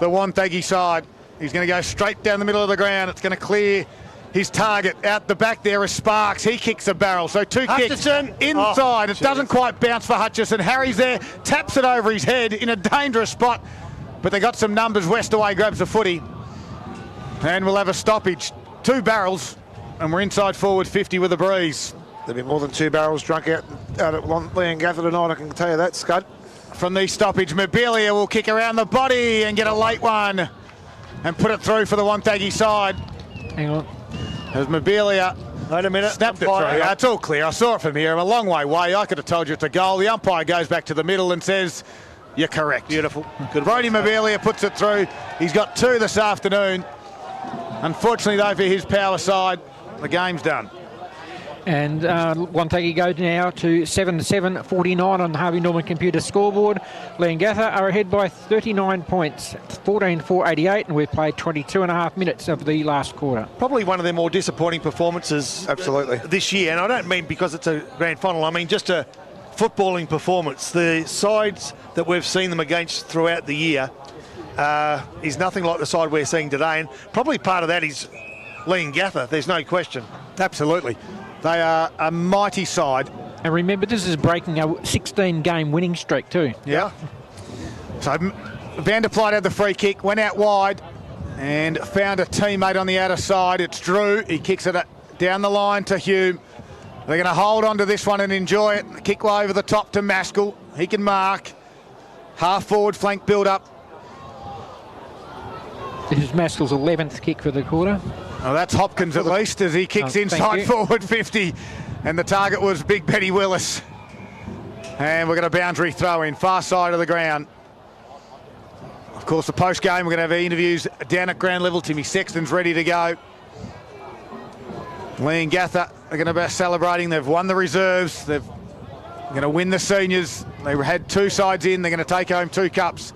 the Wonthaggi side. He's going to go straight down the middle of the ground. It's going to clear his target. Out the back there is Sparks. He kicks a barrel. So two Hutchison. kicks inside. It doesn't quite bounce for Hutchison. Harry's there, taps it over his head in a dangerous spot. But they got some numbers. Westaway grabs the footy. And we'll have a stoppage. 2 barrels. And we're inside forward 50 with a breeze. There'll be more than 2 barrels drunk out at Leongatha tonight, I can tell you that, Scud. From the stoppage, Mobilia will kick around the body and get a late one. And put it through for the Wonthaggi side. Hang on. As Mobilia Wait a minute. snapped it through. It's all clear. I saw it from here. I'm a long way away. I could have told you it's a goal. The umpire goes back to the middle and says, you're correct. Beautiful. Good. Brody Mobilia puts it through. He's got 2 this afternoon. Unfortunately, though, for his power side, the game's done. And Wonthaggi go now to 7-7-49 on the Harvey Norman computer scoreboard. Leongatha are ahead by 39 points, 14-4-88, and we've played 22 and a half minutes of the last quarter. Probably one of their more disappointing performances Absolutely. This year. And I don't mean because it's a grand final. I mean just a footballing performance. The sides that we've seen them against throughout the year is nothing like the side we're seeing today. And probably part of that is Leongatha. There's no question. Absolutely. They are a mighty side. And remember, this is breaking a 16-game winning streak too. Yeah. So Van der Plyt had the free kick, went out wide and found a teammate on the outer side. It's Drew. He kicks it down the line to Hume. They're going to hold on to this one and enjoy it. Kick over the top to Maskell. He can mark. Half forward flank build up. This is Maskell's 11th kick for the quarter. Oh, that's Hopkins at least as he kicks thank inside you. forward 50. And the target was Big Benny Willis. And we're going to boundary throw in, far side of the ground. Of course, the post game, we're going to have interviews down at ground level. Timmy Sexton's ready to go. Leongatha are going to be celebrating. They've won the reserves. They're going to win the seniors. They had 2 sides in. They're going to take home 2 cups.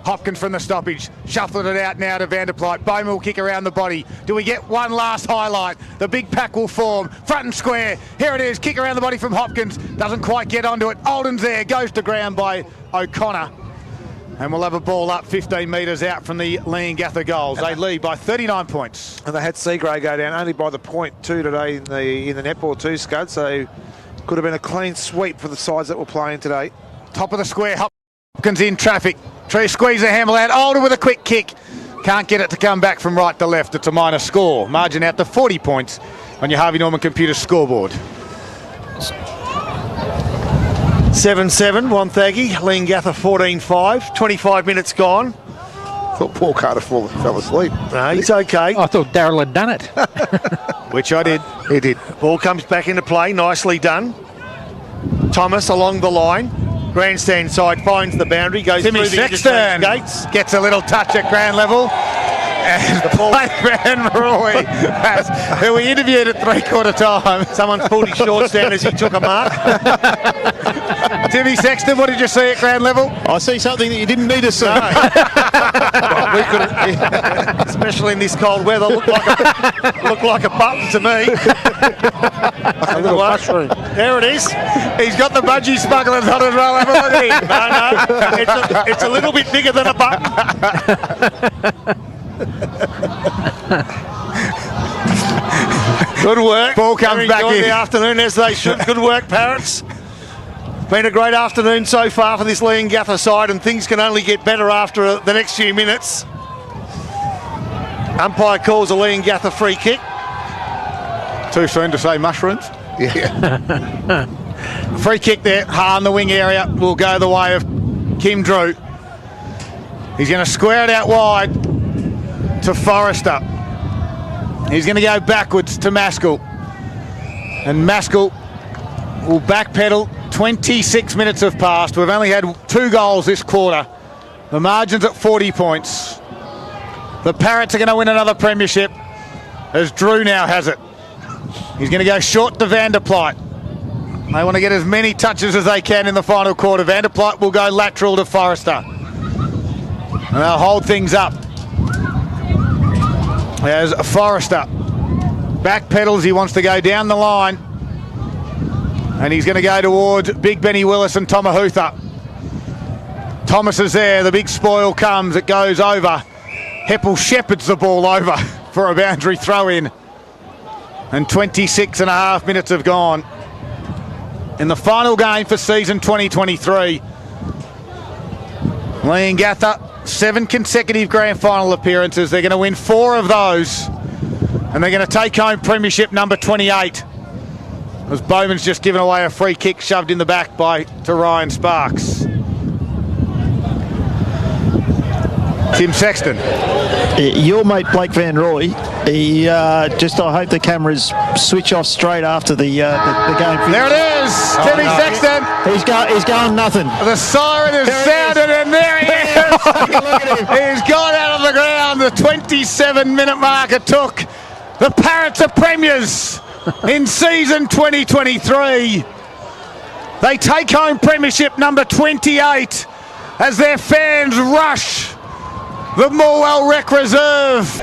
Hopkins from the stoppage, shuffling it out now to Van der Plyt. Bowman will kick around the body. Do we get one last highlight? The big pack will form, front and square. Here it is, kick around the body from Hopkins. Doesn't quite get onto it. Olden's there, goes to ground by O'Connor. And we'll have a ball up 15 metres out from the Leongatha goals. They lead by 39 points. And they had Seagrey go down only by the point 2 today in the netball too, Scud. So could have been a clean sweep for the sides that were playing today. Top of the square, Hopkins in traffic. Tree squeeze the handle out. Older with a quick kick. Can't get it to come back from right to left. It's a minor score. Margin out to 40 points on your Harvey Norman computer scoreboard. 7-7, Wonthaggi. Leongatha 14-5. 25 minutes gone. Thought Paul Carter fell asleep. No, he's okay. I thought Darryl had done it. Which I did. He did. Ball comes back into play. Nicely done. Thomas along the line. Grandstand side finds the boundary, goes Timmy through the Sexton gates. gets a little touch at ground level. And the playman Roy, who we interviewed at 3/4 time. Someone pulled his shorts down as he took a mark. Timmy Sexton, what did you see at ground level? I see something that you didn't need to see. We could, especially in this cold weather, look like a button to me. A little mushroom. There it is. He's got the budgie smugglers on as well. Have a look at him. No, it's a little bit bigger than a button. Good work. Ball comes They're back enjoying in. the afternoon as they should. Good work, Parrots. Been a great afternoon so far for this Leongatha side, and things can only get better after the next few minutes. Umpire calls a Leongatha free kick. Too soon to say mushrooms. Yeah. Free kick there, high in the wing area, will go the way of Kim Drew. He's going to square it out wide to Forrester. He's going to go backwards to Maskell. And Maskell will backpedal. 26 minutes have passed. We've only had 2 goals this quarter. The margin's at 40 points. The Parrots are going to win another premiership, as Drew now has it. He's going to go short to Vanderpleit. They want to get as many touches as they can in the final quarter. Vanderpleit will go lateral to Forrester. And they'll hold things up. As Forrester backpedals, he wants to go down the line. And he's going to go towards Big Benny Willis and Tomahutha. Thomas is there, the big spoil comes, it goes over. Heppel shepherds the ball over for a boundary throw in. And 26 and a half minutes have gone. In the final game for season 2023, Leongatha, 7 consecutive grand final appearances. They're going to win 4 of those. And they're going to take home premiership number 28. As Bowman's just given away a free kick shoved in the back to Ryan Sparks. Tim Sexton. Your mate Blake Van Roy, I hope the cameras switch off straight after the game. There it is, Timmy Sexton. He's going nothing. The siren has sounded, and there he is. Look at him. He's gone out of the ground. The 27-minute marker took. The Parrots are premiers in season 2023. They take home premiership number 28 as their fans rush the Morwell Rec Reserve.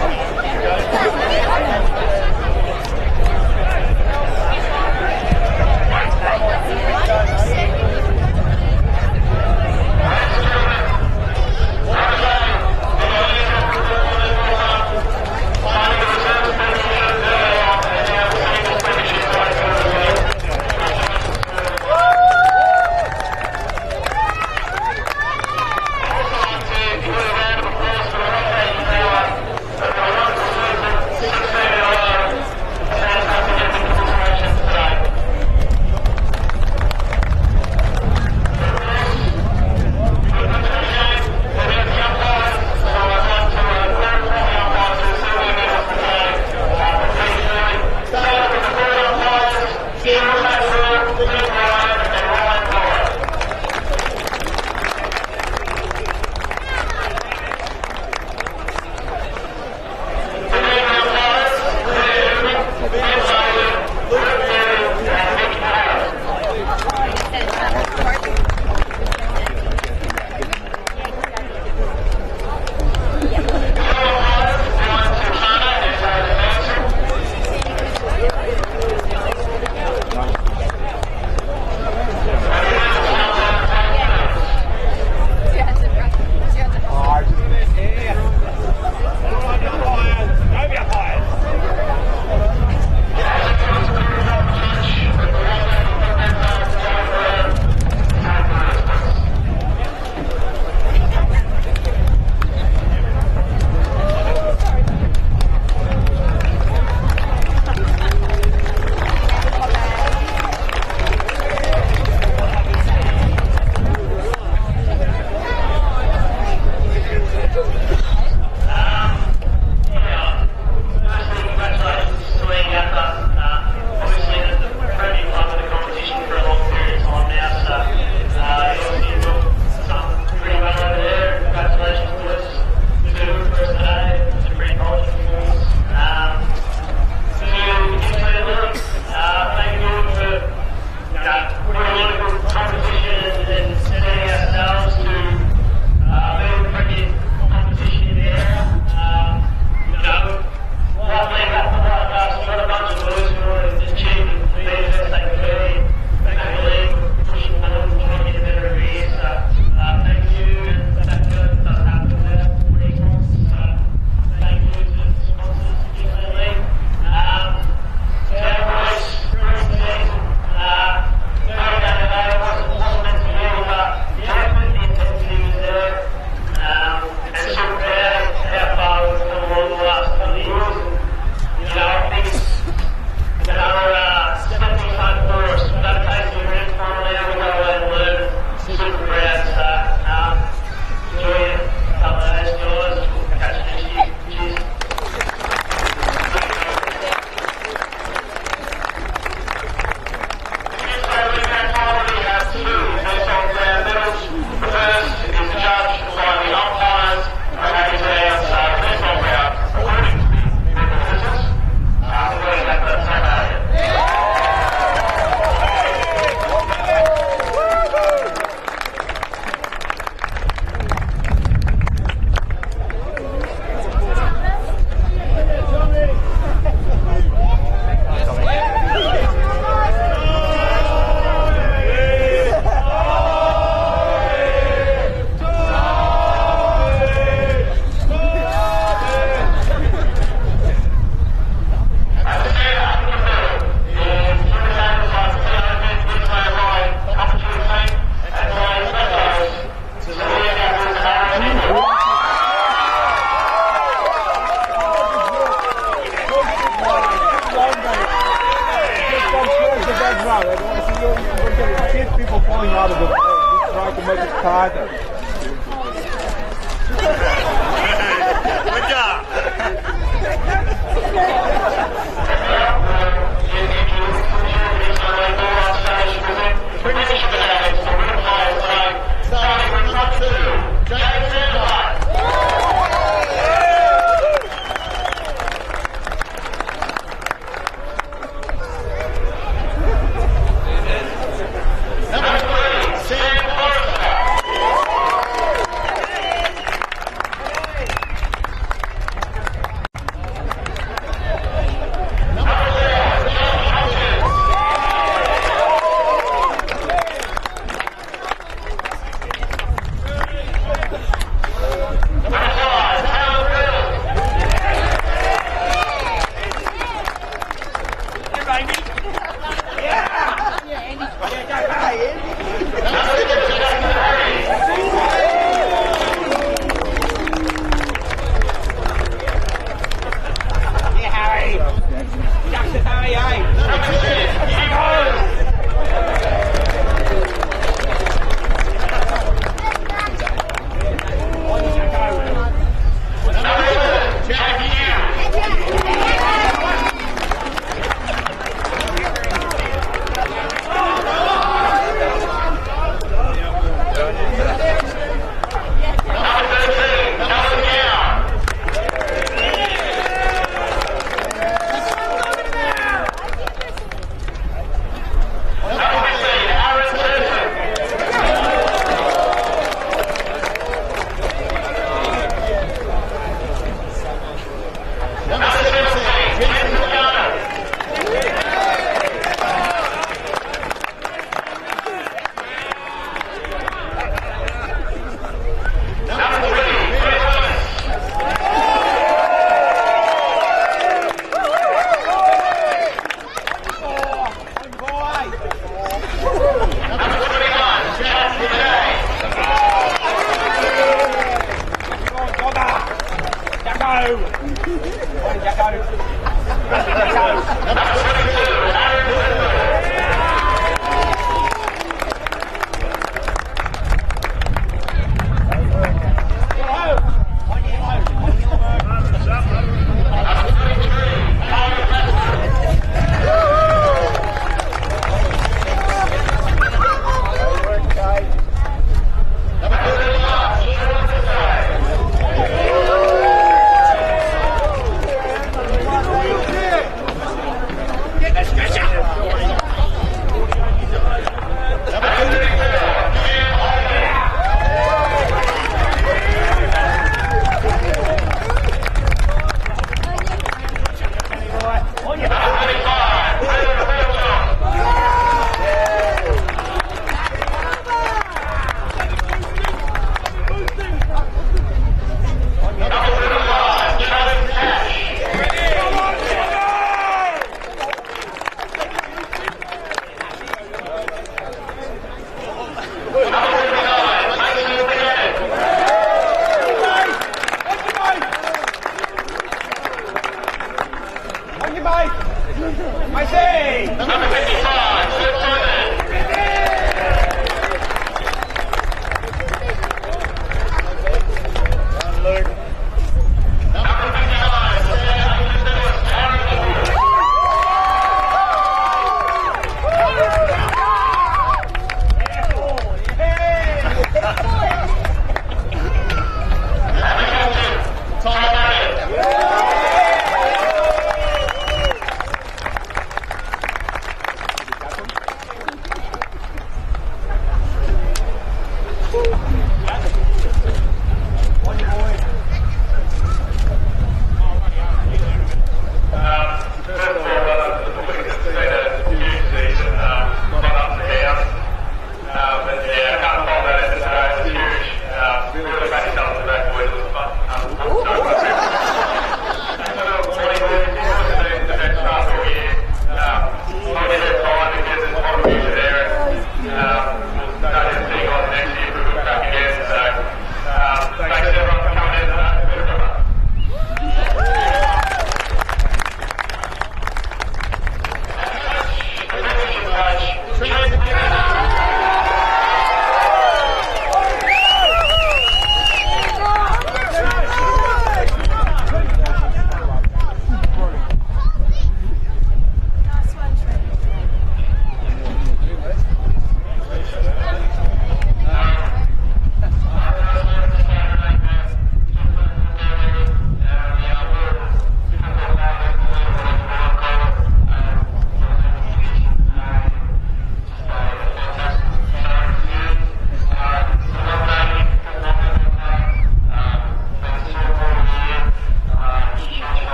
go.